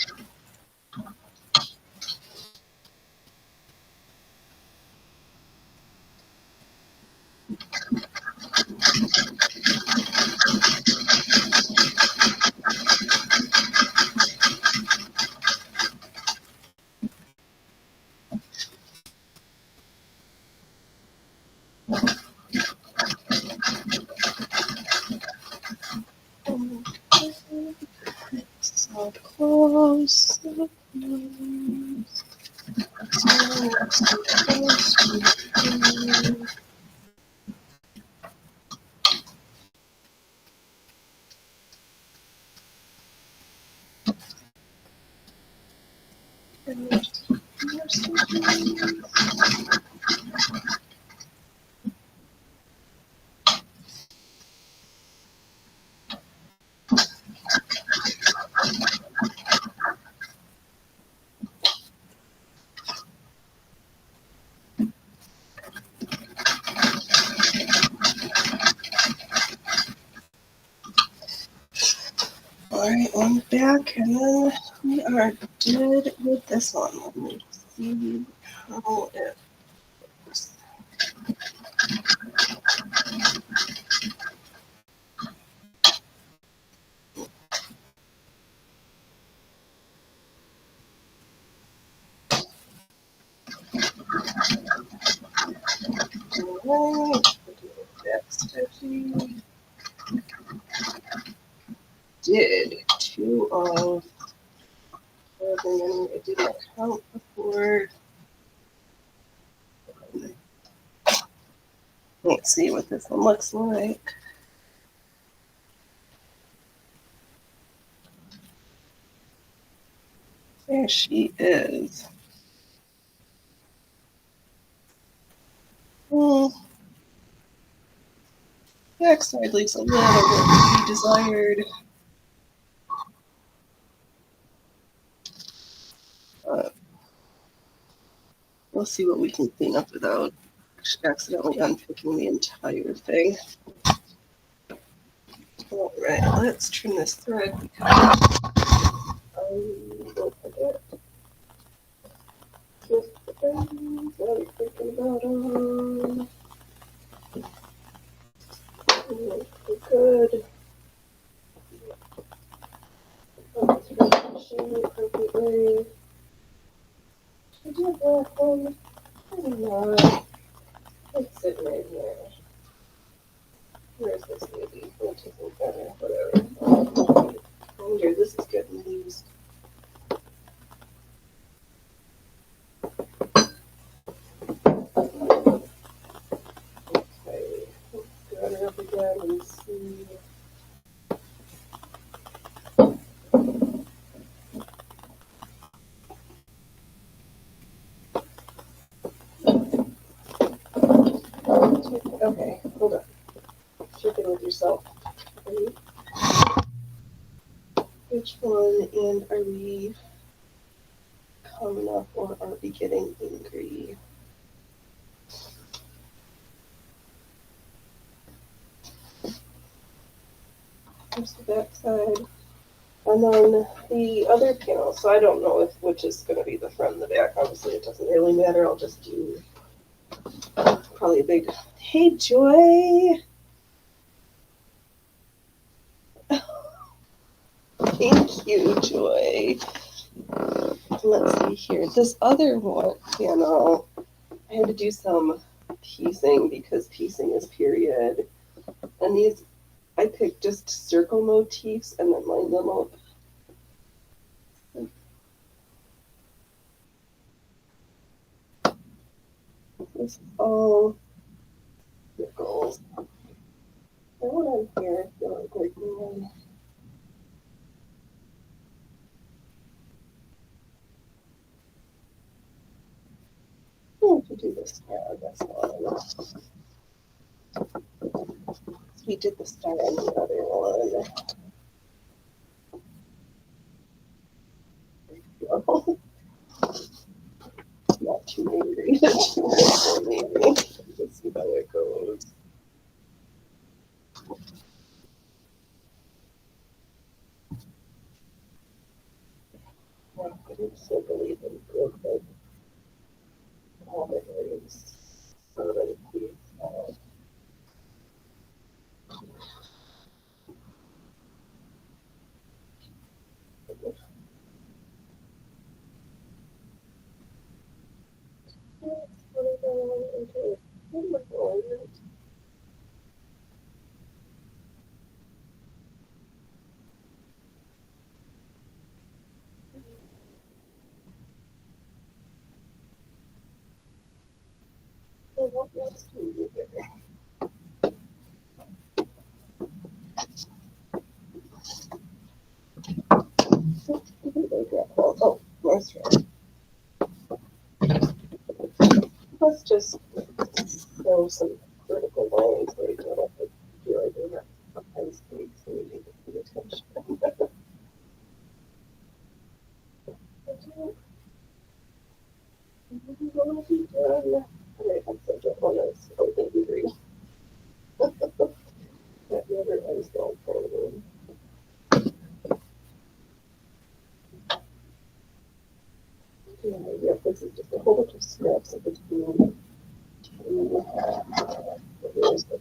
So close, so close. So close. Alright, one back, and then we are good with this one. Let me see how it looks. Alright, back stitching. Did two of everything I didn't count before. Let's see what this one looks like. There she is. Backside leaves a little bit to be desired. We'll see what we can clean up without accidentally unpicking the entire thing. All right, let's trim this thread because don't forget. Just the ends, very freaking bottom. Good. Appropriately. Should I do a black one? Maybe not. It's sitting right here. Where's this baby? We'll take it better. Whatever. Oh dear, this is getting loose. Okay, hold on. Check in with yourself. Ready? Which one, and are we coming up or are we getting angry? Here's the back side. And then the other panel, so I don't know which is going to be the front and the back. Obviously, it doesn't really matter. I'll just do probably a big, hey, Joy. Thank you, Joy. Let's see here. This other one panel, I had to do some piecing because piecing is period. And these, I picked just circle motifs and then lined them up. This is all circles. I went on here, I feel like working on. Oh, to do this star, that's one. We did the star on the other one. Not too angry. Not too angry. Let's see how it goes. I so believe in good, but all the areas are ready to be. What else can we do there? Oh, that's right. Let's just throw some vertical lines where you don't have to feel like you're not sometimes mistakes and you need to pay attention. Alright, I'm so just one of those open degree. That never ends going forward. Yeah, this is just a whole bunch of scraps of between two. Here's the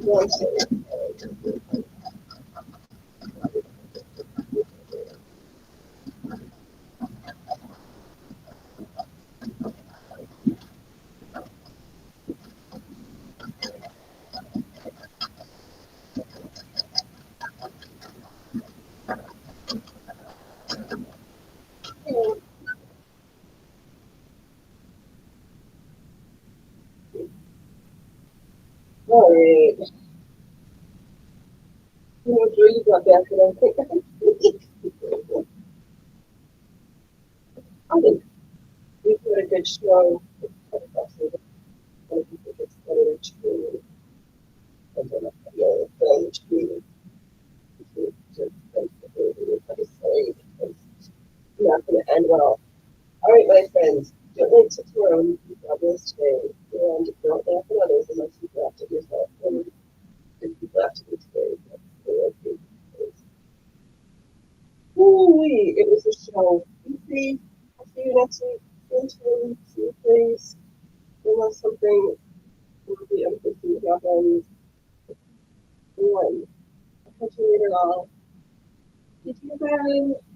one side. Alright. You know, Joy, you got back and I think I think we put a good show. I think it's better to and then the other thing to everybody say it's not going to end well. All right, my friends, don't wait till tomorrow. You can this today, and don't laugh at others unless you laugh at yourself. And if you laugh at me today, that's the way I think it is. Ooh, it was a show. I'll see you next week. Same time, same place. Unless something really unforeseen happens. One. I'll catch you later, all. You too, bye.